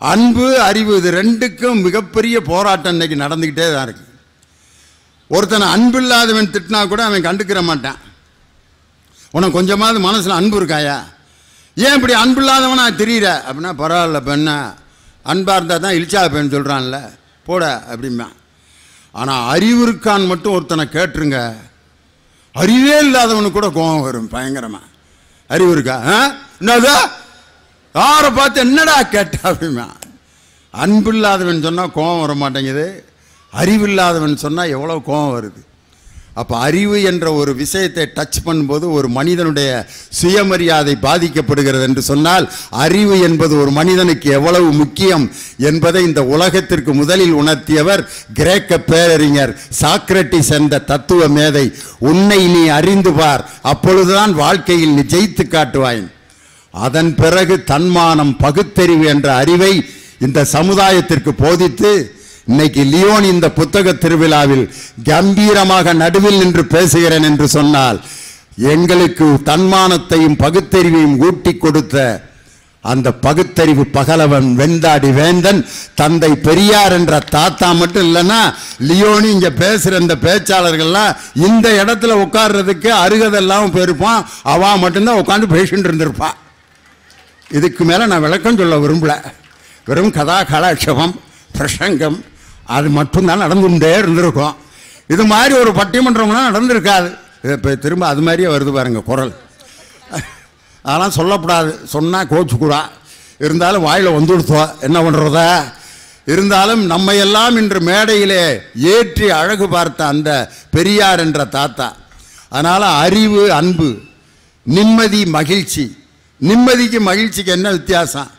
அன்பு அறிவு இது ரெண்டுக்கும் மிகப்பெரிய போராட்டம் இன்னைக்கு நடந்துக்கிட்டே தான் இருக்கு. ஒருத்தனை அன்பு இல்லாதவன் திட்டினா கூட அவன் கண்டுக்கிற மாட்டான். உனக்கு கொஞ்சமாவது மனசில் அன்பு இருக்காயா, ஏன் இப்படி அன்பு இல்லாதவனா தெரியுற அப்படின்னா, பரவாயில்ல பெண்ணா அன்பாக இருந்தால் தான் இழிச்சா பெண் சொல்கிறான்ல போட அப்படிமா. ஆனால் அறிவு இருக்கான்னு மட்டும் ஒருத்தனை கேட்டுருங்க, அறிவே இல்லாதவனுக்கு கூட கோபம் வரும் பயங்கரமாக. அறிவு இருக்கா என்னதா யாரை பார்த்து என்னடா கேட்ட அப்படிமா. அன்பு இல்லாதவன் சொன்னால் கோபம் வர மாட்டேங்குது, அறிவில்லாதவன் சொன்னால் எவ்வளோ கோபம் வருது. அப்போ அறிவு என்ற ஒரு விஷயத்தை டச் பண்ணும்போது ஒரு மனிதனுடைய சுயமரியாதை பாதிக்கப்படுகிறது என்று சொன்னால், அறிவு என்பது ஒரு மனிதனுக்கு எவ்வளவு முக்கியம் என்பதை இந்த உலகத்திற்கு முதலில் உணர்த்தியவர் கிரேக்க பேரறிஞர் சாக்ரட்டிஸ் என்ற தத்துவ மேதை. உன்னை நீ அறிந்து பார், அப்பொழுதுதான் வாழ்க்கையில் நீ ஜெயித்து காட்டுவாய். அதன் பிறகு தன்மானம் பகுத்தறிவு என்ற அறிவை இந்த சமுதாயத்திற்கு போதித்து இன்னைக்கு லியோன் இந்த புத்தக திருவிழாவில் கம்பீரமாக நடுவில் நின்று பேசுகிறேன் என்று சொன்னால், எங்களுக்கு தன்மானத்தையும் பகுத்தறிவையும் ஊட்டி கொடுத்த அந்த பகுத்தறிவு பகலவன் வெந்தாடி வேந்தன் தந்தை பெரியார் என்ற தாத்தா மட்டும் இல்லைன்னா, லியோனி இங்கே பேசுகிற இந்த பேச்சாளர்கள்லாம் இந்த இடத்துல உட்கார்றதுக்கு அருகதெல்லாம் போயிருப்பான். அவா மட்டும்தான் உட்காந்து பேசிட்டு இருந்திருப்பான். இதுக்கு மேலே நான் விளக்கம் சொல்ல விரும்பல. வெறும் கதா கலாட்சேபம் பிரசங்கம் அது மட்டும்தான் நடந்துகிட்டே இருந்திருக்கும். இது மாதிரி ஒரு பட்டிமன்றம்லாம் நடந்திருக்காது. இப்போ திரும்ப அது மாதிரியே வருது பாருங்க குரல். அதெல்லாம் சொல்லக்கூடாது, சொன்னால் கோச்சுக்கூடா. இருந்தாலும் வாயில் வந்து கொடுத்தோம், என்ன பண்ணுறத. இருந்தாலும் நம்ம எல்லாம் இன்று மேடையிலே ஏற்றி அழகு பார்த்த அந்த பெரியார் என்ற தாத்தா. அதனால் அறிவு அன்பு, நிம்மதி மகிழ்ச்சி. நிம்மதிக்கு மகிழ்ச்சிக்கு என்ன வித்தியாசம்?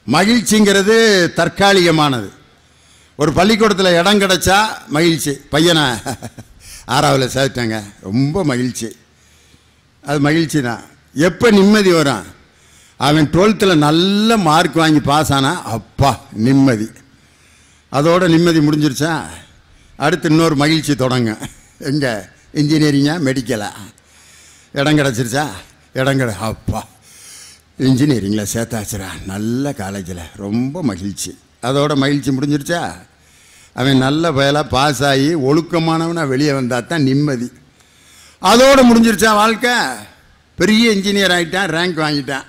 மகிழ்ச்சிங்கிறது தற்காலிகமானது. ஒரு பள்ளிக்கூடத்தில் இடம் கிடச்சா மகிழ்ச்சி, பையனை 6ஆவது சேர்த்தாங்க ரொம்ப மகிழ்ச்சி, அது மகிழ்ச்சி தான். எப்போ நிம்மதி வரும்? அவன் 12th நல்ல மார்க் வாங்கி பாஸ் ஆனா அப்பா நிம்மதி. அதோட நிம்மதி முடிஞ்சிருச்சா, அடுத்து இன்னொரு மகிழ்ச்சி தொடங்க. எங்கே? இன்ஜினியரிங்கா மெடிக்கலா? இடம் கிடச்சிருச்சா? இடம் அப்பா இன்ஜினியரிங்கில் சேர்த்தாச்சுரா, நல்ல காலேஜில், ரொம்ப மகிழ்ச்சி. அதோட மகிழ்ச்சி முடிஞ்சிருச்சா? அவன் நல்ல பயலாக பாஸ் ஆகி ஒழுக்கமானவனாக வெளியே வந்தால் தான் நிம்மதி. அதோடு முடிஞ்சிருச்சா வாழ்க்கை? பெரிய இன்ஜினியர் ஆகிட்டான், ரேங்க் வாங்கிட்டான்,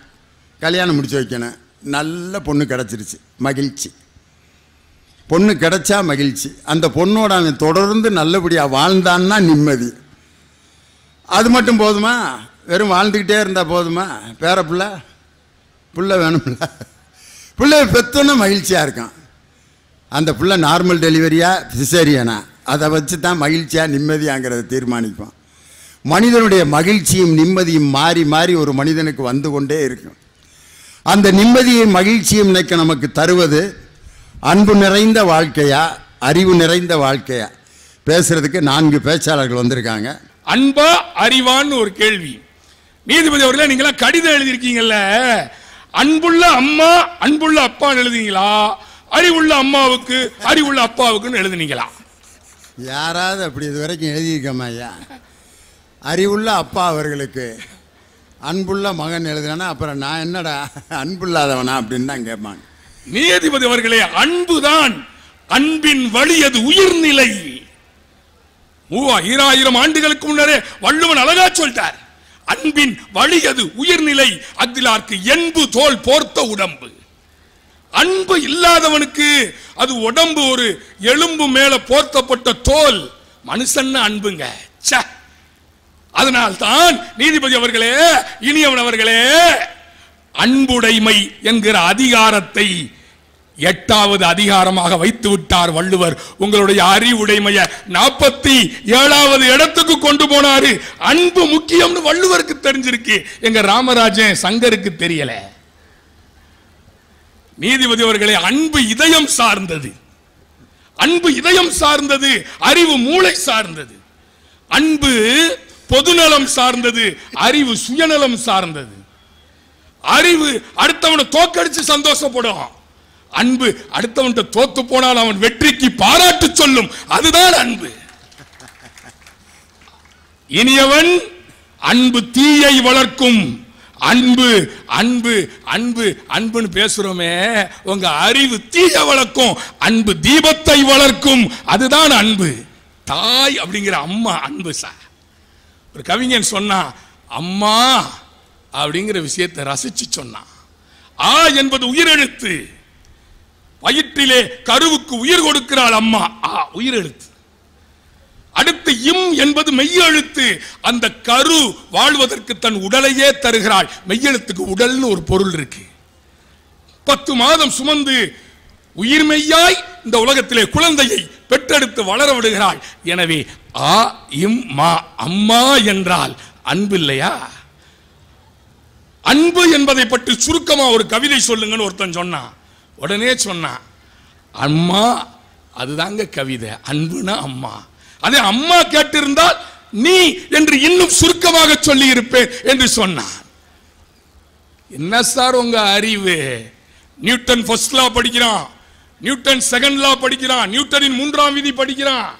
கல்யாணம் முடிச்சு வைக்கணும், நல்ல பொண்ணு கிடச்சிருச்சு, மகிழ்ச்சி. பொண்ணு கிடச்சா மகிழ்ச்சி. அந்த பொண்ணோட அவன் தொடர்ந்து நல்லபடியாக வாழ்ந்தான்னா நிம்மதி. அது மட்டும் போதுமா? வெறும் வாழ்ந்துக்கிட்டே இருந்தால் போதுமா? பேர பிள்ளை வேணும்ல, பிள்ளை பெற்றோன்னா மகிழ்ச்சியாக இருக்கான். அந்த பிள்ளை நார்மல் டெலிவரியா சிசேரியனா, அதை வச்சு தான் மகிழ்ச்சியாக நிம்மதியாங்கிறத தீர்மானிப்போம். மனிதனுடைய மகிழ்ச்சியும் நிம்மதியும் மாறி மாறி ஒரு மனிதனுக்கு வந்து கொண்டே இருக்கும். அந்த நிம்மதியும் மகிழ்ச்சியும் இன்னைக்கு நமக்கு தருவது அன்பு நிறைந்த வாழ்க்கையா அறிவு நிறைந்த வாழ்க்கையா? பேசுறதுக்கு 4 பேச்சாளர்கள் வந்திருக்காங்க. அன்பா அறிவான்னு ஒரு கேள்வி. நீதிபதி அவர்களே, நீங்களா கடிதம் எழுதியிருக்கீங்கல்ல, அன்புள்ள அம்மா அன்புள்ள அப்பான்னு எழுதுனீங்களா, அறிவுள்ள அம்மாவுக்கு அறிவுள்ள அப்பாவுக்குன்னு எழுதுனீங்களா? யாராவது அப்படி இது வரைக்கும் எழுதியிருக்கோமா ஐயா? அறிவுள்ள அப்பா அவர்களுக்கு அன்புள்ள மகன் எழுதுனா அப்புறம் நான் என்னடா அன்புள்ளாதவனா அப்படின்னு தான் கேட்பாங்க. நீதிபதி அவர்களே, அன்புதான், அன்பின் வழி அது உயிர்நிலை. 3000 ஆண்டுகளுக்கு முன்னரே வள்ளுவன் அழகா சொல்லிட்டார், அன்பின் வழி அது உயிர்நிலை, அத்திலார்க்கு என்பு தோல் போர்த்த உடம்பு. அன்பு இல்லாதவனுக்கு அது உடம்பு ஒரு எலும்பு மேல போர்த்தப்பட்ட தோல். மனுஷன் அன்புங்க. அதனால்தான் நீதிபதி அவர்களே, இனியவன் அவர்களே, அன்புடைமை என்கிற அதிகாரத்தை 8வது அதிகாரமாக வைத்து விட்டார் வள்ளுவர். உங்களுடைய அறிவுடைமைய 47வது இடத்துக்கு கொண்டு போனாரு. அன்பு முக்கியம்னு வள்ளுவருக்கு தெரிஞ்சிருக்கு, எங்க ராமராஜன் சங்கருக்கு தெரியல. நீதிபதி அவர்களே, அன்பு இதயம் சார்ந்தது, அன்பு இதயம் சார்ந்தது, அறிவு மூளை சார்ந்தது. அன்பு பொதுநலம் சார்ந்தது, அறிவு சுயநலம் சார்ந்தது. அறிவு அடுத்தவனை தோக்கடிச்சு சந்தோஷப்படும், அன்பு அடுத்தவன் தோத்து போனால் அவன் வெற்றிக்கு பாராட்டு சொல்லும், அதுதான் அன்பு. இனியவன் அன்பு தீயை வளர்க்கும், அன்பு அன்பு அன்பு அன்புன்னு பேசுறோமே, உங்க அறிவு தீய வளர்க்கும், அன்பு தீபத்தை வளர்க்கும். அதுதான் அன்பு. தாய் அப்படிங்கிற அம்மா அன்பு சார். ஒரு கவிஞன் சொன்னா, அம்மா அப்படிங்கிற விஷயத்தை ரசிச்சு சொன்னான். ஆ என்பது உயிரெழுத்து. வயிற்றிலே கருவுக்கு உயிர் கொடுக்கிறாள் அம்மா. ஆ உயிரெழுத்து. அடுத்து இம் என்பது மெய்யெழுத்து. அந்த கரு வாழ்வதற்கு தன் உடலையே தருகிறாள். மெய்யெழுத்துக்கு உடல்னு ஒரு பொருள் இருக்கு. 10 மாதம் சுமந்து உயிர்மெய்யாய் இந்த உலகத்திலே குழந்தையை பெற்றெடுத்து வளர விடுகிறாள். எனவே ஆ இம் மா அம்மா என்றால் அன்பு இல்லையா? அன்பு என்பதை பற்றி சுருக்கமா ஒரு கவிதை சொல்லுங்கன்னு ஒருத்தன் சொன்னான். உடனே சொன்னான், அம்மா அதுதாங்க கவிதை, அன்புனா அம்மா. அதே அம்மா கேட்டிருந்தால் நீ என்று இன்னும் சுருக்கமாக சொல்லி இருப்பேன் என்று சொன்னான். என்ன சார் உங்க அறிவு? நியூட்டன் ஃபர்ஸ்ட் லா படிக்கிறான், நியூட்டன் செகண்ட் லா படிக்கிறான், நியூட்டனின் 3ஆம் விதி படிக்கிறான்.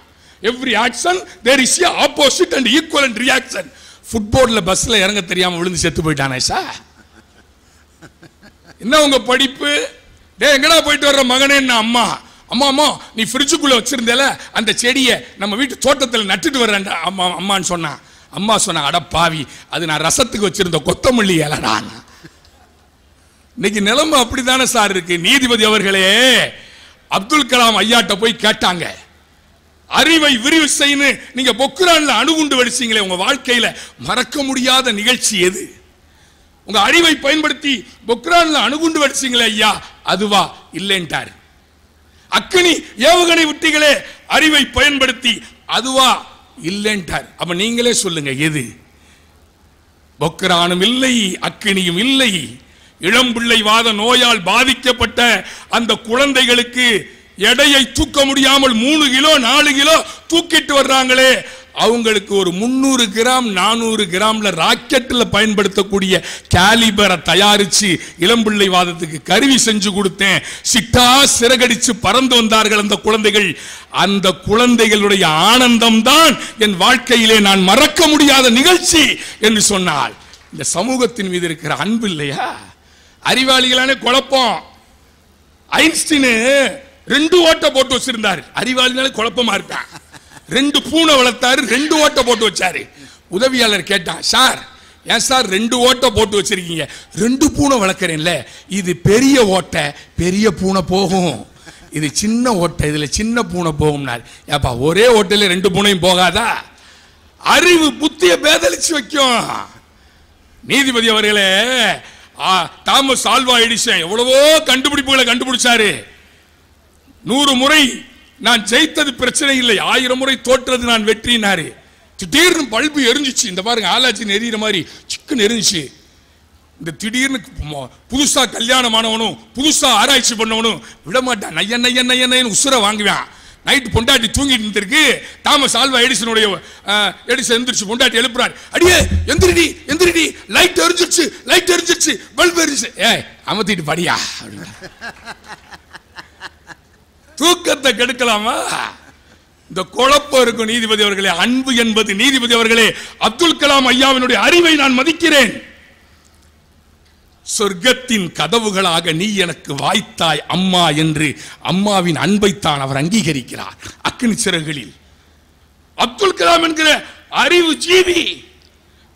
Every action there is a opposite and equivalent reaction. ஃபுட்பால்ல பஸ்ல இறங்க தெரியாம விழுந்து செத்து போயிட்டானே சார். என்ன உங்க படிப்பு? டே எங்கடா போயிட்டு வர்ற மகனே? என்ன அம்மா அம்மா அம்மா நீ ஃப்ரிட்ஜுக்குள்ள வச்சிருந்தேல அந்த செடியை நம்ம வீட்டு தோட்டத்தில் நட்டுட்டு வர்றேன் அம்மா அம்மான்னு சொன்னான். அம்மா சொன்னா, அட பாவி, அது நான் ரசத்துக்கு வச்சிருந்த கொத்தமல்லி இலடான். இன்னைக்கு நிலைமை அப்படித்தானே சார் இருக்கு. நீதிபதி அவர்களே, அப்துல் கலாம் ஐயாட்ட போய் கேட்டாங்க, அறிவை விரிவு செய்யு, நீங்க பொக்ரான்ல அணுகுண்டு வெடிச்சீங்களே, உங்க வாழ்க்கையில மறக்க முடியாத நிகழ்ச்சி எது? உங்க அறிவை பயன்படுத்தி பொக்ரான்ல அணுகுண்டு வெடிச்சீங்களே ஐயா, அதுவா? இல்லைன்ட்டார். அக்னி ஏவுகணை விட்டீங்களே அறிவை பயன்படுத்தி, அதுவா? இல்லைன்ட்டார். அப்ப நீங்களே சொல்லுங்க எது? பொக்ரானும் இல்லை, அக்னியும் இல்லை. இளம்பிள்ளை வாத நோயால் பாதிக்கப்பட்ட அந்த குழந்தைகளுக்கு எடையை தூக்க முடியாமல் 3 கிலோ 4 கிலோ தூக்கிட்டு வர்றாங்களே, அவங்களுக்கு ஒரு 300 கிராம் 400 கிராம்ல ராக்கெட்ல பயன்படுத்தக்கூடிய கேலிபரை தயாரிச்சு இளம்பிள்ளை வாதத்துக்கு கருவி செஞ்சு கொடுத்தேன். சிட்டா சிறகடிச்சு பறந்து வந்தார்கள் அந்த குழந்தைகள். அந்த குழந்தைகளுடைய ஆனந்தம் தான் என் வாழ்க்கையிலே நான் மறக்க முடியாத நிகழ்ச்சி என்று சொன்னால், இந்த சமூகத்தின் மீது இருக்கிற அன்பு இல்லையா? அறிவாளிகளான குழப்பம். ஐன்ஸ்டீன் 2 ஓட்டை போட்டு வச்சிருந்தாரு. அறிவாளினால குழப்பமா இருக்கான். 2 பூனை வளர்த்தாரு, 2 ஓட்டை போட்டு வச்சாரு. உதவியாளர் கேட்டான், சார் ஏன் சார் 2 ஓட்டை போட்டு வச்சிருக்கீங்க? 2 பூனை வளர்க்கறேன்ல, இது பெரிய ஓட்டை, பெரிய பூனை போகும். இது சின்ன ஓட்டை, இதுல சின்ன பூனை போகும்னாரு. ஏப்பா ஒரே ஓட்டையில 2 பூனையும் போகாதா? அறிவு புத்திய பேதலிச்சு வைக்கும். நீதிபதி அவர்களே, தாமஸ் ஆல்வா எடிசன் எவ்வளவோ கண்டுபிடிப்புகளை கண்டுபிடிச்சாரு. 100 முறை நான் ஜெயித்தது பிரச்சனை இல்லை, 1000 முறை தோற்றது நான் வெற்றினாரு. திடீர்னு பல்பு எரிஞ்சிச்சு. இந்த பாருங்க, ஆலாச்சி எரியிற மாதிரி சிக்கன் எரிஞ்சிச்சு. இந்த திடீர்னு புதுசா கல்யாணமானவனும் புதுசா ஆராய்ச்சி பண்ணவனும் விட மாட்டான். நையன் நையன் நையன் நையன் உசுர வாங்குவான். நைட்டு பொண்டாட்டி தூங்கிட்டு இருந்திருக்கு. தாமஸ் ஆல்வா எடிசனுடைய எடிசன் எந்திரிச்சு பொண்டாட்டி எழுப்புறாரு. அடியே எந்திரிடி எந்திரிடி, லைட் எரிஞ்சிருச்சு, லைட் எரிஞ்சிருச்சு, பல்பு எரிஞ்சிச்சு. ஏய் அமத்திட்டு படியா. தூக்கத்தை கெடுக்கலாமா? இந்த குழப்பம் இருக்கும். நீதிபதி அவர்களே, அன்பு என்பது, நீதிபதி அவர்களே, அப்துல் கலாம் ஐயாவினுடைய அறிவை நான் மதிக்கிறேன். சொர்க்கத்தின் கதவுகளாக நீ எனக்கு வாய்த்தாய் அம்மா என்று அம்மாவின் அன்பைத்தான் அவர் அங்கீகரிக்கிறார். அக்னி சிறகுகளில் அப்துல் கலாம் என்கிற அறிவு ஜீவி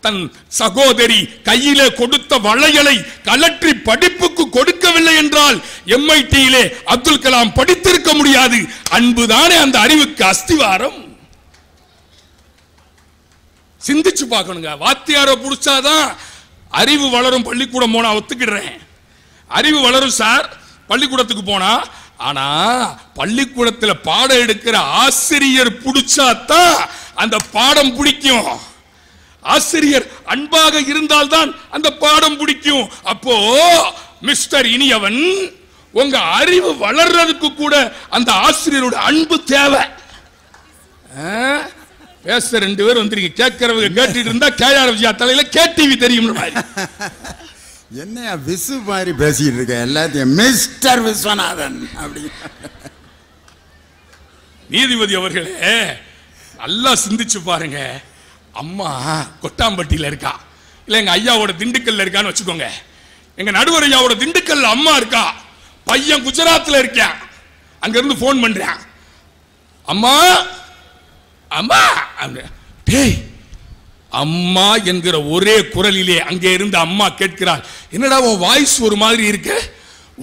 தன் சகோதரி கையிலே கொடுத்த வளையலை கலற்றி படிப்புக்கு கொடுக்கவில்லை என்றால் MIT-யிலே அப்துல் கலாம் படித்திருக்க முடியாது. அன்புதானே அந்த அறிவுக்கு அஸ்திவாரம். சிந்திச்சு பார்க்கணுங்க. வாத்தியாரை புடிச்சாதான் அறிவு வளரும். பள்ளிக்கூடம் போனா ஒத்துக்கிடுறேன், அறிவு வளரும் சார் பள்ளிக்கூடத்துக்கு போனா. ஆனா பள்ளிக்கூடத்தில் பாடம் எடுக்கிற ஆசிரியர் பிடிச்சாதான் அந்த பாடம் பிடிக்கும். ஆசிரியர் அன்பாக இருந்தால்தான் அந்த பாடம் பிடிக்கும். அப்போ மிஸ்டர் இனியவன், உங்க அறிவு வளர்றதுக்கு கூட அந்த ஆசிரியரோட அன்பு தேவை. பேச 2 பேர் வந்திருக்கீங்க, கேட்கறவங்க கேட்டுட்டு இருந்தா KR விஜயா தலையில KTV தெரியும். என்னையா விசு மாதிரி பேசிட்டு இருக்க? எல்லாத்தையும் மிஸ்டர் விஸ்வநாதன் அப்படி. நீதிபதி அவர்களே, நல்லா சிந்திச்சு பாருங்க. அம்மா கொட்டாம்பட்டியில இருக்கா. இல்லை எங்கள் ஐயாவோட திண்டுக்கல்ல இருக்கான்னு வச்சுக்கோங்க. எங்கள் நடுவர் ஐயாவோட திண்டுக்கல்ல அம்மா இருக்கா, பையன் குஜராத்தில் இருக்கேன், அங்கேருந்து ஃபோன் பண்ணுறேன், அம்மா அம்மா டேய் அம்மா என்கிற ஒரே குரலிலே அங்கே இருந்து அம்மா கேட்கிறாள், என்னடா உன் வாய்ஸ் ஒரு மாதிரி இருக்கு,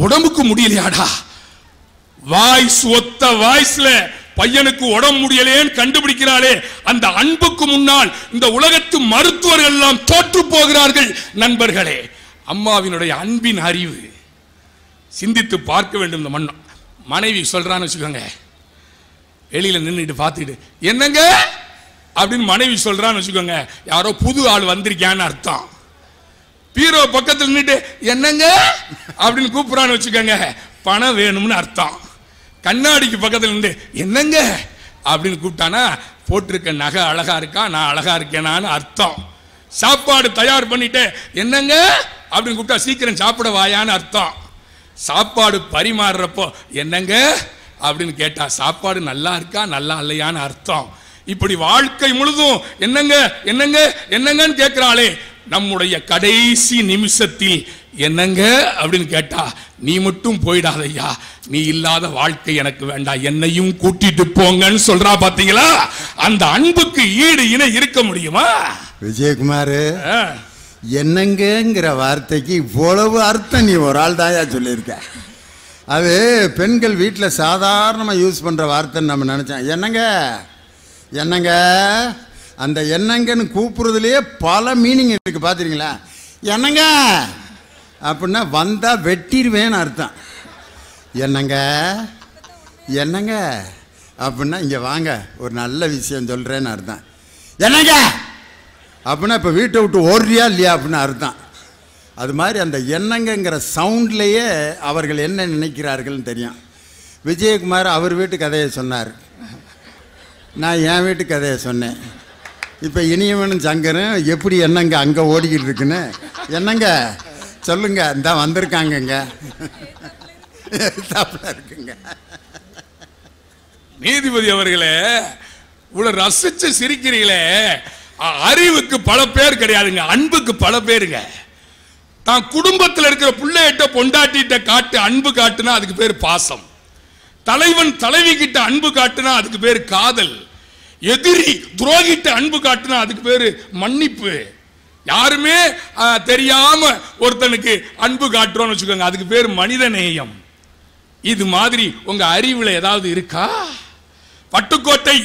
உடம்புக்கு முடியலையாடா? வாய்ஸ் ஒத்த வாய்ஸ்ல பையனுக்கு உடம்பு முடியலேன்னு கண்டுபிடிக்கிறாளே, அந்த அன்புக்கு முன்னால் இந்த உலகத்து மருத்துவர்கள் எல்லாம் தோற்று போகிறார்கள். நண்பர்களே, அம்மாவினுடைய அன்பின் அறிவு சிந்தித்து பார்க்க வேண்டும். இந்த மனைவி சொல்றான்னு வச்சுக்கோங்க, வெளியில நின்றுட்டு பார்த்துட்டு என்னங்க அப்படின்னு மனைவி சொல்றான்னு வச்சுக்கோங்க, யாரோ புது ஆள் வந்திருக்கான்னு அர்த்தம். பீரோ பக்கத்தில் நின்றுட்டு என்னங்க அப்படின்னு கூப்பிடுறான்னு வச்சுக்கோங்க, பணம் வேணும்னு அர்த்தம். கண்ணாடிக்கு பக்கத்தில் நின்று என்னங்க அப்படின்னு கூப்பிட்டானா போட்டிருக்க நகை அழகா இருக்கா, நான் அழகா இருக்கேனான்னு அர்த்தம். சாப்பாடு தயார் பண்ணிட்டு என்னங்க அப்படின்னு கூப்பிட்டா சீக்கிரம் சாப்பிட வாயான்னு அர்த்தம். சாப்பாடு பரிமாறுறப்போ என்னங்க அப்படின்னு கேட்டா சாப்பாடு நல்லா இருக்கா நல்லா இல்லையான்னு அர்த்தம். இப்படி வாழ்க்கை முழுதும் என்னங்க என்னங்க என்னங்கன்னு கேட்கிறாளே, நம்முடைய கடைசி நிமிஷத்தில் என்னங்க அப்படின்னு கேட்டா நீ மட்டும் போயிடாதையா, நீ இல்லாத வாழ்க்கை எனக்கு வேண்டாம், என்னையும் கூட்டிட்டு போங்கன்னு சொல்றா. பாத்தீங்களா? அந்த அன்புக்கு ஈடு இணை இருக்க முடியுமா? விஜயகுமார், என்னங்கிற வார்த்தைக்கு இவ்வளவு அர்த்தம் நீ ஒரு ஆள் தாயா சொல்லியிருக்க. அது பெண்கள் வீட்டில் சாதாரணமாக யூஸ் பண்ணுற வார்த்தைன்னு நம்ம நினச்சோம். என்னங்க என்னங்க, அந்த என்னங்கன்னு கூப்பிட்றதுலேயே பல மீனிங் இருக்குது. பார்த்துருங்களா? என்னங்க அப்படின்னா வந்தால் வெட்டிடுவேன்னு அர்த்தம். என்னங்க என்னங்க அப்படின்னா இங்கே வாங்க ஒரு நல்ல விஷயம் சொல்கிறேன்னு அர்த்தம். என்னங்க அப்படின்னா இப்போ வீட்டை விட்டு ஓடுறியா இல்லையா அப்படின்னு அர்த்தம். அது மாதிரி அந்த என்னங்கிற சவுண்ட்லேயே அவர்கள் என்ன நினைக்கிறார்கள்னு தெரியும். விஜயகுமார் அவர் வீட்டு கதையை சொன்னார், நான் என் வீட்டு கதையை சொன்னேன். இப்போ இனியவனும் சங்கரும் எப்படி என்னங்க அங்கே ஓடிக்கிட்டு இருக்குன்னு, என்னங்க சொல்லுங்க இந்த வந்திருக்காங்கங்க இருக்குங்க. நீதிபதி அவர்களே, இவ்வளவு ரசிச்சு சிரிக்கிறீங்களே, அறிவுக்கு பல பேர் கிடையாதுங்க, அன்புக்கு பல பேருங்க. தான் குடும்பத்தில் இருக்கிற பிள்ளைகிட்ட பொண்டாட்டிட்ட காட்டு அன்பு காட்டுனா அதுக்கு பேர் பாசம். தலைவன் தலைவி கிட்ட அன்பு காட்டுனா அதுக்கு பேர் காதல். எதிரி துரோகிட்ட அன்பு காட்டுனா அதுக்கு பேரு மன்னிப்பு. யாருமே தெரியாம ஒருத்தனுக்கு அன்பு காட்டுறோம்னு வச்சுக்கோங்க, அதுக்கு பேர் மனித நேயம். இது மாதிரி உங்க அறிவுல ஏதாவது இருக்கா? பட்டுக்கோட்டை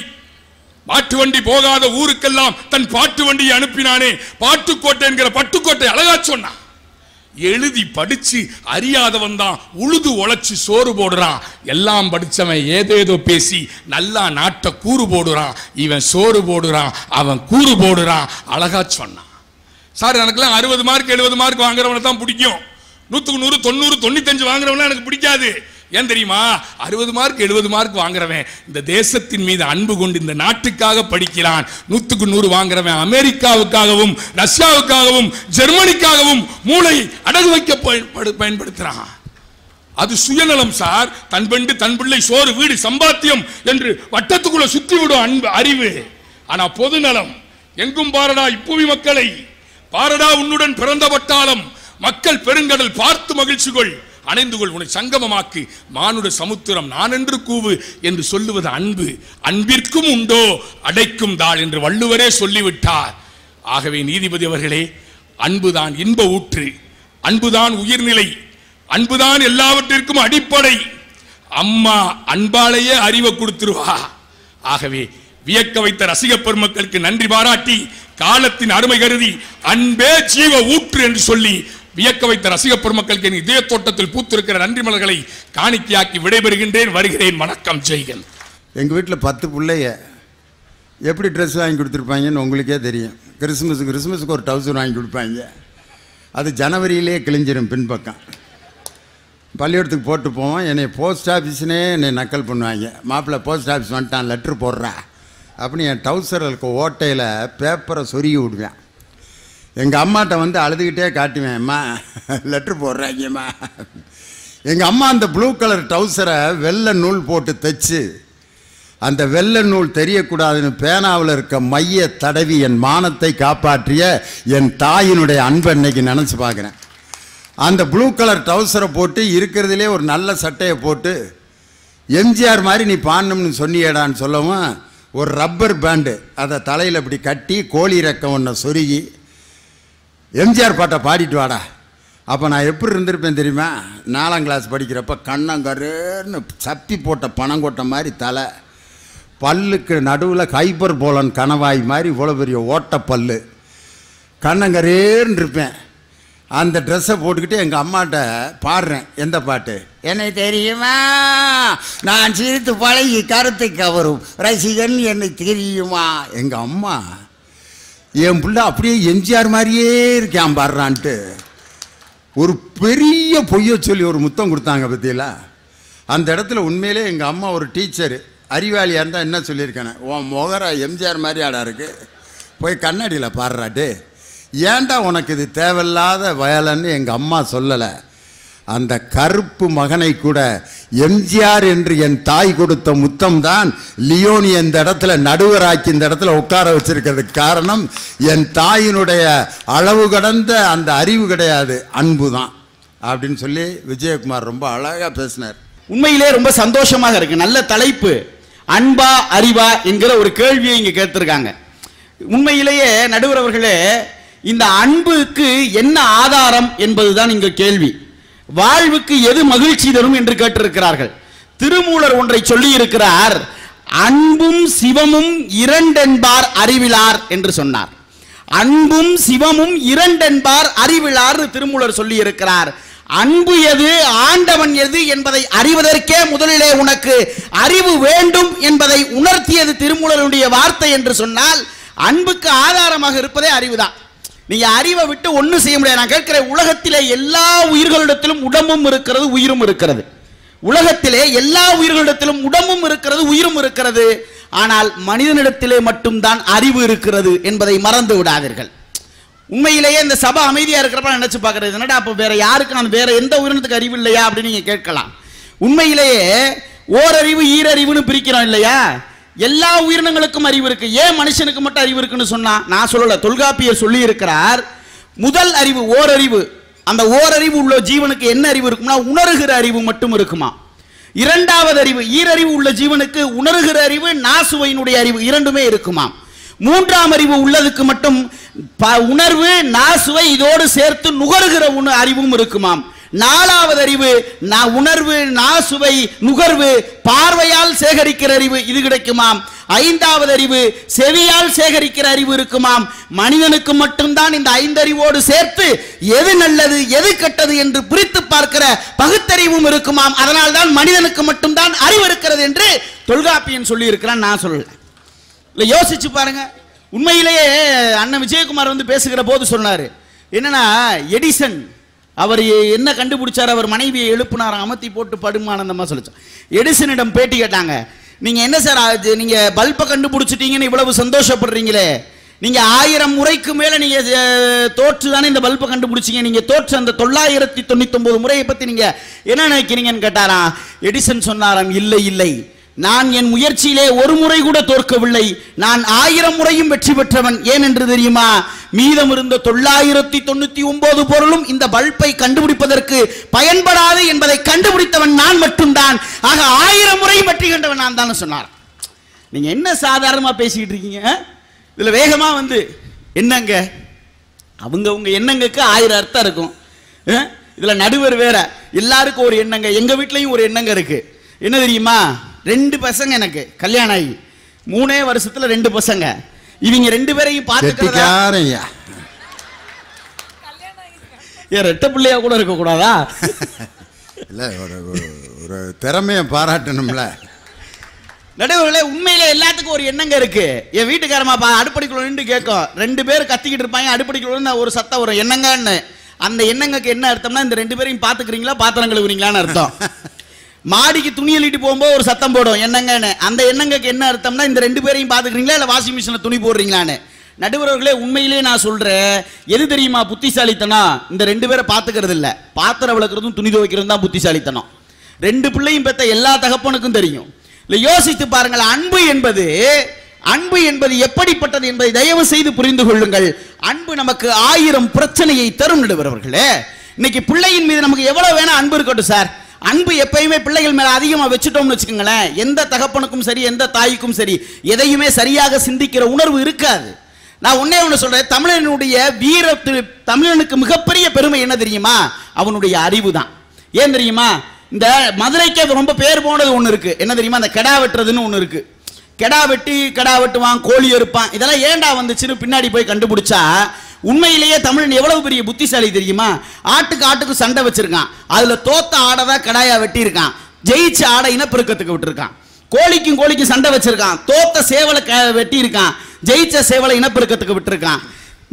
மாட்டு வண்டி போகாத ஊருக்கெல்லாம் தன் பாட்டு வண்டியை அனுப்பினானே, பாட்டுக்கோட்டை என்கிற பட்டுக்கோட்டை அழகா சொன்னான். எழுதி படிச்சு அறியாதவன் தான் உழுது உழைச்சு சோறு போடுறான். எல்லாம் படிச்சவன் ஏதேதோ பேசி நல்லா நாட்டை கூறு போடுறான். இவன் சோறு போடுறான், அவன் கூறு போடுறான். அழகா சொன்னான். சார், எனக்குலாம் 60 மார்க் 70 மார்க் வாங்குறவனை தான் பிடிக்கும். 100க்கு 100 90 95 வாங்குறவனா எனக்கு பிடிக்காது. ஏன் தெரியுமா? 60 மார்க் 70 மார்க் வாங்குறவன் இந்த தேசத்தின் மீது அன்பு கொண்டு இந்த நாட்டுக்காக படிக்கிறான். 100க்கு 100 வாங்குறவன் அமெரிக்காவுக்காகவும் ரஷ்யாவுக்காகவும் ஜெர்மனிக்காகவும் மூளை அடகு வைக்க பயன்படுத்துறான். அது சுயநலம் சார். தன் பெண்டு தன் பிள்ளை சோறு வீடு சம்பாத்தியம் என்று வட்டத்துக்குள்ள சுத்தி விடும் அன்பு அறிவு. ஆனா பொதுநலம் எங்கும் பாரடா இப்புவி மக்களை, பாரடா உன்னுடன் பிறந்த பட்டாளம், மக்கள் பெருங்கடல் பார்த்து மகிழ்ச்சி கொள், அணைந்து கொள் உன்னை சங்கமமாக்கு, மானுட சமுத்திரம் நான் என்று கூவு என்று சொல்லுவது அன்பு. அன்பிற்கும் உண்டோ அடைக்கும் தாள் என்று வள்ளுவரே சொல்லிவிட்டார். ஆகவே நீதிபதி அவர்களே, அன்புதான் இன்ப ஊற்று, அன்புதான் உயிர்நிலை, அன்புதான் எல்லாவற்றிற்கும் அடிப்படை. அம்மா அன்பாலேயே அறிவை கொடுத்துருவா. ஆகவே வியக்க வைத்த ரசிக பெருமக்களுக்கு நன்றி பாராட்டி, காலத்தின் அருமை கருதி அன்பே ஜீவ ஊற்று என்று சொல்லி வியக்க வைத்த ரசிக பெருமக்களுக்கு என் இதய தோட்டத்தில் பூத்திருக்கிற நன்றி மலர்களை காணிக்கையாக்கி விடைபெறுகின்றேன். வருகிறேன். வணக்கம். ஜெய்கன். எங்கள் வீட்டில் 10 பிள்ளைய எப்படி ட்ரெஸ் வாங்கி கொடுத்துருப்பாங்கன்னு உங்களுக்கே தெரியும். கிறிஸ்மஸுக்கு ஒரு டவுசர் வாங்கி கொடுப்பாங்க. அது ஜனவரியிலே கிழிஞ்சிடும் பின்பக்கம். பள்ளிக்கூடத்துக்கு போட்டு போவோம். என்னை போஸ்ட் ஆஃபீஸ்னே என்னை நக்கல் பண்ணுவாங்க. மாப்பிள்ளை போஸ்ட் ஆஃபீஸ் வந்துட்டான், லெட்ரு போடுறா அப்படின்னு என் டவுசருக்கு ஓட்டையில் பேப்பரை சொருகி விடுவேன். எங்கள் அம்மாட்ட வந்து அழுதுகிட்டே காட்டுவேன், அம்மா லெட்ரு போடுறாங்கம்மா. எங்கள் அம்மா அந்த ப்ளூ கலர் டவுசரை வெள்ளை நூல் போட்டு தைச்சு அந்த வெள்ளை நூல் தெரியக்கூடாதுன்னு பேனாவில் இருக்க மைய தடவி என் மானத்தை காப்பாற்றிய என் தாயினுடைய அன்பை இன்னைக்கு நினச்சி பார்க்குறேன். அந்த ப்ளூ கலர் டவுசரை போட்டு இருக்கிறதுலே ஒரு நல்ல சட்டையை போட்டு எம்ஜிஆர் மாதிரி நீ பாடணும்னு சொன்னியேடான்னு சொல்லவும் ஒரு ரப்பர் பேண்டு அதை தலையில் இப்படி கட்டி கோழி ரெக்கம் ஒன்றை சொருகி எம்ஜிஆர் பாட்டை பாடிட்டு வாடா. அப்போ நான் எப்படி இருந்திருப்பேன் தெரியுமா? 4ஆம் கிளாஸ் படிக்கிறப்ப கண்ணங்கருன்னு சப்பி போட்ட பணங்கொட்டை மாதிரி தலை, பல்லுக்கு நடுவில் ஹைப்பர் போலன் கணவாய் மாதிரி இவ்வளோ பெரிய ஓட்ட பல்லு, கண்ணங்கரேன்னு இருப்பேன். அந்த ட்ரெஸ்ஸை போட்டுக்கிட்டு எங்கள் அம்மாட்ட பாடுறேன். எந்த பாட்டு? என்னை தெரியுமா நான் சிரித்து பழகி கருத்தை கவரும் ரசிகன் என்னை தெரியுமா. எங்கள் அம்மா என் பிள்ளை அப்படியே எம்ஜிஆர் மாதிரியே இருக்கான் பாடுறான்ட்டு ஒரு பெரிய பொய்யை சொல்லி ஒரு முத்தம் கொடுத்தாங்க பற்றியில. அந்த இடத்துல உண்மையிலே எங்கள் அம்மா ஒரு டீச்சரு, அறிவாளியாக இருந்தால் என்ன சொல்லியிருக்கானே, உன் முகர எம்ஜிஆர் மாதிரி ஆடா இருக்கு, போய் கண்ணாடியில் பாடுறாட்டு, ஏன்டா உனக்கு இது தேவையில்லாத வயலன்னு எங்கள் அம்மா சொல்லலை. அந்த கருப்பு மகனை கூட எம்ஜிஆர் என்று என் தாய் கொடுத்த முத்தம் தான் லியோனி இந்த இடத்துல நடுவராக்கி இந்த இடத்துல உட்கார வச்சிருக்கிறதுக்கு காரணம் என் தாயினுடைய அளவு கடந்த அந்த அறிவு கிடையாது, அன்பு தான் அப்படின்னு சொல்லி விஜயகுமார் ரொம்ப அழகாக பேசினார். உண்மையிலே ரொம்ப சந்தோஷமாக இருக்கு. நல்ல தலைப்பு, அன்பா அறிவா என்கிற ஒரு கேள்வியை இங்க கேட்டிருக்காங்க. உண்மையிலேயே நடுவர் அவர்களே, இந்த அன்புக்கு என்ன ஆதாரம் என்பதுதான் இங்க கேள்வி. வாழ்வுக்கு எது மகிழ்ச்சி தரும் என்று கேட்டிருக்கிறார்கள். திருமூலர் ஒன்றை சொல்லி இருக்கிறார், அன்பும் சிவமும் இரண்டென்பார் அறிவிலார் என்று சொன்னார். அன்பும் சிவமும் இரண்டென்பார் அறிவிலார் திருமூலர் சொல்லி இருக்கிறார். அன்பு எது, ஆண்டவன் எது என்பதை அறிவதற்கே முதலிலே உனக்கு அறிவு வேண்டும் என்பதை உணர்த்தியது திருமூலருடைய வார்த்தை என்று சொன்னால், அன்புக்கு ஆதாரமாக இருப்பதே அறிவுதான். நீங்க அறிவை விட்டு ஒன்றும் செய்ய முடியாது. நான் கேட்கிறேன், உலகத்திலே எல்லா உயிர்களிடத்திலும் உடம்பும் இருக்கிறது, உயிரும் இருக்கிறது. உலகத்திலே எல்லா உயிர்களிடத்திலும் உடம்பும் இருக்கிறது, உயிரும் இருக்கிறது. ஆனால் மனிதனிடத்திலே மட்டும்தான் அறிவு இருக்கிறது என்பதை மறந்து விடாதீர்கள். உண்மையிலேயே இந்த சபை அமைதியா இருக்கிறப்ப நினைச்சு பார்க்கறது என்னடா, அப்போ வேற யாருக்கு, நான் வேற எந்த உயிரினத்துக்கு அறிவு இல்லையா அப்படின்னு நீங்க கேட்கலாம். உண்மையிலேயே ஓரறிவு ஈரறிவுன்னு பிரிக்கிறோம் இல்லையா? எல்லா உயிரினங்களுக்கும் அறிவு இருக்கு. ஏன் மனுஷனுக்கு மட்டும் அறிவு இருக்குன்னு சொன்னா, நான் சொல்லல, தொல்காப்பியர் சொல்லி இருக்கிறார். முதல் அறிவு ஓரறிவு. அந்த ஓரறிவு உள்ள ஜீவனுக்கு என்ன அறிவு இருக்கும்னா, உணர்கிற அறிவு மட்டும் இருக்குமா. இரண்டாவது அறிவு ஈரறிவு உள்ள ஜீவனுக்கு உணர்கிற அறிவு, நாசுவையினுடைய அறிவு இரண்டுமே இருக்குமா. மூன்றாம் அறிவு உள்ளதுக்கு மட்டும் உணர்வு, நாசுவை இதோடு சேர்த்து நுகர்கிற அறிவும் இருக்குமாம். நாலாவது அறிவு உணர்வு, நாசுவை, நுகர்வு, பார்வையால் சேகரிக்கிற அறிவு இது கிடைக்குமாம். ஐந்தாவது அறிவு செவியால் சேகரிக்கிற அறிவு இருக்குமாம். மனிதனுக்கு மட்டும்தான் இந்த ஐந்தறிவோடு சேர்த்து எது நல்லது எது கெட்டது என்று பிரித்து பார்க்கிற பகுத்தறிவும் இருக்குமாம். அதனால்தான் மனிதனுக்கு மட்டும்தான் அறிவு இருக்கிறது என்று தொல்காப்பியன் சொல்லி இருக்கிறான், நான் சொல்லல. இல்லை, யோசிச்சு பாருங்க. உண்மையிலேயே அண்ணன் விஜயகுமார் வந்து பேசுகிற போது சொன்னாரு என்னன்னா, எடிசன் அவர் என்ன கண்டுபிடிச்சார், அவர் மனைவியை எழுப்பினார், அமர்த்தி போட்டு படுமானந்தமா சொல்லிச்சு. எடிசனிடம் பேட்டி கேட்டாங்க, நீங்க என்ன சார் நீங்க பல்பை கண்டுபிடிச்சிட்டீங்கன்னு இவ்வளவு சந்தோஷப்படுறீங்களே, நீங்க 1000 முறைக்கு மேல நீங்க தோற்று தானே இந்த பல்பை கண்டுபிடிச்சீங்க, நீங்க தோற்று அந்த 999 முறையை பத்தி நீங்க என்ன நினைக்கிறீங்கன்னு கேட்டாராம். எடிசன் சொன்னாராம், இல்லை இல்லை, நான் என் முயற்சியிலே ஒரு முறை கூட தோற்கவில்லை, நான் 1000 முறையும் வெற்றி பெற்றவன். ஏன் என்று தெரியுமா? மீதம் இருந்த 999 பொருளும் இந்த பல்பை கண்டுபிடிப்பதற்கு பயன்படாது என்பதை கண்டுபிடித்தவன் நான் மட்டும்தான். ஆக 1000 முறையும் வெற்றி கண்டவன் நான் தான் சொன்னார். நீங்க என்ன சாதாரணமா பேசிக்கிட்டு இருக்கீங்க? இதுல வேகமா வந்து என்னங்க, அவங்க எண்ணங்களுக்கு 1000 அர்த்தம் இருக்கும். இதுல நடுவர் வேற, எல்லாருக்கும் ஒரு எண்ணங்க. எங்க வீட்லயும் ஒரு எண்ணங்க இருக்கு. என்ன தெரியுமா? 2 பசங்க எனக்கு கல்யாணம் ஆகி 3 வருஷத்துல 2 பசங்க. இவங்க 2 பேரையும் பார்த்துக்கிறதா, ரெட்ட பிள்ளையா கூட இருக்க கூடாதா? இல்ல, ஒரு திறமையை பாராட்டணும்ல. நடுவர்களே, உண்மையிலே எல்லாத்துக்கும் ஒரு எண்ணங்க இருக்கு. என் வீட்டுக்காரமா அடுப்படிக்குள்ள நின்று கேட்கும், 2 பேர் கத்திக்கிட்டு இருப்பாங்க, அடுப்படிக்குள்ள ஒரு சத்தம் வரும், என்னங்கன்னு. அந்த எண்ணங்களுக்கு என்ன அர்த்தம்னா, இந்த 2 பேரையும் பாத்துக்கிறீங்களா, பாத்திரம் கழுவுறீங்களான்னு அர்த்தம். மாடிக்கு துணி அள்ளிட்டு போகும்போது ஒரு சத்தம் போடும், என்னங்கன்னு. அந்த எண்ணங்களுக்கு என்ன அர்த்தம்னா, இந்த 2 பேரையும் பாத்துக்கிறீங்களா இல்ல வாஷிங் மிஷின்ல துணி போடுறீங்களான்னு. நடுவர்களே, உண்மையிலே நான் சொல்றேன், எது தெரியுமா புத்திசாலித்தனம்? இந்த 2 பேரை பாத்துக்கிறது இல்ல, பாத்திரம் விளக்குறதும் துணி துவைக்கிறதும் தான் புத்திசாலித்தனம். 2 பிள்ளையும் பெற்ற எல்லா தகப்பனுக்கும் தெரியும். இல்ல யோசித்து பாருங்கள். அன்பு என்பது எப்படிப்பட்டது என்பதை தயவு செய்து புரிந்து கொள்ளுங்கள். அன்பு நமக்கு 1000 பிரச்சனையை தரும் நடுவர்களே. இன்னைக்கு பிள்ளையின் மீது நமக்கு எவ்வளவு வேணா அன்பு இருக்கட்டும் சார். அன்பு எப்பயுமே பிள்ளைகள் மேல அதிகமா வச்சுட்டோம்னு வச்சுக்கோங்களேன், எந்த தகப்பனுக்கும் சரி எந்த தாய்க்கும் சரி எதையுமே சரியாக சிந்திக்கிற உணர்வு இருக்காது. நான் ஒண்ணு சொல்றேன், தமிழனுடைய தமிழனுக்கு மிகப்பெரிய பெருமை என்ன தெரியுமா? அவனுடைய அறிவு தான். ஏன் தெரியுமா? இந்த மதுரைக்கு அது ரொம்ப பேர் போனது ஒண்ணு இருக்கு. என்ன தெரியுமா? அந்த கெடா வெட்டுறதுன்னு ஒண்ணு இருக்கு. கெடா வெட்டுவான், கோழி அறுப்பான். இதெல்லாம் ஏண்டா வந்துச்சுன்னு பின்னாடி போய் கண்டுபிடிச்சா உண்மையிலேயே தமிழன் எவ்வளவு பெரிய புத்திசாலி தெரியுமா? ஆட்டுக்கு சண்டை வச்சிருக்கான். அதுல தோத்த ஆடை தான் கடாயா வெட்டி இருக்கான். ஜெயிச்ச ஆடை இனப்பெருக்கத்துக்கு விட்டுருக்கான். கோழிக்கும் சண்டை வச்சிருக்கான். தோத்த சேவலை வெட்டி இருக்கான். ஜெயிச்ச சேவலை இனப்பெருக்கத்துக்கு விட்டுருக்கான்.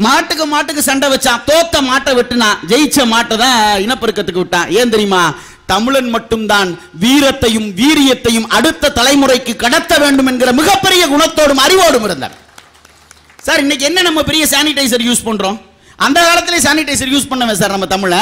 மாட்டுக்கு சண்டை வச்சான். தோத்த மாட்டை வெட்டினான். ஜெயிச்ச மாட்டை தான் இனப்பெருக்கத்துக்கு விட்டான். ஏன் தெரியுமா? தமிழன் மட்டும்தான் வீரத்தையும் வீரியத்தையும் அடுத்த தலைமுறைக்கு கடத்த வேண்டும் என்கிற மிகப்பெரிய குணத்தோடும் அறிவோடும் இருந்தார். சார் இன்னைக்கு என்ன நம்ம பெரிய சானிடைசர் யூஸ் பண்றோம்? அந்த காலத்திலே சானிடைசர் யூஸ் பண்ணவே சார் நம்ம தமிழ.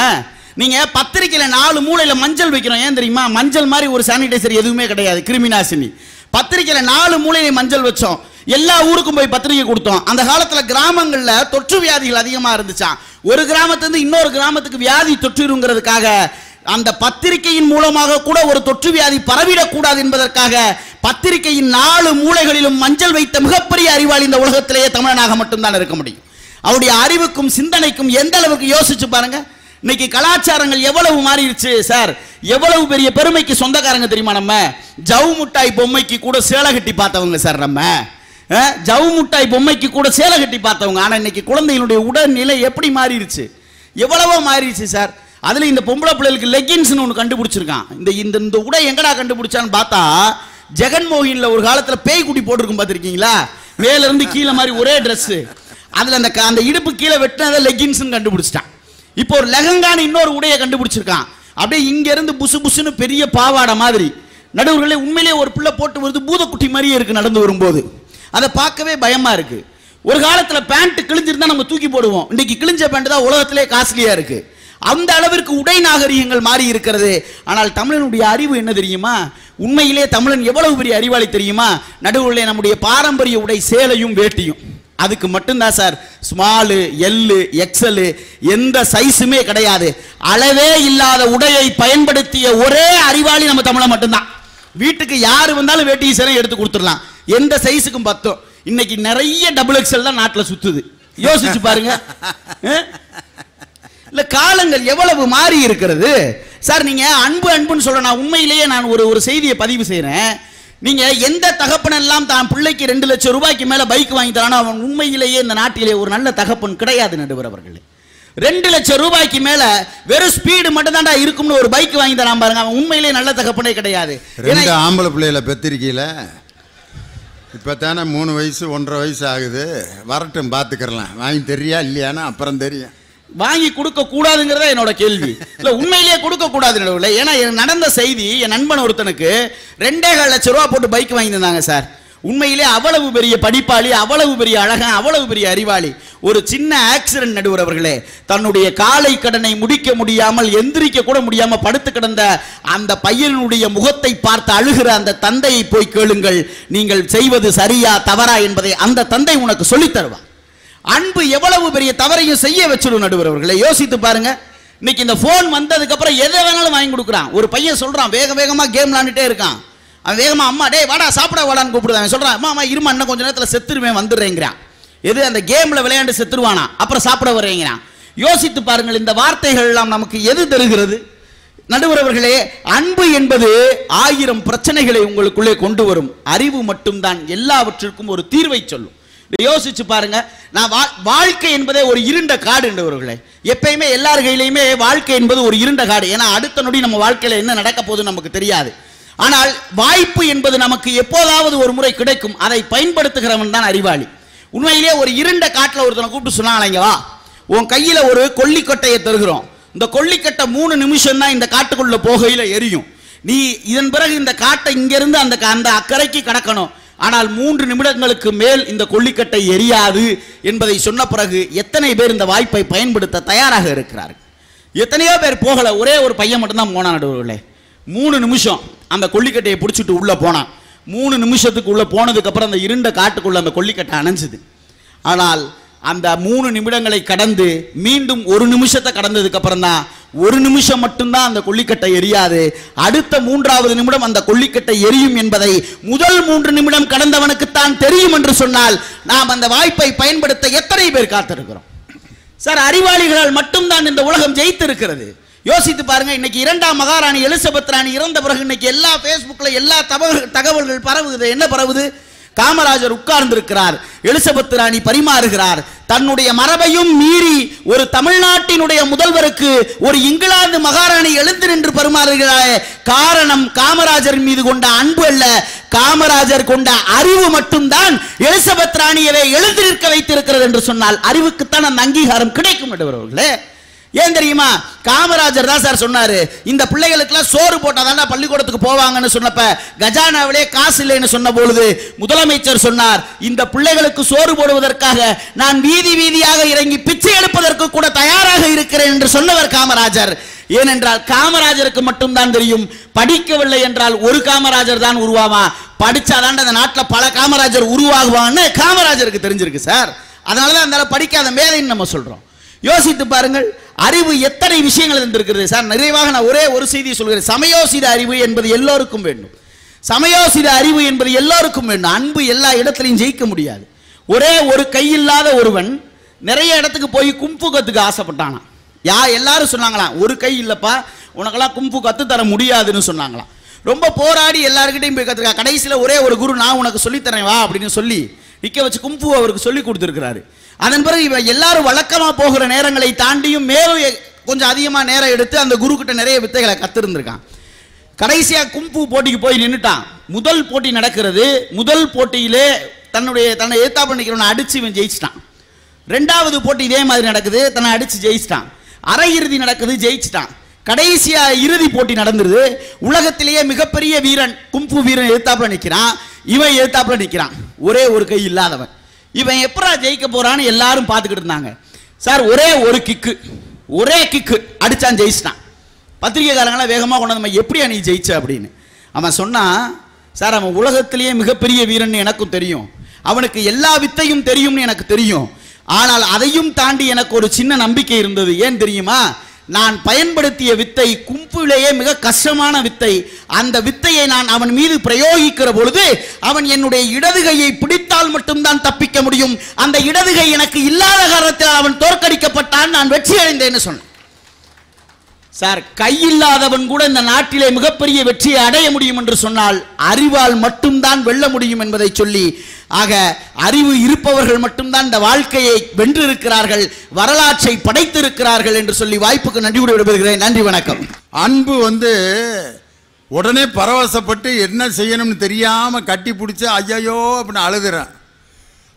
நீங்க பத்திரிக்கையில 4 மூலையில மஞ்சள் வைக்கிறோம். ஏன் தெரியுமா? மஞ்சள் மாதிரி ஒரு சானிடைசர் எதுவுமே கிடையாது, கிருமிநாசினி. பத்திரிக்கையில 4 மூலையில மஞ்சள் வச்சோம். எல்லா ஊருக்கும் போய் பத்திரிகை கொடுத்தோம். அந்த காலத்துல கிராமங்கள்ல தொற்று வியாதிகள் அதிகமா இருந்துச்சான். ஒரு கிராமத்திலிருந்து இன்னொரு கிராமத்துக்கு வியாதி தொற்றுங்கிறதுக்காக அந்த பத்திரிகையின் மூலமாக கூட ஒரு தொற்று வியாதி பரவிடக்கூடாது என்பதற்காக பத்திரிகையின் 4 மூலைகளிலும் மஞ்சள் வைத்த மிகப்பெரிய அறிவாளி இந்த உலகத்திலேயே தமிழனாக மட்டும்தான் இருக்க முடியும். அவருடைய அறிவுக்கும் சிந்தனைக்கும் எந்த அளவுக்கு யோசிச்சு பாருங்க. இன்னைக்கு கலாச்சாரங்கள் எவ்வளவு மாறிடுச்சு சார். எவ்வளவு பெரிய பெருமைக்கு சொந்தக்காரங்க தெரியுமா? நம்ம ஜவு முட்டாய் பொம்மைக்கு கூட சேலை கட்டி பார்த்தவங்க சார். நம்ம ஜவு முட்டாய் பொம்மைக்கு கூட சேலை கட்டி பார்த்தவங்க. ஆனா இன்னைக்கு குழந்தைகளுடைய உடல்நிலை எப்படி மாறிடுச்சு, எவ்வளவோ மாறிடுச்சு சார். அதுல இந்த பொம்பளை பிள்ளைகளுக்கு லெகின்ஸ்னு ஒன்று கண்டுபிடிச்சிருக்கான். இந்த உடை எங்கடா கண்டுபிடிச்சான்னு பார்த்தா ஜெகன்மோகின்ல ஒரு காலத்துல பேய் குட்டி போட்டிருக்கும் பார்த்திருக்கீங்களா? மேல இருந்து கீழே மாதிரி ஒரே ட்ரெஸ். அதுல அந்த இடுப்பு கீழே வெட்டினதை லெகின்ஸ் கண்டுபிடிச்சிட்டான். இப்போ ஒரு லெஹங்கான இன்னொரு உடையை கண்டுபிடிச்சிருக்கான். அப்படியே இங்க இருந்து புசு புசுன்னு பெரிய பாவாடை மாதிரி. நடுவர்களே உண்மையிலேயே ஒரு பிள்ளை போட்டு வருது, பூதக்குட்டி மாதிரியே இருக்கு நடந்து வரும்போது. அதை பார்க்கவே பயமா இருக்கு. ஒரு காலத்துல பேண்ட் கிழிஞ்சிருந்தா நம்ம தூக்கி போடுவோம். இன்னைக்கு கிழிஞ்ச பேண்ட் தான் உலகத்திலே காஸ்ட்லியா இருக்கு. அந்த அளவிற்கு உடை நாகரிகங்கள் மாறி இருக்கிறது. ஆனால் தமிழனுடைய அறிவு என்ன தெரியுமா? உண்மையிலே தமிழன் எவ்வளவு பெரிய அறிவாளி தெரியுமா? நடுவுள்ளே நம்முடைய பாரம்பரிய உடை சேலையும் வேட்டியும். அதுக்கு மட்டும்தான் சார் ஸ்மாலு, எல்லு, எக்ஸலு எந்த சைஸுமே கிடையாது. அளவே இல்லாத உடையை பயன்படுத்திய ஒரே அறிவாளி நம்ம தமிழன் மட்டும்தான். வீட்டுக்கு யாரு வந்தாலும் வேட்டி சேலை எடுத்து கொடுத்துடலாம், எந்த சைஸுக்கும் பத்தும். இன்னைக்கு நிறைய டபுள் எக்ஸல் தான் நாட்டில் சுத்துது. யோசிச்சு பாருங்க. இல்ல காலங்கள் எவ்வளவு மாறி இருக்கிறது சார். நீங்க அன்புன்னு சொல்ற, நான் உண்மையிலேயே நான் ஒரு செய்தியை பதிவு செய்யறேன். நீங்க எந்த தகப்பனெல்லாம் தான் பிள்ளைக்கு 2 லட்சம் ரூபாய்க்கு மேல பைக் வாங்கி தரானோ அவன் உண்மையிலேயே இந்த நாட்டிலே ஒரு நல்ல தகப்பன் கிடையாது நடுவர் அவர்களே. 2 லட்சம் ரூபாய்க்கு மேல வெறும் ஸ்பீடு மட்டும் தான்டா இருக்கும்னு ஒரு பைக் வாங்கி தரான் பாருங்க, அவன் உண்மையிலேயே நல்ல தகப்பனே கிடையாது. 2 ஆம்பளை பிள்ளைகளை பெத்திருக்கீல, இப்பத்தானே 3 வயசு 1.5 வயசு ஆகுது, வரட்டும் பார்த்துக்கிறலாம். வாங்கி தெரியா இல்லையானா அப்புறம் தெரியும். வாங்கி கொடுக்க கூடாதுங்கிறத என்னோட கேள்வி. இல்ல உண்மையிலேயே கொடுக்க கூடாது நடுவில். ஏன்னா நடந்த செய்தி, என் நண்பன் ஒருத்தனுக்கு 2.25 லட்சம் ரூபா போட்டு பைக் வாங்கி தந்தாங்க சார். உண்மையிலே அவ்வளவு பெரிய படிப்பாளி, அவ்வளவு பெரிய அழகன், அவ்வளவு பெரிய அறிவாளி. ஒரு சின்ன ஆக்சிடென்ட் நடுவர் அவர்களே, தன்னுடைய காலை கடனை முடிக்க முடியாமல் எந்திரிக்க கூட முடியாம படுத்து கிடந்த அந்த பையனுடைய முகத்தை பார்த்து அழுகிற அந்த தந்தையை போய் கேளுங்கள், நீங்கள் செய்வது சரியா தவறா என்பதை அந்த தந்தை உனக்கு சொல்லித் தருவார். அன்பு எவ்வளவு பெரிய தவறையும் செய்ய வச்சிடும் நடுவர் அவர்களே. யோசித்து பாருங்க. இன்னைக்கு இந்த போன் வந்ததுக்கு அப்புறம் எதை வேணாலும் வாங்கி கொடுக்குறான். ஒரு பையன் சொல்றான், வேகமா கேம் விளையாண்டுட்டே இருக்கான். அவன் வேகமா அம்மா டேய் வாடா சாப்பிட வாடான்னு கூப்பிடுறான். அவன் சொல்றான், அம்மா இருமா இன்னும் கொஞ்ச நேரத்தில் செத்துருவேன் வந்துடுறேங்கிறான். எது அந்த கேம்ல விளையாண்டு செத்துருவானா, அப்புறம் சாப்பிட வரேங்கிறான். யோசித்து பாருங்கள், இந்த வார்த்தைகள் எல்லாம் நமக்கு எது தருகிறது நடுவர் அவர்களே? அன்பு என்பது 1000 பிரச்சனைகளை உங்களுக்குள்ளே கொண்டு வரும். அறிவு மட்டும்தான் எல்லாவற்றிற்கும் ஒரு தீர்வை சொல்லும். யோசிச்சு பாருங்க. நான் வாழ்க்கை என்பதே ஒரு இருண்ட காடு என்றவர்களே. எப்பயுமே எல்லார் கையிலையுமே வாழ்க்கை என்பது ஒரு இருண்ட காடு. ஏன்னா அடுத்த நொடி நம்ம வாழ்க்கையில என்ன நடக்க போகுதுன்னு நமக்கு தெரியாது. ஆனால் வாய்ப்பு என்பது நமக்கு எப்போதாவது ஒரு முறை கிடைக்கும். அதை பயன்படுத்துகிறவன் தான் அறிவாளி. உண்மையிலேயே ஒரு இருண்ட காட்டில் ஒருத்தனை கூப்பிட்டு சொன்னாங்க, வா உன் கையில ஒரு கொல்லிக்கட்டையை தருகிறோம், இந்த கொல்லிக்கட்டை 3 நிமிஷம் தான் இந்த காட்டுக்குள்ள போகையில எரியும். நீ இதன் பிறகு இந்த காட்டை இங்கிருந்து அந்த அக்கறைக்கு கடக்கணும். ஆனால் 3 நிமிடங்களுக்கு மேல் இந்த கொல்லிக்கட்டை எரியாது என்பதை சொன்ன பிறகு எத்தனை பேர் இந்த வாய்ப்பை பயன்படுத்த தயாராக இருக்கிறார்கள்? எத்தனையோ பேர் போகல, ஒரே ஒரு பையன் மட்டும்தான் போனான் நடுவர்களே. 3 நிமிஷம் அந்த கொல்லிக்கட்டையை பிடிச்சிட்டு உள்ள போனான். 3 நிமிஷத்துக்குள்ள போனதுக்கு அப்புறம் அந்த இருண்ட காட்டுக்குள்ள அந்த கொல்லிக்கட்டை அணைஞ்சுது. ஆனால் அந்த 3 நிமிடங்களை கடந்து மீண்டும் 1 நிமிஷத்தை கடந்ததுக்கு அப்புறம் தான் 1 நிமிஷம் மட்டும்தான் அந்த கொல்லிக்கட்டை எரியாது, அடுத்த 3வது நிமிடம் அந்த கொல்லிக்கட்டை எரியும் என்பதை முதல் 3 நிமிடம் கடந்தவனுக்குத்தான் தெரியும் என்று சொன்னால் நாம் அந்த வாய்ப்பை பயன்படுத்த எத்தனை பேர் காத்திருக்கிறோம்? சார், அறிவாளிகளால் மட்டும்தான் இந்த உலகம் ஜெயித்திருக்கிறது. யோசித்து பாருங்க. இன்னைக்கு 2ஆம் மகாராணி எலிசபெத் ராணி இறந்த பிறகு இன்னைக்கு எல்லா பேஸ்புக்ல எல்லா தகவல்கள் பரவுது. என்ன பரவுது? காமராஜர் உட்கார்ந்திருக்கிறார், எலிசபெத் ராணி பரிமாறுகிறார். தன்னுடைய மரபையும் மீறி ஒரு தமிழ்நாட்டினுடைய முதல்வருக்கு ஒரு இங்கிலாந்து மகாராணி எழுந்து நின்று பரிமாறுகிறார். காரணம் காமராஜர் மீது கொண்ட அன்பு அல்ல, காமராஜர் கொண்ட அறிவு மட்டும்தான் எலிசபெத் ராணியவே எழுந்து நிற்க வைத்திருக்கிறது என்று சொன்னால் அறிவுக்குத்தான் அந்த அங்கீகாரம் கிடைக்கும் நடுவர்களே. ஏன் தெரியுமா? காமராஜர் தான் சார் சொன்னாரு, இந்த பிள்ளைகளுக்கெல்லாம் சோறு போட்டாதான்டா பள்ளிக்கூடத்துக்கு போவாங்கன்னு சொன்னப்ப கஜானாவிலே காசு இல்லைன்னு சொன்ன பொழுது முதலமைச்சர் சொன்னார், இந்த பிள்ளைகளுக்கு சோறு போடுவதற்காக நான் வீதி வீதியாக இறங்கி பிச்சை எடுப்பதற்கு கூட தயாராக இருக்கிறேன் என்று சொன்னவர் காமராஜர். ஏனென்றால் காமராஜருக்கு மட்டும்தான் தெரியும், படிக்கவில்லை என்றால் ஒரு காமராஜர் தான் உருவாவான், படிச்சாதான் அந்த நாட்டில் பல காமராஜர் உருவாகுவான்னு காமராஜருக்கு தெரிஞ்சிருக்கு சார். அதனாலதான் அந்த படிக்காத மேதைன்னு நம்ம சொல்றோம். யோசித்து பாருங்கள், அறிவு எத்தனை விஷயங்கள் இருந்திருக்கிறது சார். நிறைவாக நான் ஒரே ஒரு செய்தியை சொல்கிறேன். சமயோசித அறிவு என்பது எல்லோருக்கும் வேண்டும். சமயோசித அறிவு என்பது எல்லோருக்கும் வேண்டும். அன்பு எல்லா இடத்திலையும் ஜெயிக்க முடியாது. ஒரே ஒரு கையில்லாத ஒருவன் நிறைய இடத்துக்கு போய் கும்பு கத்துக்க ஆசைப்பட்டானா. எல்லாரும் சொன்னாங்களாம், ஒரு கை இல்லப்பா உனக்கெல்லாம் கும்பு கத்து தர முடியாதுன்னு சொன்னாங்களாம். ரொம்ப போராடி எல்லாருக்கிட்டையும் போய் கத்துக்கா. கடைசியில் ஒரே ஒரு குரு நான் உனக்கு சொல்லித்தரேன் வா அப்படின்னு சொல்லி நிக்க வச்சு கும்பு அவருக்கு சொல்லி கொடுத்துருக்கிறாரு. அதன் பிறகு இவன் எல்லாரும் வழக்கமாக போகிற நேரங்களை தாண்டியும் மேலும் கொஞ்சம் அதிகமாக நேரம் எடுத்து அந்த குரு கிட்ட நிறைய வித்தைகளை கத்திருந்திருக்கான். கடைசியாக கும்பு போட்டிக்கு போய் நின்றுட்டான். முதல் போட்டி நடக்கிறது. முதல் போட்டியிலே தன்னை ஏத்தாப்பு நிற்கிறவனை அடிச்சு இவன் ஜெயிச்சிட்டான். 2வது போட்டி இதே மாதிரி நடக்குது, தன்னை அடிச்சு ஜெயிச்சிட்டான். அரையிறுதி நடக்குது, ஜெயிச்சிட்டான். கடைசியா இறுதி போட்டி நடந்துருது. உலகத்திலேயே மிகப்பெரிய வீரன் கும்பு வீரன் ஏத்தாப்புல நிற்கிறான், இவன் ஏத்தாப்புல நிற்கிறான், ஒரே ஒரு கை இல்லாதவன். இவன் எப்பரா ஜெயிக்க போறான்னு எல்லாரும் பார்த்துக்கிட்டு இருந்தாங்க சார். ஒரே கிக்கு அடிச்சான், ஜெயிச்சிட்டான். பத்திரிகைக்காரங்களாம் வேகமாக கொண்டு வந்து எப்படியா நீ ஜெயிச்ச அப்படின்னு அவன் சொன்னான். சார், அவன் உலகத்திலேயே மிகப்பெரிய வீரன் எனக்கும் தெரியும், அவனுக்கு எல்லா வித்தையும் தெரியும்னு எனக்கு தெரியும். ஆனால் அதையும் தாண்டி எனக்கு ஒரு சின்ன நம்பிக்கை இருந்தது. ஏன் தெரியுமா? நான் பயன்படுத்திய வித்தை கும்பிலேயே மிக கஷ்டமான வித்தை. அந்த வித்தையை நான் அவன் மீது பிரயோகிக்கிற பொழுது அவன் என்னுடைய இடது கையை பிடித்தால் மட்டும்தான் தப்பிக்க முடியும். அந்த இடது கை எனக்கு இல்லாத காரணத்தில் அவன் தோற்கடிக்கப்பட்டான், நான் வெற்றி அடைந்தேன்னு சொன்னான். சார், கையில்லாதவன் கூட இந்த நாட்டிலே மிகப்பெரிய வெற்றியை அடைய முடியும் என்று சொன்னால் அறிவால் மட்டும்தான் வெல்ல முடியும் என்பதை சொல்லி, ஆக அறிவு இருப்பவர்கள் மட்டும்தான் இந்த வாழ்க்கையை வென்றிருக்கிறார்கள், வரலாற்றை படைத்திருக்கிறார்கள் என்று சொல்லி வாய்ப்புக்கு நன்றி விடுபடுகிறேன். நன்றி, வணக்கம். அன்பு உடனே பரவசப்பட்டு என்ன செய்யணும்னு தெரியாம கட்டி பிடிச்சி ஐயோ அப்படின்னு அழுகிறேன்.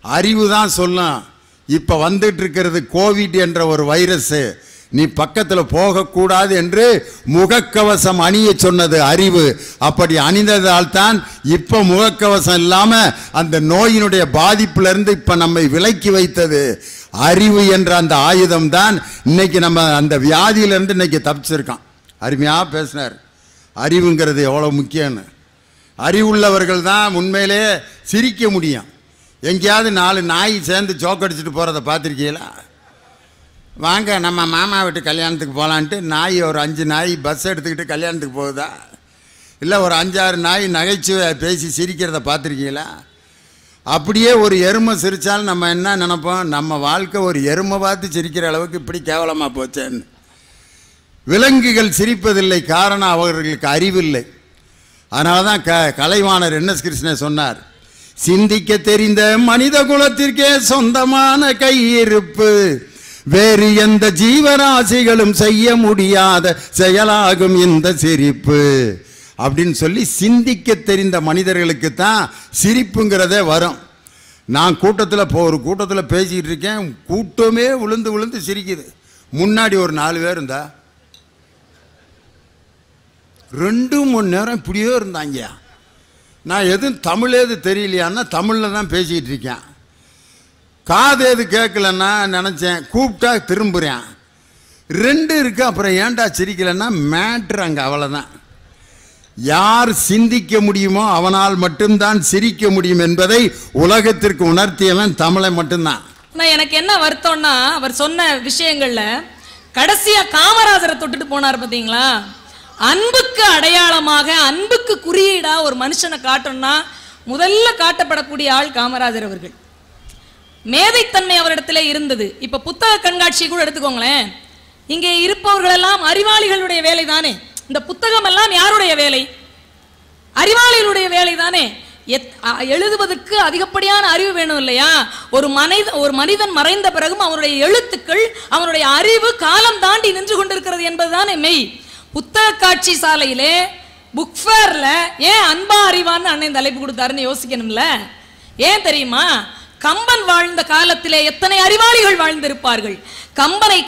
அறிவு தான் சொல்லும். இப்ப வந்துட்டு இருக்கிறது கோவிட் என்ற ஒரு வைரஸ், நீ பக்கத்தில் போகக்கூடாது என்று முகக்கவசம் அணிய சொன்னது அறிவு. அப்படி அணிந்ததால் தான் இப்ப முகக்கவசம் இல்லாம அந்த நோயினுடைய பாதிப்பிலிருந்து இப்ப நம்மை விலக்கி வைத்தது அறிவு என்ற அந்த ஆயுதம் தான். இன்னைக்கு நம்ம அந்த வியாதியிலிருந்து இன்னைக்கு தப்பிச்சிருக்கான். அருமையா பேசினார். அறிவுங்கிறது எவ்வளவு முக்கியம்னு. அறிவுள்ளவர்கள் தான் உண்மையிலே சிரிக்க முடியும். எங்கேயாவது 4 நாய் சேர்ந்து ஜோக்கடிச்சிட்டு போறதை பார்த்துருக்கீங்களா? வாங்க நம்ம மாமா வீட்டு கல்யாணத்துக்கு போகலான்ட்டு நாய் ஒரு 5 நாய் பஸ் எடுத்துக்கிட்டு கல்யாணத்துக்கு போகுதா? இல்லை ஒரு 5-6 நாய் நகைச்சுவை பேசி சிரிக்கிறத பார்த்துருக்கீங்களா? அப்படியே ஒரு எருமை சிரித்தாலும் நம்ம என்ன நினைப்போம், நம்ம வாழ்க்கை ஒரு எருமை பார்த்து சிரிக்கிற அளவுக்கு இப்படி கேவலமாக போச்சேன்னு. விலங்குகள் சிரிப்பதில்லை, காரணம் அவர்களுக்கு அறிவில்லை. அதனால தான் கலைவாணர் என்எஸ் கிருஷ்ணன் சொன்னார், சிந்திக்க தெரிந்த மனித குலத்திற்கே சொந்தமான கையிருப்பு வேறு எந்த ஜீவராசிகளும் செய்ய முடியாத செயலாகும் இந்த சிரிப்பு அப்படின்னு சொல்லி, சிந்திக்க தெரிந்த மனிதர்களுக்கு தான் சிரிப்புங்கிறதே வரும். நான் ஒரு கூட்டத்தில் பேசிக்கிட்டு இருக்கேன், கூட்டமே விழுந்து விழுந்து சிரிக்குது. முன்னாடி ஒரு 4 பேர் இருந்தா 2 மணி நேரம் இப்படியே இருந்தாங்க. நான் எதுவும் தமிழ் எது தெரியலையான்னா தமிழில் தான் பேசிக்கிட்டு இருக்கேன். காது எது கேட்கலன்னா நினச்சேன், கூப்பிட்டா திரும்புகிறேன். 2 இருக்கு, அப்புறம் ஏன்டா சிரிக்கலைன்னா மேட்ரு அங்கே அவ்வளோதான். யார் சிந்திக்க முடியுமோ அவனால் மட்டும்தான் சிரிக்க முடியும் என்பதை உலகத்திற்கு உணர்த்தியவன் தமிழை மட்டும்தான். எனக்கு என்ன வருத்தம்னா அவர் சொன்ன விஷயங்கள்ல கடைசியா காமராஜரை தொட்டுட்டு போனார் பாத்தீங்களா. அன்புக்கு அடையாளமாக அன்புக்கு குறியீடா ஒரு மனுஷனை காட்டணும்னா முதல்ல காட்டப்படக்கூடிய ஆள் காமராஜர் அவர்கள். மேதைத்தன்மை அவரிடத்துல இருந்தது. இப்ப புத்தக கண்காட்சி கூட எடுத்துக்கோங்களேன். இங்கே இருப்பவர்கள் எல்லாம் அறிவாளிகளுடைய வேலை தானே. இந்த புத்தகம் எல்லாம் யாருடைய வேலை? அறிவாளிகளுடைய வேலை தானே. எழுதுவதற்கு அதிகப்படியான அறிவு வேணும் இல்லையா? ஒரு மனிதன் மறைந்த பிறகும் அவனுடைய எழுத்துக்கள் அவனுடைய அறிவு காலம் தாண்டி நின்று கொண்டிருக்கிறது என்பதுதானே மெய். புத்தக காட்சி சாலையிலே புக் ஃபேர்ல ஏன் அன்பா அறிவான்னு அண்ணன் தலைப்பு கொடுத்தாருன்னு யோசிக்கணும்ல. ஏன் தெரியுமா? கம்பன் வாழ்ந்த காலத்திலே எத்தனை அறிவாளிகள் வாழ்ந்திருப்பார்கள். கம்பனை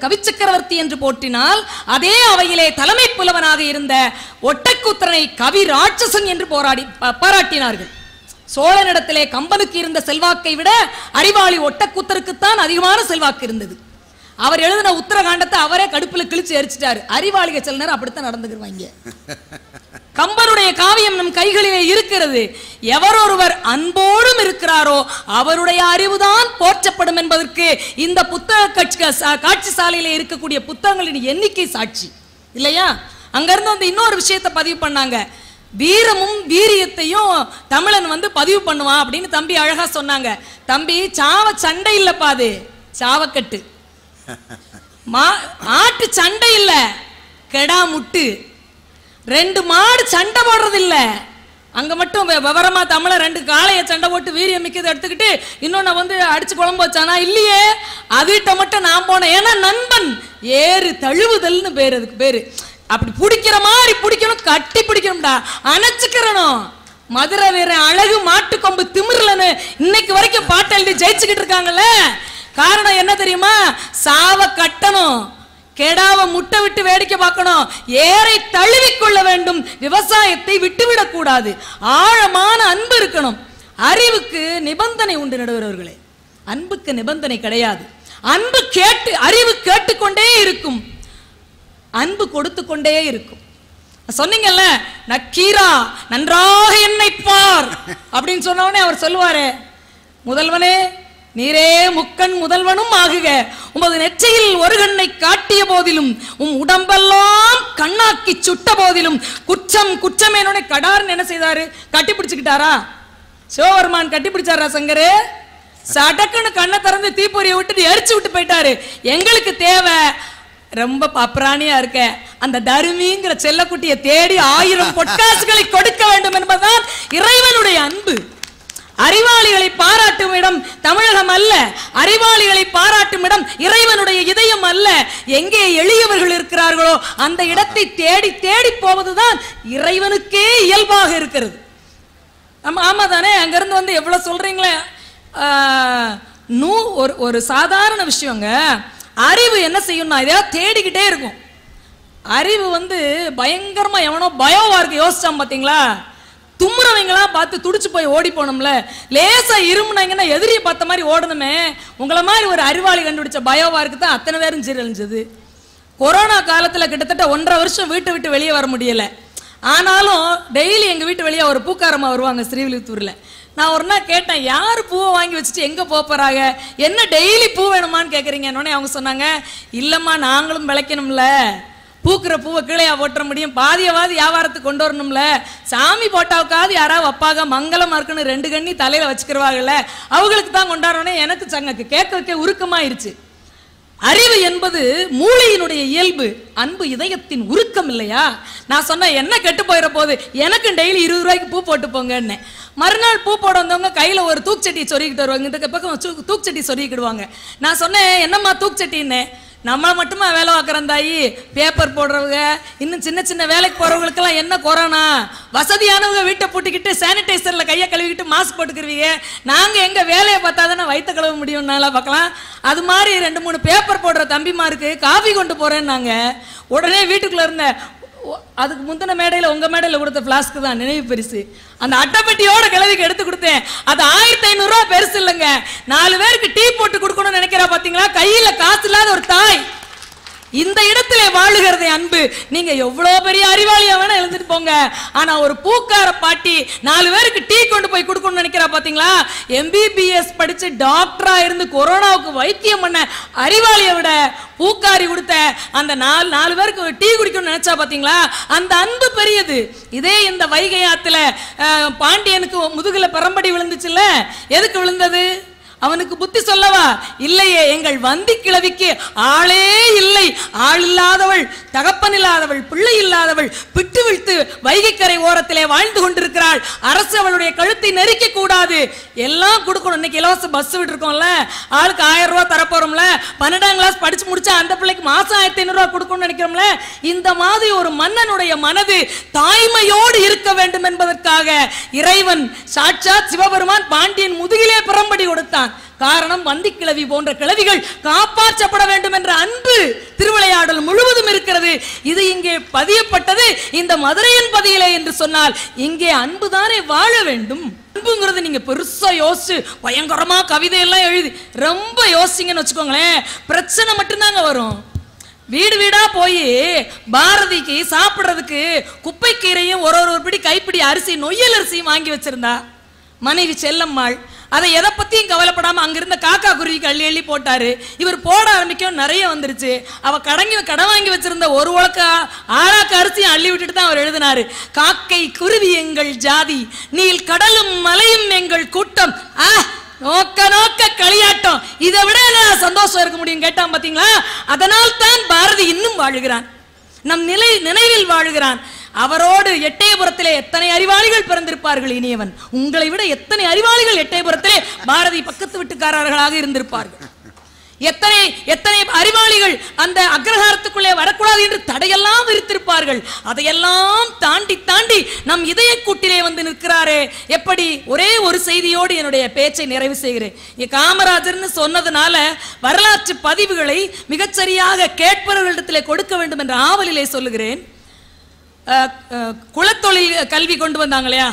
கவிச்சக்கரவர்த்தி என்று போற்றினால் அதே அவையிலே தலைமை புலவனாக இருந்த ஒட்டக்கூத்தரனை கவி ராட்சசன் என்று பாராட்டினார்கள். சோழனிடத்திலே கம்பனுக்கு இருந்த செல்வாக்கை விட அறிவாளி ஒட்டக்கூத்தருக்குத்தான் அதிகமான செல்வாக்கு இருந்தது. அவர் எழுதின உத்தரகாண்டத்தை அவரே கடுப்புல கிழிச்சு எரிச்சிட்டாரு. அறிவாளிகள் சில நேரம் அப்படித்தான் நடந்துக்குவாங்க. கம்பனுடைய காவியம் நம் கைகளிலே இருக்கிறது. எவரொருவர் அன்போடும் இருக்கிறாரோ அவருடைய அறிவுதான் போற்றப்படும் என்பதற்கு இந்த புத்தக காட்சி சாலையில இருக்கக்கூடிய புத்தகங்களின் எண்ணிக்கை சாட்சி இல்லையா? அங்கிருந்து வந்து இன்னொரு விஷயத்தை பதிவு பண்ணாங்க. வீரமும் வீரியத்தையும் தமிழன் பதிவு பண்ணுவான் அப்படின்னு தம்பி அழகா சொன்னாங்க. தம்பி சாவ சண்டை இல்லப்பா, அது சாவக்கட்டு. ஆட்டு சண்டை இல்ல, கெடா முட்டு. ரெண்டு மாடு சண்டை போடுறது இல்ல. அங்க மட்டும் விவரமா தமிழ ரெண்டு காளைய சண்டை போட்டு வீரியம் மிக்கதை எடுத்துக்கிட்டு இன்னொன்னு அடிச்சு குழம்பு வச்சானா இல்லையே. அதுகிட்ட மட்டும் நான் போனேன். ஏன்னா நண்பன் ஏறு தழுவுதல்னு பேரு, அதுக்கு பேரு. அப்படி பிடிக்கிற மாதிரி பிடிக்கணும், கட்டி பிடிக்கணும்டா, அணைச்சுக்கிறணும். மதுரை வீரன் அழகு மாட்டு கொம்பு திமிரலன்னு இன்னைக்கு வரைக்கும் பாட்டு எழுதி ஜெயிச்சுக்கிட்டு இருக்காங்கல்ல. காரணம் என்ன தெரியுமா? சாவ கட்டணும், கெடாவ முட்டை விட்டு வேடிக்கை பார்க்கணும், ஏரை தழுவிக்கொள்ள வேண்டும், விவசாயத்தை விட்டுவிடக் கூடாது, ஆழமான அன்பு இருக்கணும். அறிவுக்கு நிபந்தனை உண்டு நடுவர்களே, அன்புக்கு நிபந்தனை கிடையாது. அன்பு அறிவு கேட்டுக்கொண்டே இருக்கும், அன்பு கொடுத்து கொண்டே இருக்கும். சொன்னீங்கல்ல, நக்கீரா நன்றாக என்னை பார் அப்படின்னு சொன்னவனே அவர் சொல்லுவாரு, முதல்வனே நீரே முக்கண் முதல்வனும் ஆகுக, உமது நெற்றியில் ஒரு கண்ணை காட்டிய போதிலும் உடம்பெல்லாம் கண்ணாக்கி சுட்ட போதிலும் குற்றம் குற்றமேனோட கடார்னு என்ன செய்தாரு? கட்டி பிடிச்சுக்கிட்டாரா? சிவபெருமான் கட்டி பிடிச்சாரா சங்கரு? சடக்குன்னு கண்ணை திறந்து தீப்பொறியை விட்டு எரிச்சு விட்டு போயிட்டாரு. எங்களுக்கு தேவை ரொம்ப அப்ராணியா இருக்க அந்த தருமிங்கிற செல்லக்குட்டியை தேடி 1000 பொற்காசுகளை கொடுக்க வேண்டும் என்பதுதான் இறைவனுடைய அன்பு. அறிவாளிகளை பாராட்டும் இடம் தமிழகம் அல்ல, அறிவாளிகளை பாராட்டும் இடம் இறைவனுடைய இதயம் அல்ல. எங்கே எளியவர்கள் இருக்கிறார்களோ அந்த இடத்தை தேடி தேடி போவதுதான் இறைவனுக்கே இயல்பாக இருக்கிறது. ஆமா தானே? அங்கிருந்து எவ்வளவு சொல்றீங்களே. ஒரு சாதாரண விஷயங்க. அறிவு என்ன செய்யும்னா இதையா தேடிக்கிட்டே இருக்கும். அறிவு பயங்கரமா எவனோ பயோவா இருக்கு யோசிச்சான் பாத்தீங்களா? தும்முறவங்களா பார்த்து துடிச்சு போய் ஓடி போனோம்ல, லேசா இருமுனாங்கன்னா எதிரியை பார்த்த மாதிரி ஓடணுமே. உங்களை மாதிரி ஒரு அறிவாளி கண்டுபிடிச்ச பயோவாருக்கு தான் அத்தனை பேரும் சீரழிஞ்சது. கொரோனா காலத்துல கிட்டத்தட்ட 1.5 வருஷம் வீட்டை விட்டு வெளியே வர முடியல. ஆனாலும் டெய்லி எங்க வீட்டு வெளியே ஒரு பூக்காரமா வருவாங்க ஸ்ரீவில்லிபுத்தூர்ல. நான் ஒரு நாள் கேட்டேன், யார் பூவை வாங்கி வச்சுட்டு எங்க போறாங்க, என்ன டெய்லி பூ வேணுமான்னு கேக்குறீங்க? அவங்க சொன்னாங்க, இல்லம்மா நாங்களும் விளைக்கணும்ல, பூக்கிற பூவை கீழையா போட்டுற முடியும், பாதியவாதி வியாபாரத்துக்கு கொண்டு வரணும்ல, சாமி போட்டாவுக்காவது யாராவது அப்பாக மங்களமா இருக்குன்னு 2 கண்ணி தலையில வச்சுக்கிறவாங்கல்ல, அவங்களுக்கு தான் கொண்டாடுறோன்னே எனக்கு சங்கக்கு கேட்க உருக்கமாயிருச்சு. அறிவு என்பது மூளையினுடைய இயல்பு, அன்பு இதயத்தின் உருக்கம் இல்லையா? நான் சொன்ன என்ன கெட்டு போயிட போகுது, எனக்கு டெய்லி 20 ரூபாய்க்கு பூ போட்டு போங்கன்னு. மறுநாள் பூ போட வந்தவங்க கையில ஒரு தூக்குச்சட்டி சொருகிட்டு வருவாங்க, இந்த பக்கம் தூக்குச்சட்டி சொருகிக்கிடுவாங்க. நான் சொன்னேன், என்னம்மா தூக்குச்சட்டின்னு? நம்மளை மட்டுமா வேலை பார்க்குறோம் தாயி, பேப்பர் போடுறவங்க இன்னும் சின்ன சின்ன வேலைக்கு போறவங்களுக்கெல்லாம் என்ன கொரோனா, வசதியானவங்க வீட்டை பூட்டிக்கிட்டு சானிடைசர்ல கையை கழுவிக்கிட்டு மாஸ்க் போட்டுக்கிருவீங்க, நாங்க எங்க வேலையை பார்த்தா தானே வயிற்று கழுவ முடியும்னால பார்க்கலாம். அது மாதிரி 2-3 பேப்பர் போடுற தம்பிமாருக்கு காஃபி கொண்டு போறேன்னாங்க. உடனே வீட்டுக்குள்ள இருந்த அதுக்கு முந்தின மேடையில உங்க மேடையில கொடுத்த பிளாஸ்க் தான் நினைவு பரிசு, அந்த அட்டைப்பெட்டியோட கிழவிக்கு எடுத்து கொடுத்தேன். அது 1500 ரூபா பெருசு இல்லைங்க. 4 பேருக்கு டீ போட்டு கொடுக்கணும்னு நினைக்கிறா பாத்தீங்களா? கையில காசு இல்லாத ஒரு தாய் இந்த இடத்திலே வாழுகிறதே அன்பு. நீங்க எவ்வளவு பெரிய அறிவாளியா வேணா எழுந்துட்டு போங்க, ஆனா ஒரு பூக்கார பாட்டி 4 பேருக்கு டீ கொண்டு போய் கொடுக்கணும்னு நினைக்கிறா பாத்தீங்களா? MBBS படிச்சு டாக்டரா இருந்து கொரோனாவுக்கு வைத்தியம் பண்ண அறிவாளியை விட பூக்காரி கொடுத்த அந்த 4 பேருக்கு டீ குடிக்கணும்னு நினைச்சா பாத்தீங்களா? அந்த அன்பு பெரியது. இதே இந்த வைகை ஆத்துல பாண்டியனுக்கு முதுகுல பெரம்படி விழுந்துச்சுல்ல, எதுக்கு விழுந்தது? அவனுக்கு புத்தி சொல்லவா? இல்லையே, எங்கள் வந்தி கிழவிக்கு ஆளே இல்லை, ஆள் இல்லாதவள், தகப்பன் இல்லாதவள், பிள்ளை இல்லாதவள், பிட்டு விட்டு வைகைக்கரை ஓரத்திலே வாழ்ந்து கொண்டிருக்கிறாள். அரசு அவளுடைய கழுத்தை நெரிக்க கூடாது, எல்லாம் கொடுக்கணும். இன்னைக்கு இலவச பஸ் விட்டு இருக்கோம்ல, ஆளுக்கு 1000 ரூபாய் தரப்போறோம்ல, 12ஆம் கிளாஸ் படிச்சு முடிச்சா அந்த பிள்ளைக்கு மாசம் 1500 ரூபாய் கொடுக்கணும்னு நினைக்கிறோம்ல. இந்த மாதிரி ஒரு மன்னனுடைய மனது தாய்மையோடு இருக்க வேண்டும் என்பதற்காக இறைவன் சாட்சாத் சிவபெருமான் பாண்டியன் முதுகிலே பிரம்படி கொடுத்தான். காரணம், வந்தி கிழவி போன்ற கிழவிகள் காப்பாற்றப்பட வேண்டும் என்ற அன்பு திருவிளையாடல் முழுவதும் இருக்கிறது. இது இங்கே பதியப்பட்டது இந்த மதுரையின் பதியிலே என்று சொன்னால் இங்கே அன்புதானே வாழ வேண்டும். அன்புங்கிறது நீங்க பெருசா யோசிச்சு பயங்கரமா கவிதை எல்லாம் எழுதி ரொம்ப யோசிங்கன்னு வச்சுக்கோங்களேன், பிரச்சனை மட்டும்தாங்க வரும். வீடு வீடா போய் பாரதிக்கு சாப்பிடுறதுக்கு குப்பை கீரையும் ஒரு பிடி கைப்பிடி அரிசி, நொய்யல் அரிசியும் வாங்கி வச்சிருந்தா மனைவி செல்லம்மாள். அதை எதை பத்தியும் கவலைப்படாம அங்கிருந்த காக்கா குருவிக்கு அள்ளி அள்ளி போட்டாரு. இவர் போட ஆரம்பிக்கும், நிறைய வந்துருச்சு. அவ கடன் வாங்கி வச்சிருந்த ஒரு உலக்க ஆழாக்க அரிசியும் அள்ளி விட்டுட்டு தான் அவர் எழுதினாரு. காக்கை குருவி எங்கள் ஜாதி, நீல் கடலும் மலையும் எங்கள் கூட்டம், நோக்க நோக்க களியாட்டம், இதை விட சந்தோஷம் இருக்க முடியும் கேட்டான் பாத்தீங்களா? அதனால் தான் பாரதி இன்னும் வாழுகிறான், நம் நினைவில் வாழுகிறான். அவரோடு எட்டயபுரத்திலே எத்தனை அறிவாளிகள் பிறந்திருப்பார்கள். இனியவன், உங்களை விட எத்தனை அறிவாளிகள் எட்டயபுரத்திலே பாரதி பக்கத்து வீட்டுக்காரர்களாக இருந்திருப்பார்கள். எத்தனை அறிவாளிகள் அந்த அக்ரஹாரத்துக்குள்ளே வரக்கூடாது என்று தடையெல்லாம் விரித்திருப்பார்கள். அதையெல்லாம் தாண்டி தாண்டி நம் இதய கூட்டிலே வந்து நிற்கிறாரே எப்படி? ஒரே ஒரு செய்தியோடு என்னுடைய பேச்சை நிறைவு செய்கிறேன். காமராஜர்னு சொன்னதுனால வரலாற்று பதிவுகளை மிகச்சரியாக கேட்பவர்களிடத்திலே கொடுக்க வேண்டும் என்ற ஆவலிலே சொல்லுகிறேன். குலத்தொழில் கல்வி கொண்டு வந்தாங்க இல்லையா?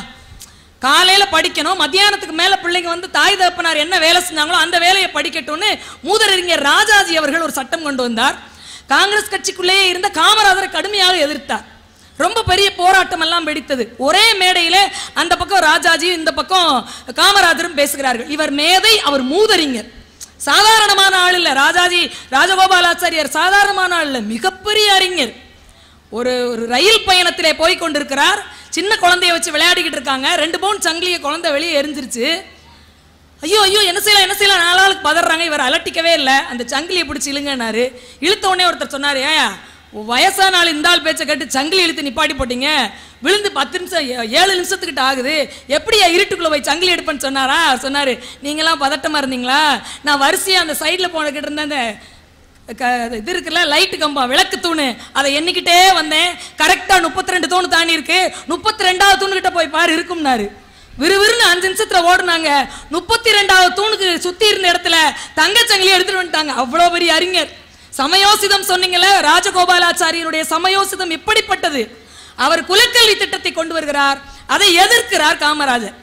காலையில படிக்கணும், மத்தியானத்துக்கு மேல பிள்ளைங்க வந்து தாய் தகப்பனார் என்ன வேலை செஞ்சாங்களோ அந்த வேலையை படிக்கட்டும்னு மூதறிஞர் ராஜாஜி அவர்கள் ஒரு சட்டம் கொண்டு வந்தார். காங்கிரஸ் கட்சிக்குள்ளேயே இருந்த காமராஜரை கடுமையாக எதிர்த்தார். ரொம்ப பெரிய போராட்டம் எல்லாம் வெடித்தது. ஒரே மேடையில அந்த பக்கம் ராஜாஜி, இந்த பக்கம் காமராஜரும் பேசுகிறார்கள். இவர் மேதை, அவர் மூதறிஞர், சாதாரணமான ஆள் இல்ல. ராஜாஜி ராஜகோபாலாச்சாரியார் சாதாரணமான ஆள் இல்ல, மிகப்பெரிய அறிஞர். ஒரு ரயில் பயணத்திலே போய் கொண்டிருக்கிறார். சின்ன குழந்தைய வச்சு விளையாடிக்கிட்டு இருக்காங்க. 2 பவுன் சங்கிலிய குழந்தை வெளியே எரிஞ்சிருச்சு. ஐயோ ஐயோ என்ன செய்யலாம் 4 ஆளுக்கு பதறாங்க. இவர் அலட்டிக்கவே இல்லை, அந்த சங்கிலியை பிடிச்சி இழுங்கன்னாரு. இழுத்த உடனே ஒருத்தர் சொன்னார், ஏயா வயசான ஆள் இந்த ஆள் பேச்சை கேட்டு சங்கிலி இழுத்து நிப்பாட்டி போட்டீங்க, விழுந்து 10 நிமிஷம் 7 நிமிஷத்துக்கிட்ட ஆகுது, எப்படியா இருட்டுக்குள்ள போய் சங்கிலி எடுப்பேன்னு சொன்னாரா? சொன்னாரு, நீங்களாம் பதட்டமா இருந்தீங்களா? நான் வரிசையா அந்த சைட்ல போனக்கிட்டு இருந்தேன், அந்த இது இருக்குல்ல லைட்டு கம்பா விளக்கு தூணு, அதை எண்ணிக்கிட்டே வந்தேன். கரெக்டா 32 தூணு தாண்டி இருக்கு. 32வது தூணுகிட்ட போய் பாரு இருக்கும்னாரு. விறுவிறுன்னு 5 நிமிஷத்துல ஓடுனாங்க. 32வது தூணுக்கு சுத்தி இருந்த இடத்துல தங்கச்சங்கிலி எடுத்துட்டு வந்துட்டாங்க. அவ்வளவு பெரிய அறிஞர். சமயோசிதம் சொன்னீங்கல்ல, ராஜகோபாலாச்சாரியருடைய சமயோசிதம் எப்படிப்பட்டது? அவர் குலக்கல்வி திட்டத்தை கொண்டு வருகிறார், அதை எதிர்க்கிறார் காமராஜர்.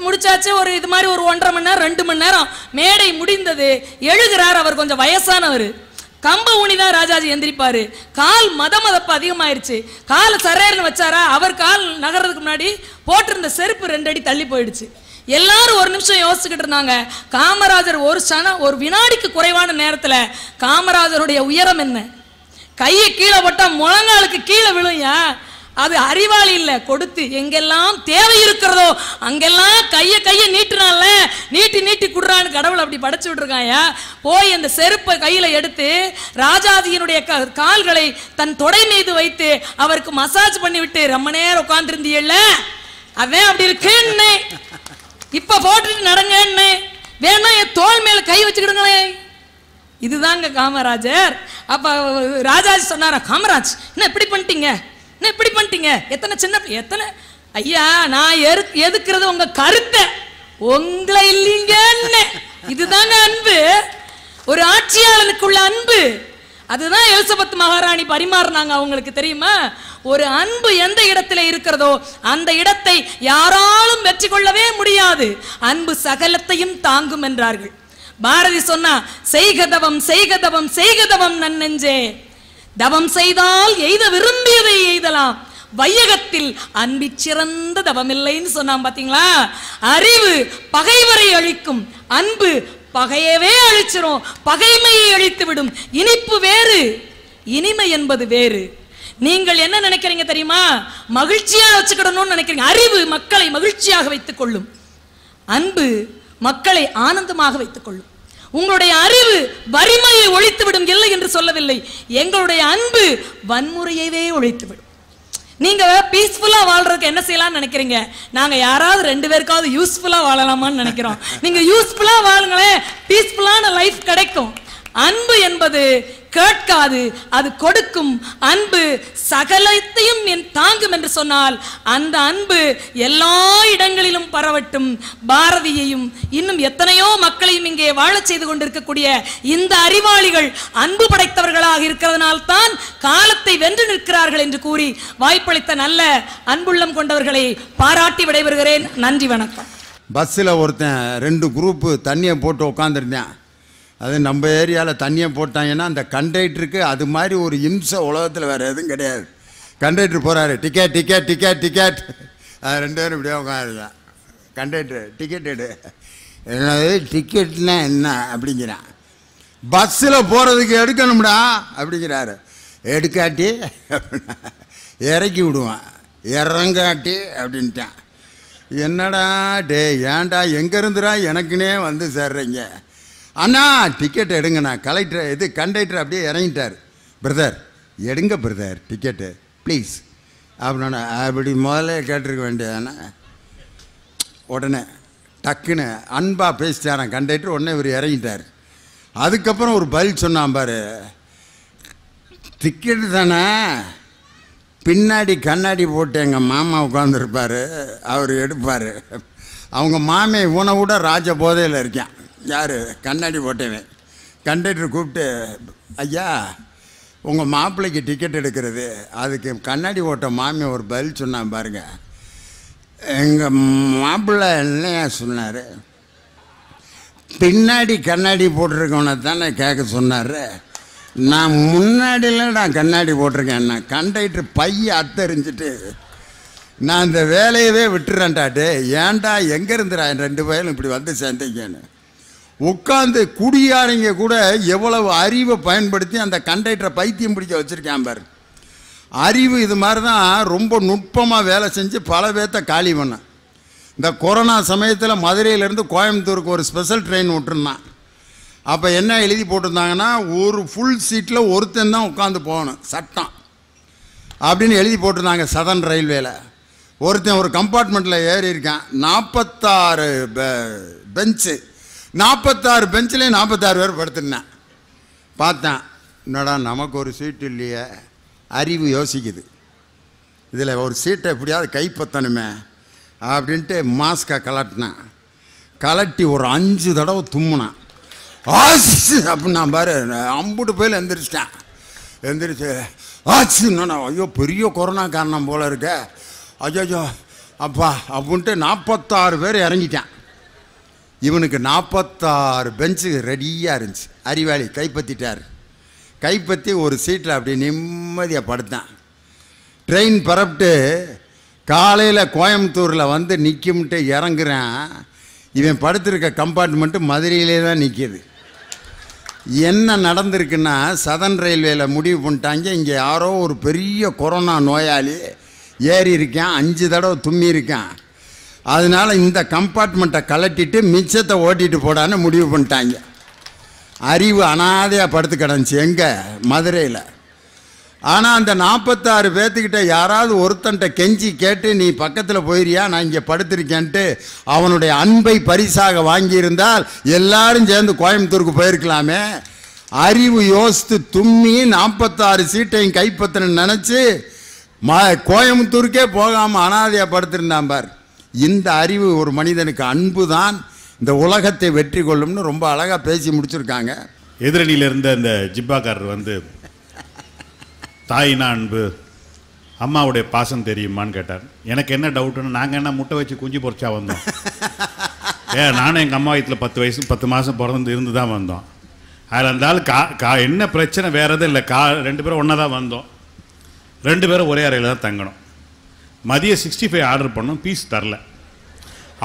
முடிச்சாச்சு. ஒரு இது மாதிரி ஒரு 1.5 மணி நேரம் 2 மணி நேரம் மேடை முடிந்தது. எழுகிறார். அவர் கொஞ்சம் வயசானவர். கம்ப ஊனிதான் ராஜாஜி எந்திரிப்பாரு. கால் மதமதப்பு அதிகமாயிருச்சு. கால் சரேர்னு வச்சாரா, அவர் கால் நகர்றதுக்கு முன்னாடி போட்டிருந்த செருப்பு 2 அடி தள்ளி போயிடுச்சு. எல்லாரும் ஒரு நிமிஷம் யோசிச்சுக்கிட்டு இருந்தாங்க. காமராஜர் ஒரு வினாடிக்கு குறைவான நேரத்துல காமராஜருடைய உயரம் என்ன? கையை கீழே போட்டா முழங்காலுக்கு கீழே விழுயா. அது அறிவாளி இல்ல, கொடுத்து எங்கெல்லாம் தேவை இருக்கிறதோ அங்கெல்லாம் கையை நீட்டுனால நீட்டி குடுறான்னு கடவுள் அப்படி படைச்சு விட்டுருக்காயா. போய் அந்த செருப்பை கையில எடுத்து ராஜாஜியினுடைய கால்களை தன் தொடை மீது வைத்து அவருக்கு மசாஜ் பண்ணி விட்டு ரொம்ப நேரம் உட்கார்ந்து இருந்தீல்ல, அதான் அப்படி இருக்குன்னு இப்ப போட்டுட்டு நடங்கன்னு, வேணா என் தோள் மேல கை வச்சுக்கிடுங்களேன். இதுதாங்க காமராஜர். அப்ப ராஜாஜி சொன்னாரா, காமராஜ் என்ன இப்படி பண்ணிட்டீங்க, இப்படி பண்ணிட்டீங்க, எத்தனை ஐயா நான் எதுக்குறது உங்க கருத்தை, உங்களை இல்லீங்க. இதுதாங்க அன்பு, ஒரு ஆட்சியாளனுக்குள்ள அன்பு. அதுதான் எலிசபெத் மகாராணி பரிமாறினாங்க. அவங்களுக்கு தெரியுமா, ஒரு அன்பு எந்த இடத்துல இருக்கிறதோ அந்த இடத்தை யாராலும் வெற்றி கொள்ளவே முடியாது. அன்பு சகலத்தையும் தாங்கும் என்றார்கள். பாரதி சொன்னா, செய்கதவம் செய்கதவம் செய்கதவம் நன்னெஞ்சே, தவம் செய்தால் எய்த விரும்பியதை எய்தலாம், வையகத்தில் அன்பி சிறந்த தவமில்லைன்னு சொன்னான் பாத்தீங்களா. அறிவு பகைவரை அழிக்கும், அன்பு பகையவே அழிச்சிரும், பகைமையை அழித்து விடும். இனிப்பு வேறு, இனிமை என்பது வேறு. நீங்கள் என்ன நினைக்கிறீங்க தெரியுமா? மகிழ்ச்சியா வச்சுக்கிடணும்னு நினைக்கிறீங்க. அறிவு மக்களை மகிழ்ச்சியாக வைத்துக் கொள்ளும், அன்பு மக்களை ஆனந்தமாக வைத்துக் கொள்ளும். உங்களுடைய அறிவு வறுமையை ஒழித்துவிடும் இல்லை என்று சொல்லவில்லை, எங்களுடைய அன்பு வன்முறையவே ஒழித்துவிடும். நீங்க பீஸ்ஃபுல்லா வாழ்றதுக்கு என்ன செய்யலாம்னு நினைக்கிறீங்க? நாங்க யாராவது 2 பேருக்காவது யூஸ்ஃபுல்லா வாழலாமான்னு நினைக்கிறோம். நீங்க யூஸ்ஃபுல்லா வாழுங்களேன், பீஸ்ஃபுல்லான லைஃப் கிடைக்கும். அன்பு என்பது கேட்காது, அது கொடுக்கும். அன்பு சகலத்தையும் தாங்கும் என்று சொன்னால் அந்த அன்பு எல்லா இடங்களிலும் பரவட்டும். பாரதியையும் இன்னும் எத்தனையோ மக்களையும் இங்கே வாழச் செய்து கொண்டிருக்கக்கூடிய இந்த அறிவாளிகள் அன்பு படைத்தவர்களாக இருக்கிறதுனால்தான் காலத்தை வென்று நிற்கிறார்கள் என்று கூறி வாய்ப்பளித்த நல்ல அன்புள்ளம் கொண்டவர்களை பாராட்டி விடைபெறுகிறேன். நன்றி, வணக்கம். பஸ்ஸில் ஒருத்தன் 2 குரூப்பு தண்ணியை போட்டு உட்காந்துருந்தேன். அது நம்ம ஏரியாவில் தண்ணியை போட்டாங்கன்னா அந்த கண்டக்டருக்கு அது மாதிரி ஒரு இம்சை உலகத்தில் வேறு எதுவும் கிடையாது. கண்டக்டர் போகிறாரு, டிக்கெட் டிக்கெட் டிக்கெட் டிக்கெட், அது 2 பேரும் இப்படியே உட்காந்துருக்கான். கண்டக்டர் டிக்கெட் எடு, என்னது டிக்கெட்னா என்ன அப்படிங்கிறான். பஸ்ஸில் போகிறதுக்கு எடுக்கணும்டா அப்படிங்கிறாரு. எடுக்காட்டி இறக்கி விடுவான், இறங்காட்டி அப்படின்ட்டான். என்னடா டே, ஏன்டா எங்கே இருந்துடா எனக்குன்னே வந்து சேர்றீங்க? அண்ணா டிக்கெட் எடுங்கண்ணா. கண்டக்டர் அப்படியே இறங்கிட்டார். பிரதர் எடுங்க பிரதர் டிக்கெட்டு ப்ளீஸ் அப்படின்னா. அப்படி முதல்ல கேட்டிருக்க வேண்டியதானே. உடனே டக்குன்னு அன்பாக பேசிட்டாரான் கண்டக்டர். உடனே இவர் இறங்கிட்டார். அதுக்கப்புறம் ஒரு பதில் சொன்னான் பாரு, டிக்கெட்டு தானே, பின்னாடி கண்ணாடி போட்டு எங்கள் மாமா உட்காந்துருப்பார், அவர் எடுப்பார். அவங்க மாமே இவனை விட ராஜ போதையில் இருக்கான். யார்? கண்ணாடி போட்டவன். கண்டக்டர் கூப்பிட்டு, ஐயா உங்கள் மாப்பிள்ளைக்கு டிக்கெட் எடுக்கிறது, அதுக்கு கண்ணாடி போட்ட மாமி ஒரு பதில் சொன்னான் பாருங்க. எங்கள் மாப்பிள்ளை என்னையா சொன்னார்? பின்னாடி கண்ணாடி போட்டிருக்கவனை தானே கேட்க சொன்னார். நான் முன்னாடியில் நான் கண்ணாடி போட்டிருக்கேன். நான் கண்டக்டர் பைய அத்தறிஞ்சிட்டு நான் இந்த வேலையவே விட்டுறேன்டாட்டு. ஏன்டா எங்கே இருந்துடா 2 பேரும் இப்படி வந்து சேர்ந்தீங்கன்னு உட்காந்து குடியாரங்க கூட எவ்வளவு அறிவை பயன்படுத்தி அந்த கண்டக்டரை பைத்தியம் பிடிக்க வச்சுருக்கேன் பாரு. அறிவு இது மாதிரி தான் ரொம்ப நுட்பமாக வேலை செஞ்சு பல பேர்த்த காலி பண்ணேன். இந்த கொரோனா சமயத்தில் மதுரையிலேருந்து கோயம்புத்தூருக்கு ஒரு ஸ்பெஷல் ட்ரெயின் விட்டுருந்தான். அப்போ என்ன எழுதி போட்டிருந்தாங்கன்னா, ஒரு ஃபுல் சீட்டில் ஒருத்தன் தான் உட்காந்து போகணும், சட்டம் அப்படின்னு எழுதி போட்டிருந்தாங்க. சதர்ன் ரயில்வேல ஒருத்தன் ஒரு கம்பார்ட்மெண்ட்டில் ஏறி இருக்கான். 46 பெஞ்சு, 46 பெஞ்சில் 46 பேர் படுத்துருந்தேன். பார்த்தேன், என்னடா நமக்கு ஒரு சீட்டு இல்லையே. அறிவு யோசிக்குது, இதில் ஒரு சீட்டை எப்படியாவது கைப்பற்றணுமே அப்படின்ட்டு மாஸ்கை கலட்டினேன். கலட்டி ஒரு 5 தடவை தும்முனான். ஆச்சு அப்படின்னு நான் பாரு, அம்புட்டு போயில் எந்திரிச்சிட்டேன். எந்திரிச்சு ஆச்சுன்னா, ஐயோ பெரிய கொரோனா காரணம் போல் இருக்க, ஐயோ அப்பா அப்படின்ட்டு 46 பேர் இறங்கிட்டேன். இவனுக்கு 46 பெஞ்சு ரெடியாக இருந்துச்சு. அறிவாளி கைப்பற்றிட்டார். கைப்பற்றி ஒரு சீட்டில் அப்படி நிம்மதியாக படுத்தான். ட்ரெயின் பரப்பிட்டு காலையில் கோயம்புத்தூரில் வந்து நிற்கும்ட்டு இறங்குறேன். இவன் படுத்திருக்க கம்பார்ட்மெண்ட்டு மதுரையிலே தான் நிற்கிது. என்ன நடந்திருக்குன்னா, சதர்ன் ரயில்வேல முடிவு பண்ணிட்டாங்க, இங்கே யாரோ ஒரு பெரிய கொரோனா நோயாளி ஏறி இருக்கான், 5 தடவை தும்மி இருக்கான், அதனால் இந்த கம்பார்ட்மெண்ட்டை கலட்டிட்டு மிச்சத்தை ஓட்டிட்டு போடான்னு முடிவு பண்ணிட்டாங்க. அறிவு அனாதையாக படுத்து கிடந்துச்சு எங்கே? மதுரையில். ஆனால் அந்த 46 பேர்த்துக்கிட்ட யாராவது ஒருத்தன்ட்ட கெஞ்சி கேட்டு, நீ பக்கத்தில் போயிறியா, நான் இங்கே படுத்திருக்கேன்ட்டு அவனுடைய அன்பை பரிசாக வாங்கியிருந்தால் எல்லாரும் சேர்ந்து கோயம்புத்தூருக்கு போயிருக்கலாமே. அறிவு யோசித்து தும்மி 46 சீட்டையும் கைப்பற்றணும்னு நினச்சி கோயம்புத்தூருக்கே போகாமல் அனாதையாக படுத்திருந்தான் பார். இந்த அறிவு ஒரு மனிதனுக்கு அன்பு தான் இந்த உலகத்தை வெற்றி கொள்ளும்னு ரொம்ப அழகாக பேசி முடிச்சிருக்காங்க. எதிரணியில் இருந்த அந்த ஜிப்பாக்காரர் வந்து, தாயினா அன்பு, அம்மாவுடைய பாசம் தெரியுமான்னு கேட்டார். எனக்கு என்ன டவுட்டுன்னு, நாங்கள் என்ன முட்டை வச்சு குஞ்சு பொறிச்சா வந்தோம்? நானும் எங்கள் அம்மா வயிற்றில் 10 மாதம் பிறந்து இருந்து தான் வந்தோம். அதில் இருந்தாலும் என்ன பிரச்சனை வேற எதுவும் இல்லை. 2 பேரும் ஒன்றா தான் வந்தோம். 2 பேரும் ஒரே அறையில் தான் தங்கணும். மதியம் 65 ஆர்டர் பண்ணோம், பீஸ் தரல.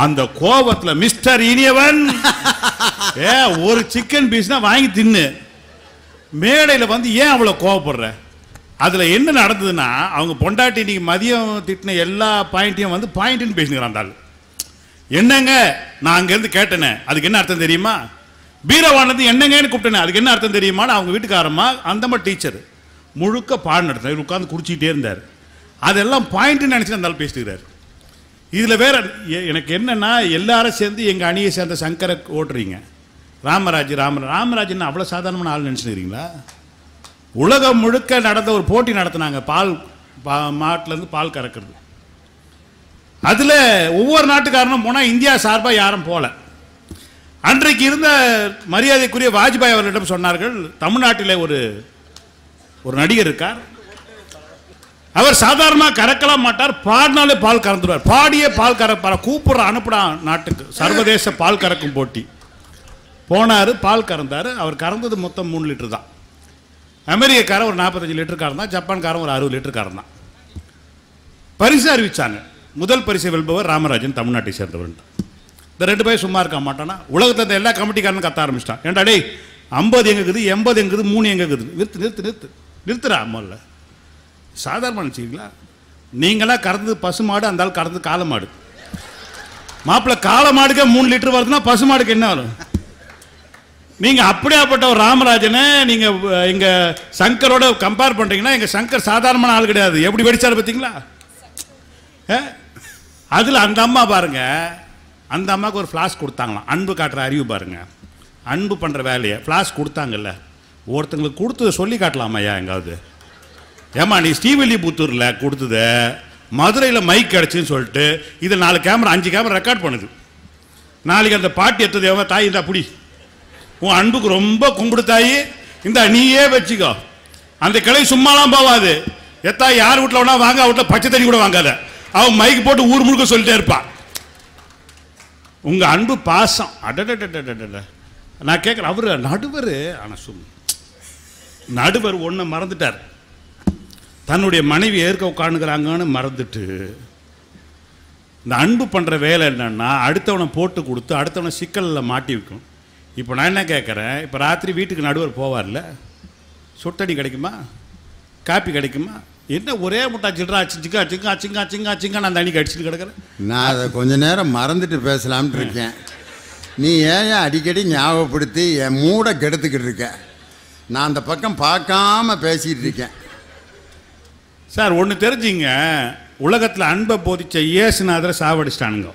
அந்த கோபத்தில் மிஸ்டர் இனியவன் ஒரு சிக்கன் பீஸ்னா வாங்கி தின்னு, மேடையில் வந்து ஏன் அவ்வளோ கோவப்படுற? அதில் என்ன நடந்ததுன்னா, அவங்க பொண்டாட்டி இன்னைக்கு மதியம் திட்டின எல்லா பாயிண்ட்டையும் வந்து பாயிண்ட்னு பேசினுக்கிறான். என்னங்க நான் அங்கேருந்து கேட்டேனே, அதுக்கு என்ன அர்த்தம் தெரியுமா? பீரவானது என்னங்கன்னு கூப்பிட்டேனே, அதுக்கு என்ன அர்த்தம் தெரியுமான்னு அவங்க வீட்டுக்காரம்மா அந்த டீச்சர் முழுக்க பாடம் நடத்தினார். உட்காந்து குடிச்சிக்கிட்டே இருந்தார். அதெல்லாம் பாயிண்ட்னு நினச்சி அந்த பேசிட்டுக்கிறார். இதில் வேற எனக்கு என்னன்னா, எல்லாரும் சேர்ந்து எங்கள் அணியை சேர்ந்த சங்கரை ஓட்டுறீங்க. ராமராஜன் அவ்வளோ சாதாரணமான ஆள் நினச்சிக்கிறீங்களா? உலகம் முழுக்க நடந்த ஒரு போட்டி நடத்தினாங்க, பால் மாட்டிலேருந்து பால் கறக்கிறது. அதில் ஒவ்வொரு நாட்டுக்காரனும் போனால் இந்தியா சார்பாக யாரும் போகல. அன்றைக்கு இருந்த மரியாதைக்குரிய வாஜ்பாய் அவர்களிடம் சொன்னார்கள், தமிழ்நாட்டில் ஒரு நடிகர் இருக்கார், அவர் சாதாரணமாக கறக்கலாம் மாட்டார், பாடினாலே பால் கறந்துடுவார், பாடியே பால் கறப்பார், கூப்பிட்ற அனுப்புடா நாட்டுக்கு சர்வதேச பால் கறக்கும் போட்டி. போனார், பால் கறந்தார். அவர் கறந்தது மொத்தம் 3 லிட்டர் தான். அமெரிக்காரன் ஒரு 45 லிட்டர் கறந்தான், ஜப்பான்காரன் ஒரு 60 லிட்டர் கறந்தான். பரிசு அறிவிச்சாங்க. முதல் பரிசை வெல்பவர் ராமராஜன், தமிழ்நாட்டை சேர்ந்தவர். இந்த 2 பேரும் சும்மா இருக்க மாட்டானா? உலகத்தில் எல்லா கமிட்டிக்காரனும் கத்த ஆரம்பிச்சிட்டான். ஏன்டா டேய் 50 எங்க இருக்குது, 80 எங்க இருக்குது, 3 எங்க இருக்குது, நிறுத்துறா. முதல்ல சாதாரண நினச்சிங்களா? நீங்களாம் கறந்தது பசுமாடு, அந்த ஆள் கறந்தது காளை மாடு. மாப்பிள்ள காளை மாடுக்கே 3 லிட்டர் வருதுன்னா பசுமாடுக்கு என்ன வரும்? நீங்க அப்படியாப்பட்ட ஒரு ராமராஜனை நீங்க எங்க சங்கரோட கம்பேர் பண்றீங்கன்னா, எங்க சங்கர் சாதாரணமான ஆள் கிடையாது. எப்படி வெடிச்சாரு பார்த்தீங்களா? அதுல அந்த அம்மா பாருங்க, அந்த அம்மாவுக்கு ஒரு ஃப்ளாஷ் கொடுத்தாங்களாம். அன்பு காட்டுற அறிவு பாருங்க, அன்பு பண்ற வேலையை ஃப்ளாஷ் கொடுத்தாங்கல்ல. ஒருத்தங்களுக்கு கொடுத்ததை சொல்லி காட்டலாமா ஐயா எங்காவது? ஏமா நீ ஸ்ரீவில்லிபுத்தூர்ல கொடுத்தது மதுரையில் மைக் கிடச்சின்னு சொல்லிட்டு இதை 4 கேமரா 5 கேமரா ரெக்கார்ட் பண்ணுது. நாளைக்கு அந்த பாட்டி எடுத்தது எவ்வளோ தாய் இந்த அப்படி உன் அன்புக்கு ரொம்ப கும்பிடு தாயி, இந்த நீயே வச்சுக்கோ. அந்த கிளை சும்மாலாம் போவாது. எத்தா யார் வீட்டில் வேணா வாங்க, வீட்டில் பச்சை தண்ணி கூட வாங்காத, அவன் மைக் போட்டு ஊர் முழுக்க சொல்லிட்டே இருப்பான். உங்க அன்பு பாசம் அடடடடடட. நான் கேட்குறேன், அவரு நடுவர், ஆனால் நடுவர் ஒன்றை மறந்துட்டார். தன்னுடைய மனைவி ஏற்க உட்காந்துக்கிறாங்கன்னு மறந்துட்டு, இந்த அன்பு பண்ணுற வேலை என்னன்னா, அடுத்தவனை போட்டு கொடுத்து அடுத்தவனை சிக்கலில் மாட்டி வைக்கும். இப்போ நான் என்ன கேட்குறேன், இப்போ ராத்திரி வீட்டுக்கு நடுவர் போவார்ல, சுட்டடி கிடைக்குமா, காப்பி கிடைக்குமா? என்ன ஒரே முட்டா சில்லறா சிங்கா சிங்கா சிங்கா சிங்கா சிங்கா நான் தண்ணி கடிச்சிட்டு கிடக்கிறேன். நான் அதை கொஞ்ச நேரம் மறந்துட்டு பேசலாம்னு இருக்கேன். நீ ஏன் அடிக்கடி ஞாபகப்படுத்தி என் மூடை கெடுத்துக்கிட்டு இருக்க? நான் அந்த பக்கம் பார்க்காம பேசிகிட்டு இருக்கேன். சார் ஒன்று தெரிஞ்சுங்க, உலகத்தில் அன்பை போதிச்ச இயேசுநாதரை சாவடிச்சிட்டானுங்க.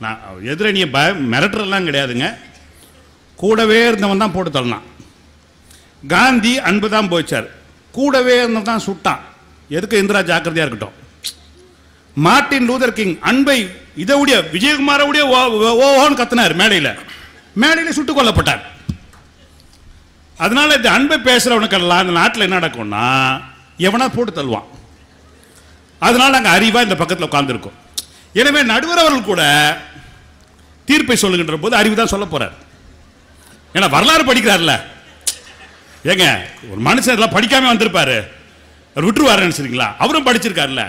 நான் எதிரணியை மிரட்டுறதுலாம் கிடையாதுங்க, கூடவே இருந்தவன் தான் போட்டு தள்ளலாம். காந்தி அன்பு தான் போச்சார், கூடவே இருந்தவன் தான் சுட்டான். எதுக்கு இந்திரா ஜாக்கிரதையாக இருக்கட்டும். மார்ட்டின் லூதர் கிங் அன்பை இதைவுடைய விஜயகுமாரோடைய ஓஹோன்னு கத்தினார் மேடையில் சுட்டுக் கொல்லப்பட்டார். அதனால இந்த அன்பை பேசுறவனுக்கெல்லாம் இந்த நாட்டில் என்ன நடக்கும்னா, எவனா போட்டு தள்ளுவான். அதனால நாங்கள் அறிவா இந்த பக்கத்தில் உட்கார்ந்துருக்கோம். எனவே நடுவர் அவர்கள் கூட தீர்ப்பை சொல்லுகின்ற போது அறிவு தான் சொல்ல போறார். ஏன்னா வரலாறு படிக்கிறார்ல. ஏங்க ஒரு மனுஷன் எல்லாம் படிக்காம வந்திருப்பாரு, அவர் விட்டுருவாரு நினைச்சிருக்கீங்களா? அவரும் படிச்சிருக்காருல்ல.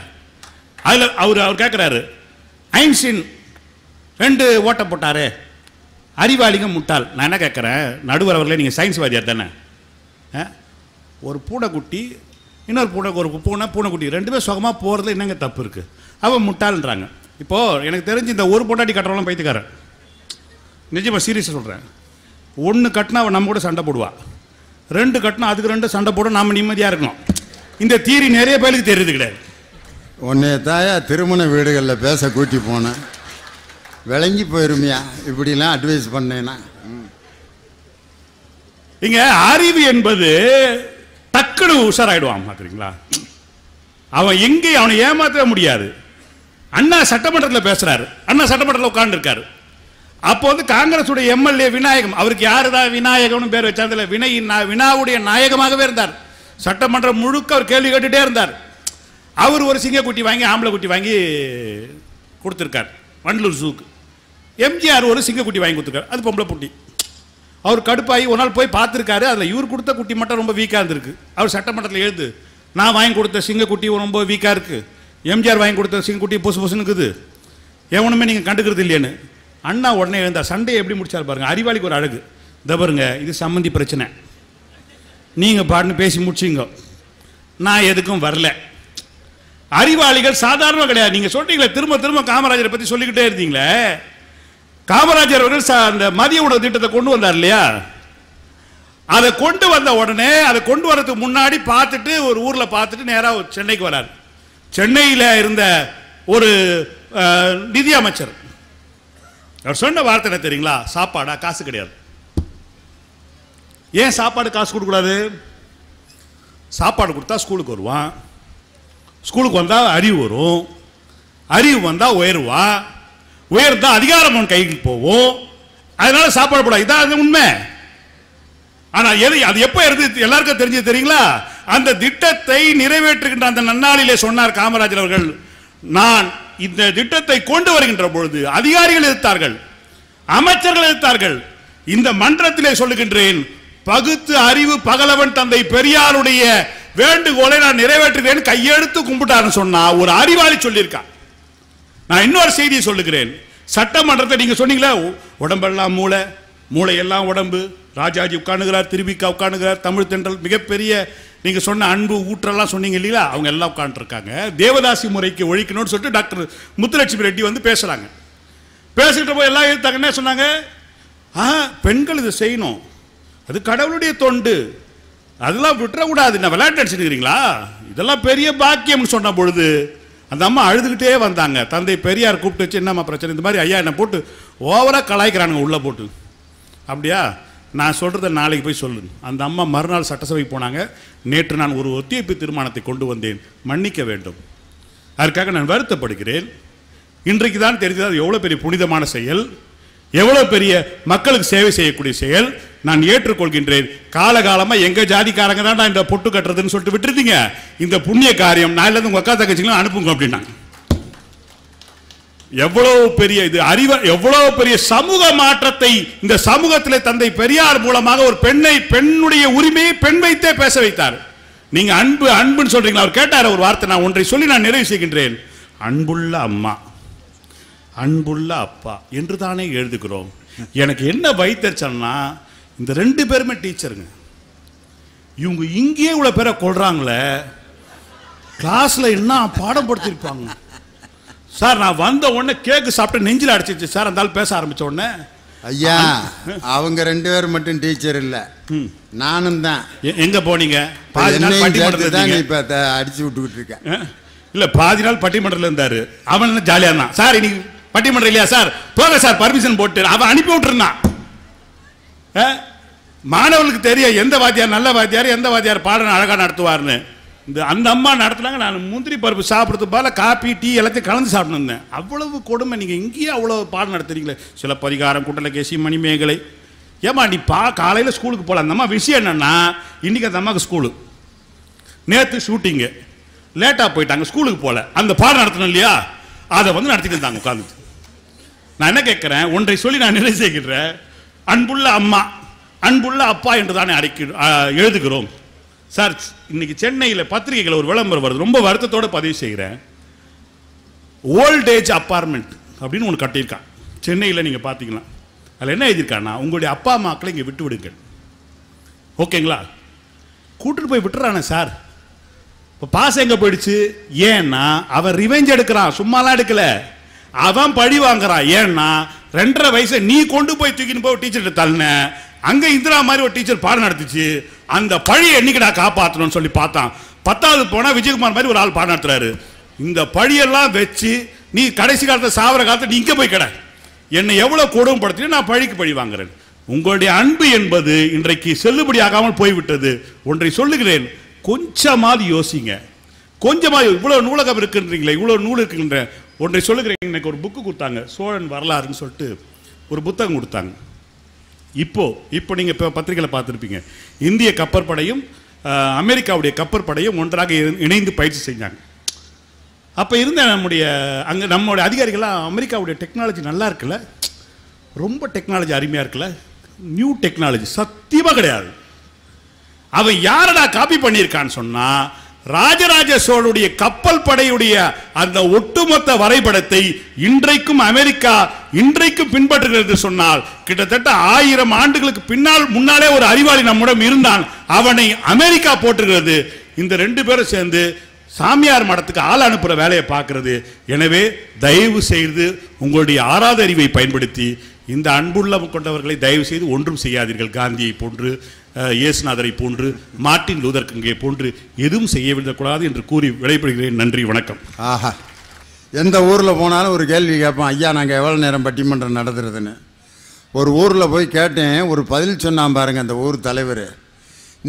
அதுல அவர் கேட்கிறாரு, ஐன்ஸ்டீன் 2 ஓட்ட போட்டாரு, அறிவாளிங்க முட்டாள். நான் என்ன கேட்குறேன், நடுவர் அவர்களே நீங்கள் சயின்ஸ் வாதியார் தானே? ஒரு பூனைக்குட்டி இன்னொரு பூனைக்குட்டி 2 பேர் சுகமாக போகிறதுல என்னங்க தப்பு இருக்குது? அவன் முட்டாள்ன்றாங்க. இப்போது எனக்கு தெரிஞ்சு இந்த ஒரு பொண்டாட்டி கட்டுறவெல்லாம் பைத்துக்காரன். நிஜமாக சீரியஸாக சொல்கிறேன். 1 கட்டினா அவன் நம்ம கூட சண்டை போடுவா, 2 கட்டினா அதுக்கு 2 சண்டை போட நாம் நிம்மதியாக இருக்கணும். இந்த தீரி நிறைய பேருக்கு தெரியுது கிடையாது. உன்னைய தாயா திருமண வீடுகளில் பேச கூட்டி போனேன், விளங்கி போயிருமியா இப்படிலாம் அட்வைஸ் பண்ணேன்னா. இங்க அறிவு என்பது டக்குனு உஷாராயிடுவான் பார்க்குறீங்களா? அவன் எங்கேயும் அவனை ஏமாற்ற முடியாது. அண்ணா சட்டமன்றத்தில் பேசுறாரு, அண்ணா சட்டமன்றத்தில் உட்கார்ந்து இருக்காரு. அப்போ வந்து காங்கிரஸ் உடைய எம்எல்ஏ விநாயகம், அவருக்கு யாருதான் விநாயகம்னு பேர் வச்சாதில்ல, வினாவுடைய நாயகமாகவே இருந்தார். சட்டமன்றம் முழுக்க அவர் கேள்வி கேட்டுட்டே இருந்தார். அவர் ஒரு சிங்கக்குட்டி வாங்கி ஆம்பளை குட்டி வாங்கி கொடுத்துருக்கார் வண்டலூர் ஜூக்கு. எம்ஜிஆர் ஒரு சிங்கக்குட்டி வாங்கி கொடுத்துருக்காரு, அது பொம்பளை குட்டி. அவர் கடுப்பாகி ஒரு நாள் போய் பார்த்துருக்காரு. அதில் இவர் கொடுத்த குட்டி மட்டும் ரொம்ப வீக்காக இருந்திருக்கு. அவர் சட்டமன்றத்தில் எழுது, நான் வாங்கி கொடுத்த சிங்கக்குட்டி ரொம்ப வீக்காக இருக்குது, எம்ஜிஆர் வாங்கி கொடுத்த சிங்கக்குட்டி பொசு பொசுன்னு இருக்குது, எவனுமே நீங்கள் கண்டுக்கிறது இல்லையேன்னு. அண்ணா உடனே எழுந்தா. சண்டையை எப்படி முடிச்சார் பாருங்க. அறிவாளிக்கு ஒரு அழகு. இதை பாருங்க, இது சம்மந்தி பிரச்சனை, நீங்கள் பாட்டுன்னு பேசி முடிச்சிங்க, நான் எதுக்கும் வரல. அறிவாளிகள் சாதாரணமாக கிடையாது. நீங்கள் சொல்றீங்களே திரும்ப திரும்ப காமராஜரை பற்றி சொல்லிக்கிட்டே இருந்தீங்களே. காமராஜர் அவர்கள் அந்த மதிய உணவு திட்டத்தை கொண்டு வந்தார் இல்லையா? அதை கொண்டு வந்த உடனே, அதை கொண்டு வரதுக்கு முன்னாடி பார்த்துட்டு ஒரு ஊரில் பார்த்துட்டு நேராக சென்னைக்கு வரார். சென்னையில் இருந்த ஒரு நிதி அமைச்சர் அவர் சொன்ன வார்த்தை என்ன தெரியுங்களா? சாப்பாடா? காசு கிடையாது. ஏன் சாப்பாடு காசு கொடுக்கூடாது? சாப்பாடு கொடுத்தா ஸ்கூலுக்கு வருவான், ஸ்கூலுக்கு வந்தால் அறிவு வரும், அறிவு வந்தால் உயருவான், உயர்ந்தா அதிகாரம் அவன் கைக்கு போவோம், அதனால சாப்பாடு போட. இதான் உண்மை. ஆனா அது எப்ப இருந்து எல்லாருக்கும் தெரிஞ்சது தெரியுங்களா? அந்த திட்டத்தை நிறைவேற்றுகின்ற அந்த நன்னாளிலே சொன்னார் காமராஜர் அவர்கள், நான் இந்த திட்டத்தை கொண்டு வருகின்ற பொழுது அதிகாரிகள் எதிர்த்தார்கள், அமைச்சர்கள் எதிர்த்தார்கள். இந்த மன்றத்திலே சொல்லுகின்றேன், பகுத்து அறிவு பகலவன் தந்தை பெரியாருடைய வேண்டுகோளை நான் நிறைவேற்றுகிறேன், கையெழுத்து கும்பிட்டாருன்னு சொன்னா ஒரு அறிவாளி சொல்லியிருக்கான். நான் இன்னொரு செய்தியை சொல்லுகிறேன். சட்டமன்றத்தை நீங்க சொன்னீங்களா, உடம்பெல்லாம் மூளை, மூளையெல்லாம் உடம்பு, ராஜாஜி உட்காந்துகிறார், திருவிக்கா உட்காந்துகிறார், தமிழ் தென்றல் மிகப்பெரிய நீங்க சொன்ன அன்பு ஊற்றெல்லாம் சொன்னீங்க இல்லையா, அவங்க எல்லாம் உட்காந்துருக்காங்க. தேவதாசி முறைக்கு ஒழிக்கணும்னு சொல்லிட்டு டாக்டர் முத்துலட்சுமி ரெட்டி வந்து பேசுறாங்க. பேசிக்கிட்ட போய் எல்லாம் எழுத்தாங்க. என்ன சொன்னாங்க? பெண்கள் இதை செய்யணும், அது கடவுளுடைய தொண்டு, அதெல்லாம் விட்டுறக்கூடாது, நான் விளையாட்டு அடிச்சுக்கிறீங்களா, இதெல்லாம் பெரிய பாக்கியம்னு சொன்ன பொழுது அந்த அம்மா அழுதுகிட்டே வந்தாங்க. தந்தை பெரியார் கூப்பிட்டு வச்சு, என்னம்மா பிரச்சனை, இந்த மாதிரி ஐயா என்ன போட்டு ஓவராக கலாய்க்கிறானுங்க உள்ளே போட்டு. அப்படியா, நான் சொல்கிறத நாளைக்கு போய் சொல்லு. அந்த அம்மா மறுநாள் சட்டசபைக்கு போனாங்க. நேற்று நான் ஒரு ஒத்திவைப்பு தீர்மானத்தை கொண்டு வந்தேன், மன்னிக்க வேண்டும், அதற்காக நான் வருத்தப்படுகிறேன். இன்றைக்கு தான் தெரிஞ்சது அது எவ்வளோ பெரிய புனிதமான செயல், எவ்வளோ பெரிய மக்களுக்கு சேவை செய்யக்கூடிய செயல். நான் ஏற்றுக்கொள்கின்றேன். காலகாலமாக எங்கள் ஜாதிக்காரங்க தான் இந்த பொட்டு கட்டுறதுன்னு சொல்லிட்டு விட்டுருந்தீங்க. இந்த புண்ணிய காரியம் நாளிலேருந்து உங்கள் அக்கா தங்கச்சிங்களும் அனுப்புங்க அப்படின்னாங்க. எவ்வளவு பெரிய இது அறிவு, எவ்வளவு பெரிய சமூக மாற்றத்தை இந்த சமூகத்தில் தந்தை பெரியார் மூலமாக ஒரு பெண்ணுடைய உரிமையை பெண் வைத்தே பேச வைத்தார். நீங்க அன்பு அன்புன்னு சொல்றீங்களா? அவர் கேட்டார் ஒரு வார்த்தை, நான் ஒன்றை சொல்லி நான் நிறைவு செய்கின்றேன். அன்புள்ள அம்மா, அன்புள்ள அப்பா என்று தானே எழுதுகிறோம். எனக்கு என்ன வைத்தறிச்சல்னா, இந்த ரெண்டு பேருமே டீச்சருங்க. இவங்க இங்கேயே இவ்வளவு பேரை கொள்றாங்களே, கிளாஸ்ல என்ன பாடம் படுத்திருப்பாங்க சார். நான் வந்த உடனே கேக்கு சாப்பிட்டு நெஞ்சில் அடிச்சிச்சு சார். அந்த ஆள் பேச ஆரம்பிச்ச உடனே, ஐயா அவங்க ரெண்டு பேரும் மட்டும் டீச்சர் இல்ல, நானும் தான். எங்க போனீங்க? பாதி நாள் பட்டிமன்றத்துல தான் இப்ப அடிச்சு விட்டுக்கிட்டு இருக்கேன். இல்ல, பாதி நாள் பட்டிமன்றத்தில் இருந்தாரு. அவன் ஜாலியா இருந்தான். சார் இன்னைக்கு பட்டிமன்றம் இல்லையா சார், போக சார் பர்மிஷன் போட்டு அவன் அனுப்பி விட்டுருந்தான். மாணவர்களுக்கு தெரியும் எந்த வாத்தியார் நல்ல வாத்தியார், எந்த வாத்தியார் பாடம் அழகா நடத்துவார்னு. இந்த அந்த அம்மா நடத்துனாங்க. நான் முந்திரி பருப்பு சாப்பிட்றது போல காப்பி டீ எல்லாத்தையும் கலந்து சாப்பிட்டுருந்தேன். அவ்வளவு கொடுமை. நீங்கள் இங்கேயே அவ்வளோ பாடம் நடத்துறீங்களே. சிலப்பதிகாரம், குண்டலகேசி, மணிமேகலை. ஏமா நீ காலையில் ஸ்கூலுக்கு போகல. அந்த அம்மா விஷயம் என்னன்னா, இன்னைக்கு அந்த அம்மாவுக்கு ஸ்கூலு, நேற்று ஷூட்டிங்கு, லேட்டாக போயிட்டாங்க, ஸ்கூலுக்கு போகல. அந்த பாடம் நடத்தணும் இல்லையா, அதை வந்து நடத்திட்டு இருந்தாங்க உட்காந்து. நான் என்ன கேட்குறேன், ஒன்றை சொல்லி நான் நிறைவு செய்கிறேன். அன்புள்ள அம்மா, அன்புள்ள அப்பா என்று தானே எழுதுகிறோம் சார். இன்னைக்கு சென்னையில் பத்திரிகைகள் ஒரு விளம்பரம் வருது, ரொம்ப வருத்தத்தோடு பதிவு செய்கிறேன். ஓல்ட் ஏஜ் அப்பார்ட்மெண்ட் அப்படின்னு ஒன்று கட்டியிருக்கான் சென்னையில். நீங்கள் பார்த்தீங்கன்னா அதில் என்ன எழுதியிருக்கான்னா, உங்களுடைய அப்பா அம்மாக்களை இங்கே விட்டு விடுங்கள். ஓகேங்களா? கூட்டிட்டு போய் விட்டுறானே சார். இப்போ பாசம் எங்கே போயிடுச்சு? ஏன்னா அவன் ரிவெஞ்ச் எடுக்கிறான், சும்மாலாம் எடுக்கல, அவன் பழி வாங்குறான். ஏன்னா 2.5 வயசு நீ கொண்டு போய் தூக்கின்னு போய் டீச்சர்கிட்ட தள்ளின, அங்க இந்திரா மாதிரி ஒரு டீச்சர் பாடம் நடத்துச்சு, அந்த பழியை என்னைக்கு நான் காப்பாற்றணும்னு சொல்லி பார்த்தான். 10வது போனா விஜயகுமார் மாதிரி ஒரு ஆள் பாடம் நடத்துறாரு. இந்த பழியெல்லாம் வச்சு நீ கடைசி காலத்தில் சாவர காலத்தில் நீ இங்கே போய் கடை, என்னை எவ்வளவு கொடுமைப்படுத்தி நான் பழிக்கு பழி வாங்குறேன். உங்களுடைய அன்பு என்பது இன்றைக்கு செல்லுபடியாகாமல் போய்விட்டது. ஒன்றை சொல்லுகிறேன், கொஞ்சமாவது யோசிங்க. கொஞ்சமாக இவ்வளவு நூலகம் இருக்குன்றீங்களே, இவ்வளவு நூல் இருக்குன்ற ஒன்றை சொல்லுகிறேன். எனக்கு ஒரு புக்கு கொடுத்தாங்க, சோழன் வரலாறுன்னு சொல்லிட்டு ஒரு புத்தகம் கொடுத்தாங்க. இப்போ நீங்கள் இப்போ பத்திரிகையில் பார்த்துருப்பீங்க, இந்திய கப்பற்படையும் அமெரிக்காவுடைய கப்பற்படையும் ஒன்றாக இணைந்து பயிற்சி செஞ்சாங்க. அப்போ இருந்த நம்மளுடைய அதிகாரிகள்லாம், அமெரிக்காவுடைய டெக்னாலஜி நல்லா இருக்குல்ல, ரொம்ப டெக்னாலஜி அருமையாக இருக்குல்ல, நியூ டெக்னாலஜி சத்தியமா கிடையாது. அவன் யாரடா காப்பி பண்ணியிருக்கான்னு சொன்னா, ராஜராஜ சோழனுடைய கப்பல் படையுடைய அந்த ஒட்டுமொத்த வரைபடத்தை இன்றைக்கும் அமெரிக்கா இன்றைக்கும் பின்பற்றுகிறது சொன்னால், கிட்டத்தட்ட 1000 ஆண்டுகளுக்கு முன்னாலே ஒரு அறிவாளி நம்முடன் இருந்தான், அவனை அமெரிக்கா போட்டுகிறது. இந்த 2 பேரும் சேர்ந்து சாமியார் மடத்துக்கு ஆள் அனுப்புற வேலையை பார்க்கிறது. எனவே தயவு செய்து உங்களுடைய ஆறாத அறிவை பயன்படுத்தி இந்த அன்புள்ள கொண்டவர்களை தயவு செய்து ஒன்றும் செய்யாதீர்கள். காந்தியை போன்று, இயேசுநாதரை போன்று, மார்ட்டின் லூதர் கிங்கை போன்று எதுவும் செய்ய விடக்கூடாது என்று கூறி விடைபெறுகிறேன். நன்றி, வணக்கம். ஆஹா, எந்த ஊரில் போனாலும் ஒரு கேள்வி கேட்போம், ஐயா நாங்கள் எவ்வளோ நேரம் பட்டிமன்றம் நடத்துறதுன்னு. ஒரு ஊரில் போய் கேட்டேன், ஒரு பதில் சொன்னான் பாருங்க அந்த ஊர் தலைவர்.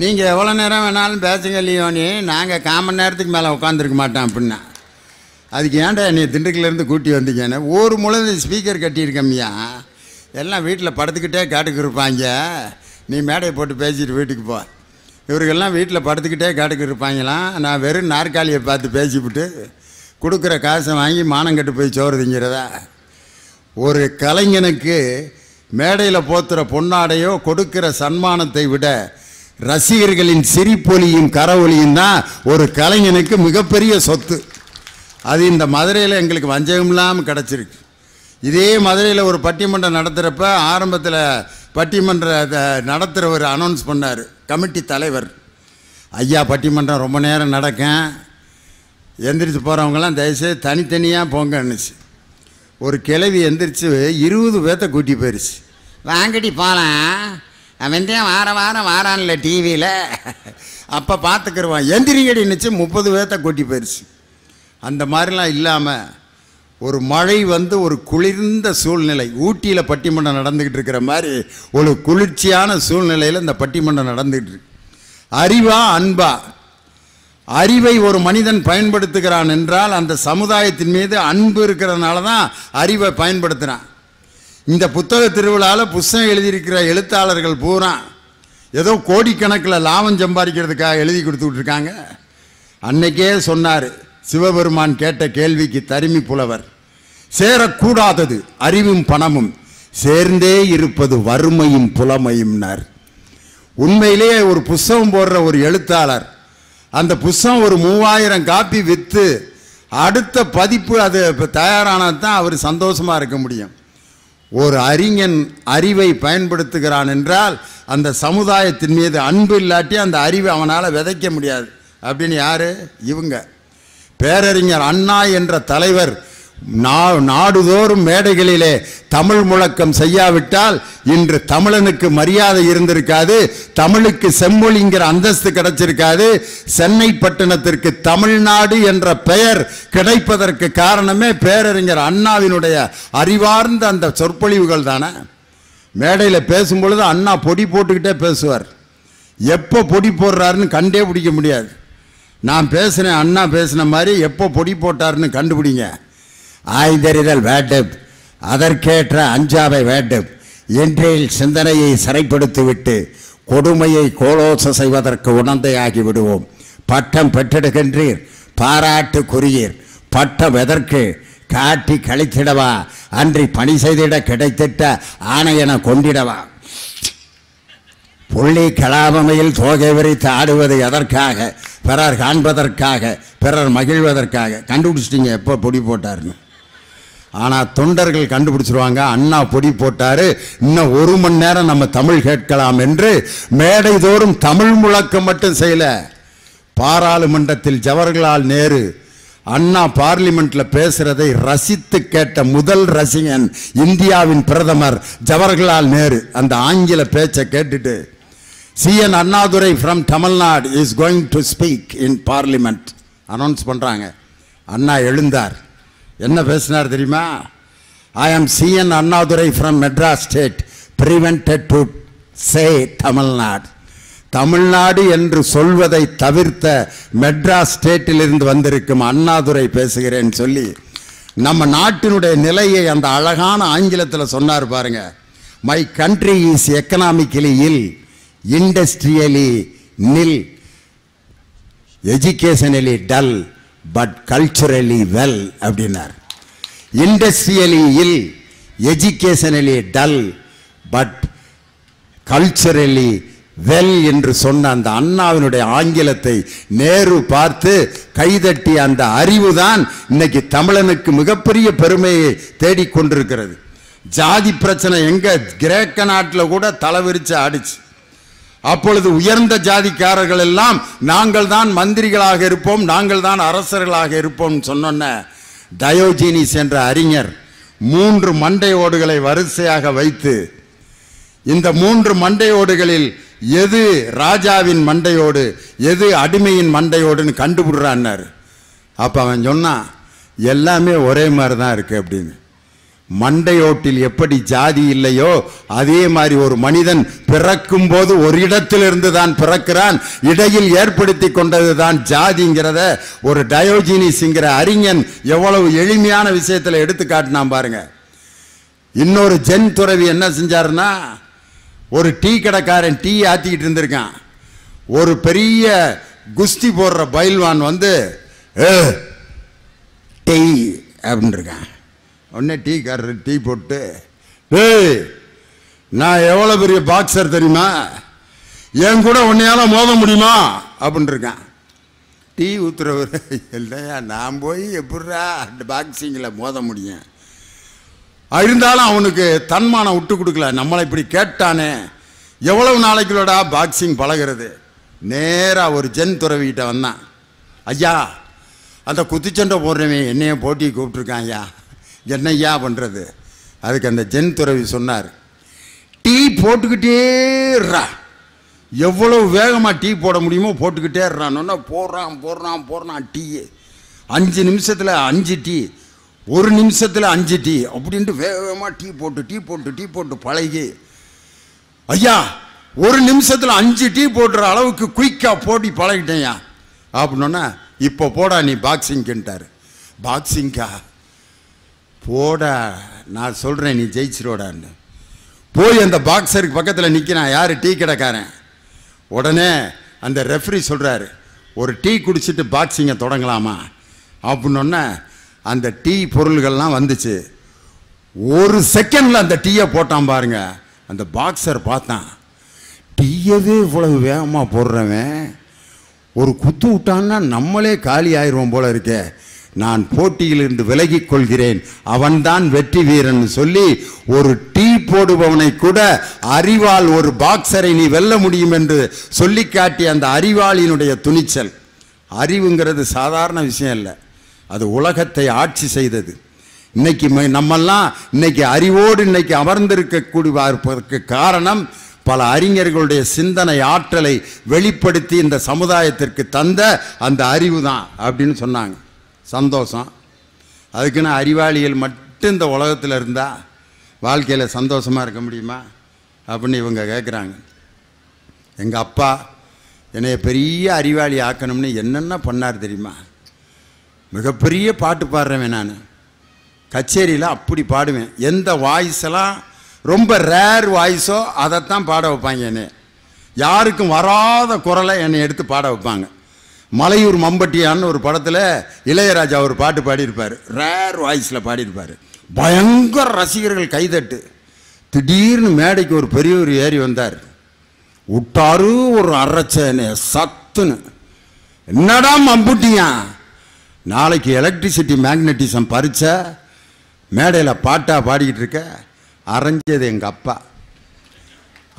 நீங்கள் எவ்வளோ நேரம் வேணாலும் பேசுங்க லியோனி, நாங்கள் 1/4 மணி நேரத்துக்கு மேலே உட்காந்துருக்க மாட்டோம் அப்படின்னா. அதுக்கு ஏன்டா நீ திண்டுக்கல்லேருந்து கூட்டி வந்தீங்கன்னு. ஒரு முழுது ஸ்பீக்கர் கட்டியிருக்கம்யா, எல்லாம் வீட்டில் படுத்துக்கிட்டே காட்டுக்கு இருப்பாங்க, நீ மேடையை போட்டு பேசிட்டு வீட்டுக்கு போ. இவருக்கெல்லாம் வீட்டில் படுத்துக்கிட்டே காட்டுக்கு இருப்பாங்களாம். நான் வெறும் நாற்காலியை பார்த்து பேசிவிட்டு கொடுக்குற காசை வாங்கி மானங்கட்டு போய் சோறு திங்கிறதா? ஒரு கலைஞனுக்கு மேடையில் போத்துற பொன்னாடையோ கொடுக்கிற சன்மானத்தை விட ரசிகர்களின் சிரிப்பொலியும் கரவொலியும் தான் ஒரு கலைஞனுக்கு மிகப்பெரிய சொத்து. அது இந்த மதுரையில் எங்களுக்கு வஞ்சகம் இல்லாமல் கிடச்சிருக்கு. இதே மதுரையில் ஒரு பட்டிமன்றம் நடத்துகிறப்ப ஆரம்பத்தில் பட்டிமன்றத்தை நடத்துகிறவர் அனௌன்ஸ் பண்ணார், கமிட்டி தலைவர், ஐயா பட்டிமன்றம் ரொம்ப நேரம் நடக்கும், எந்திரிச்சு போகிறவங்களாம் தயவுசெய்து தனித்தனியாக போங்கன்னுச்சு. ஒரு கிழவி எந்திரிச்சு 20 பேர்த்த கூட்டி போயிடுச்சு. வாங்கடி போகலாம், அவன் தான் வாரம் வாரான்ல டிவியில், அப்போ பார்த்துக்கிடுவான், எந்திரிங்கடின்னுச்சு. 30 பேர்த்த கூட்டி போயிடுச்சு. அந்த மாதிரிலாம் இல்லாமல் ஒரு மழை வந்து ஒரு குளிர்ந்த சூழ்நிலை, ஊட்டியில் பட்டிமன்றம் நடந்துக்கிட்டு இருக்கிற மாதிரி ஒரு குளிர்ச்சியான சூழ்நிலையில் இந்த பட்டிமன்றம் நடந்துக்கிட்டு இருக்கு. அறிவா அன்பா? அறிவை ஒரு மனிதன் பயன்படுத்துகிறான் என்றால் அந்த சமுதாயத்தின் மீது அன்பு இருக்கிறதுனால தான் அறிவை பயன்படுத்துகிறான். இந்த புத்தக திருவிழாவில் புத்தகம் எழுதியிருக்கிற எழுத்தாளர்கள் பூரா ஏதோ கோடிக்கணக்கில் லாபம் சம்பாதிக்கிறதுக்காக எழுதி கொடுத்துக்கிட்டு இருக்காங்க. அன்னைக்கே சொன்னார் சிவபெருமான் கேட்ட கேள்விக்கு தருமி புலவர், சேரக்கூடாதது அறிவும் பணமும், சேர்ந்தே இருப்பது வறுமையும் புலமையும்னார். உண்மையிலேயே ஒரு புஸ்தகம் போடுற ஒரு எழுத்தாளர் அந்த புஸ்தகம் ஒரு 3000 காப்பி விற்று அடுத்த பதிப்பு அது தயாரானால் தான் அவர் சந்தோஷமாக இருக்க முடியும். ஒரு அறிஞன் அறிவை பயன்படுத்துகிறான் என்றால் அந்த சமுதாயத்தின் மீது அன்பு இல்லாட்டி அந்த அறிவை அவனால் விதைக்க முடியாது. அப்படின்னு யார்? இவங்க. பேரறிஞர் அண்ணா என்ற தலைவர் நாடுதோறும் மேடைகளிலே தமிழ் முழக்கம் செய்யாவிட்டால் இன்று தமிழனுக்கு மரியாதை இருந்திருக்காது, தமிழுக்கு செம்மொழிங்கிற அந்தஸ்து கிடைச்சிருக்காது. சென்னை பட்டணத்திற்கு தமிழ்நாடு என்ற பெயர் கிடைப்பதற்கு காரணமே பேரறிஞர் அண்ணாவினுடைய அறிவார்ந்த அந்த சொற்பொழிவுகள் தானே. மேடையில் பேசும்பொழுது அண்ணா பொடி போட்டுக்கிட்டே பேசுவார். எப்போ பொடி போடுறாருன்னு கண்டே பிடிக்க முடியாது. நான் பேசினேன், அண்ணா பேசின மாதிரி எப்போ பொடி போட்டாருன்னு கண்டுபிடிங்க. ஆய்ந்தறிதல் வேண்டும், அதற்கேற்ற அஞ்சாமை வேண்டும், இன்றைய சிந்தனையை சிறைப்படுத்திவிட்டு கொடுமையை கோலோச செய்வதற்கு உணர்ந்தையாகி விடுவோம். பட்டம் பெற்றெடுக்கின்றீர், பாராட்டுக்குரியீர், பட்டம் எதற்கு? காட்டி கழித்திடவா, அன்றி பணி செய்திட கிடைத்திட்ட ஆணையென கொண்டிடவா? புள்ளி கலாபமையில் தோகை விரித்து ஆடுவது எதற்காக? பிறர் காண்பதற்காக, பிறர் மகிழ்வதற்காக. கண்டுபிடிச்சிட்டிங்க எப்போ பொடி போட்டார்னு. ஆனால் தொண்டர்கள் கண்டுபிடிச்சிருவாங்க, அண்ணா பொடி போட்டார், இன்னும் 1 மணி நேரம் நம்ம தமிழ் கேட்கலாம் என்று மேடை தோறும் தமிழ் முழக்கம் மட்டும் செய்யல. பாராளுமன்றத்தில் ஜவஹர்லால் நேரு அண்ணா பார்லிமெண்ட்ல பேசுறதை ரசித்து கேட்ட முதல் ரசிகன் இந்தியாவின் பிரதமர் ஜவஹர்லால் நேரு. அந்த ஆங்கில பேச்சை கேட்டுட்டு CN Annadurai from Tamil Nadu is going to speak in parliament announce பண்றாங்க. அண்ணா எழுந்தார். என்ன பேசினார் தெரியுமா? ஐ ஆம் CN Annadurai from Madras state, prevented to say Tamil Nadu. Tamil Nadu என்று சொல்வதை தவிர்த்த மெட்ராஸ் ஸ்டேட்டில் இருந்து வந்திருக்கும் அண்ணாதுரை பேசுகிறேன்னு சொல்லி நம்ம நாட்டினுடைய நிலையை அந்த அழகான ஆங்கிலத்தில் சொன்னார் பாருங்க. My country is economically ill, industrially nil, educationally dull, but culturally well அப்படின்னார். Industrially ill, educationally dull, but culturally well என்று சொன்ன அந்த அண்ணாவினுடைய ஆங்கிலத்தை நேரு பார்த்து கைதட்டி அந்த அறிவுதான் இன்னைக்கு தமிழனுக்கு மிகப்பெரிய பெருமையை தேடிக்கொண்டிருக்கிறது. ஜாதி பிரச்சனை எங்க கிரேக்க நாட்டில் கூட தலைவிரிச்சு ஆடிச்சு. அப்பொழுது உயர்ந்த ஜாதிக்காரர்கள் எல்லாம் நாங்கள் தான் மந்திரிகளாக இருப்போம், நாங்கள் தான் அரசர்களாக இருப்போம் சொன்ன டயோஜீனிஸ் என்ற அறிஞர் 3 மண்டை ஓடுகளை வரிசையாக வைத்து இந்த 3 மண்டையோடுகளில் எது ராஜாவின் மண்டையோடு எது அடிமையின் மண்டையோடுன்னு கண்டுபிடுறான்னாரு. அப்ப அவன் சொன்னான், எல்லாமே ஒரே மாதிரி தான் இருக்கு அப்படின்னு. மண்டையோட்டில் எப்படி ஜாதி இல்லையோ அதே மாதிரி ஒரு மனிதன் பிறக்கும் போது ஒரு இடத்திலிருந்து தான் பிறக்கிறான், இடையில் ஏற்படுத்தி கொண்டது தான் ஜாதிங்கிறத ஒரு டயோஜீனிஸ்ங்கிற அறிஞன் எவ்வளவு எளிமையான விஷயத்துல எடுத்து காட்டினான் பாருங்க. இன்னொரு ஜென் துறவி என்ன செஞ்சாருன்னா, ஒரு டீ கடைக்காரன் டீ ஆத்திக்கிட்டு இருந்திருக்கான். ஒரு பெரிய குஸ்தி போடுற பயில்வான் வந்து டீ அப்படின்னு இருக்கான். உடனே டீ காரர் டீ போட்டு, ஏய் நான் எவ்வளோ பெரிய பாக்ஸர் தெரியுமா, என் கூட உன்னையால மோத முடியுமா அப்படின்னு இருக்கான். டீ ஊத்துறவர், இல்லையா நான் போய் எப்படா அந்த பாக்ஸிங்கில் மோத முடியும். இருந்தாலும் அவனுக்கு தன்மானம் விட்டு கொடுக்கல. நம்மளை இப்படி கேட்டானே, எவ்வளவு நாளைக்குள்ளடா பாக்ஸிங் பழகிறது. நேராக ஒரு ஜென் துறவிக்கிட்ட வந்தான். ஐயா அந்த குத்துச்சண்டை போடுறவன் என்னைய போட்டி கூப்பிட்டுருக்கான் ஐயா, என்னையா பண்ணுறது? அதுக்கு அந்த ஜென் துறவி சொன்னார், டீ போட்டுக்கிட்டேறா, எவ்வளவு வேகமாக டீ போட முடியுமோ போட்டுக்கிட்டே இருறான்னு. போடுறான் டீ. 5 நிமிஷத்தில் 5 டீ, 1 நிமிஷத்தில் 5 டீ அப்படின்ட்டு வேகமாக டீ போட்டு பழகி, ஐயா 1 நிமிஷத்தில் 5 டீ போடுற அளவுக்கு குயிக்காக போட்டி பழகிட்டேயா அப்படின்னா, இப்போ போடா நீ பாக்ஸிங்க்குன்ட்டார். பாக்ஸிங்கா போடா, நான் சொல்கிறேன் நீ ஜெயிச்சிரோடான்னு. போய் அந்த பாக்ஸருக்கு பக்கத்தில் நிற்கிறான் யார், டீ கடைக்காரன். உடனே அந்த ரெஃப்ரி சொல்கிறாரு, ஒரு டீ குடிச்சிட்டு பாக்ஸிங்கை தொடங்கலாமா அப்படின்னொன்னே அந்த டீ பொருள்கள்லாம் வந்துச்சு. 1 செகண்டில் அந்த டீயை போட்டான் பாருங்க. அந்த பாக்ஸர் பார்த்தான், டீயவே இவ்வளவு வேகமாக போடுறவன் ஒரு குத்து விட்டான்னா நம்மளே காலி ஆயிடுவோம் போல இருக்கே, நான் போட்டியிலிருந்து விலகிக் கொள்கிறேன், அவன்தான் வெற்றி வீரன் சொல்லி ஒரு டீ போடுபவனை கூட அறிவால் ஒரு பாக்ஸரை நீ வெல்ல முடியும் என்று சொல்லி காட்டிய அந்த அறிவாளியினுடைய துணிச்சல். அறிவுங்கிறது சாதாரண விஷயம் இல்லை, அது உலகத்தை ஆட்சி செய்தது. இன்னைக்கு நம்மெல்லாம் இன்னைக்கு அறிவோடு இன்னைக்கு அமர்ந்திருக்கக்கூடிய காரணம் பல அறிஞர்களுடைய சிந்தனை ஆற்றலை வெளிப்படுத்தி இந்த சமுதாயத்திற்கு தந்த அந்த அறிவு தான் அப்படின்னு சொன்னாங்க. சந்தோஷம். அதுக்குன்னு அறிவாளிகள் மட்டும் இந்த உலகத்தில் இருந்தால் வாழ்க்கையில் சந்தோஷமாக இருக்க முடியுமா அப்படின்னு இவங்க கேட்குறாங்க. எங்கள் அப்பா என்னைய பெரிய அறிவாளி ஆக்கணும்னு என்னென்ன பண்ணார் தெரியுமா? மிகப்பெரிய பாட்டு பாடுறேன் நான், கச்சேரியில் அப்படி பாடுவேன். எந்த வாய்ஸெல்லாம் ரொம்ப ரேர் வாய்ஸோ அதைத்தான் பாட வைப்பாங்க. என்னை யாருக்கும் வராத குரலை என்னை எடுத்து பாட வைப்பாங்க. மலையூர் மம்பட்டியான்னு ஒரு படத்தில் இளையராஜா ஒரு பாட்டு பாடியிருப்பார், ரேர் வாய்ஸில் பாடியிருப்பார். பயங்கர ரசிகர்கள் கைதட்டு. திடீர்னு மேடைக்கு ஒரு பெரியவர் ஏறி வந்தார், விட்டாரு ஒரு அரைச்சேனே சத்துன்னு. என்னடா மம்புட்டியா, நாளைக்கு எலக்ட்ரிசிட்டி மேக்னட்டிசம் பறிச்ச மேடையில் பாட்டாக பாடிக்கிட்டு இருக்க. அரைஞ்சது எங்கள் அப்பா.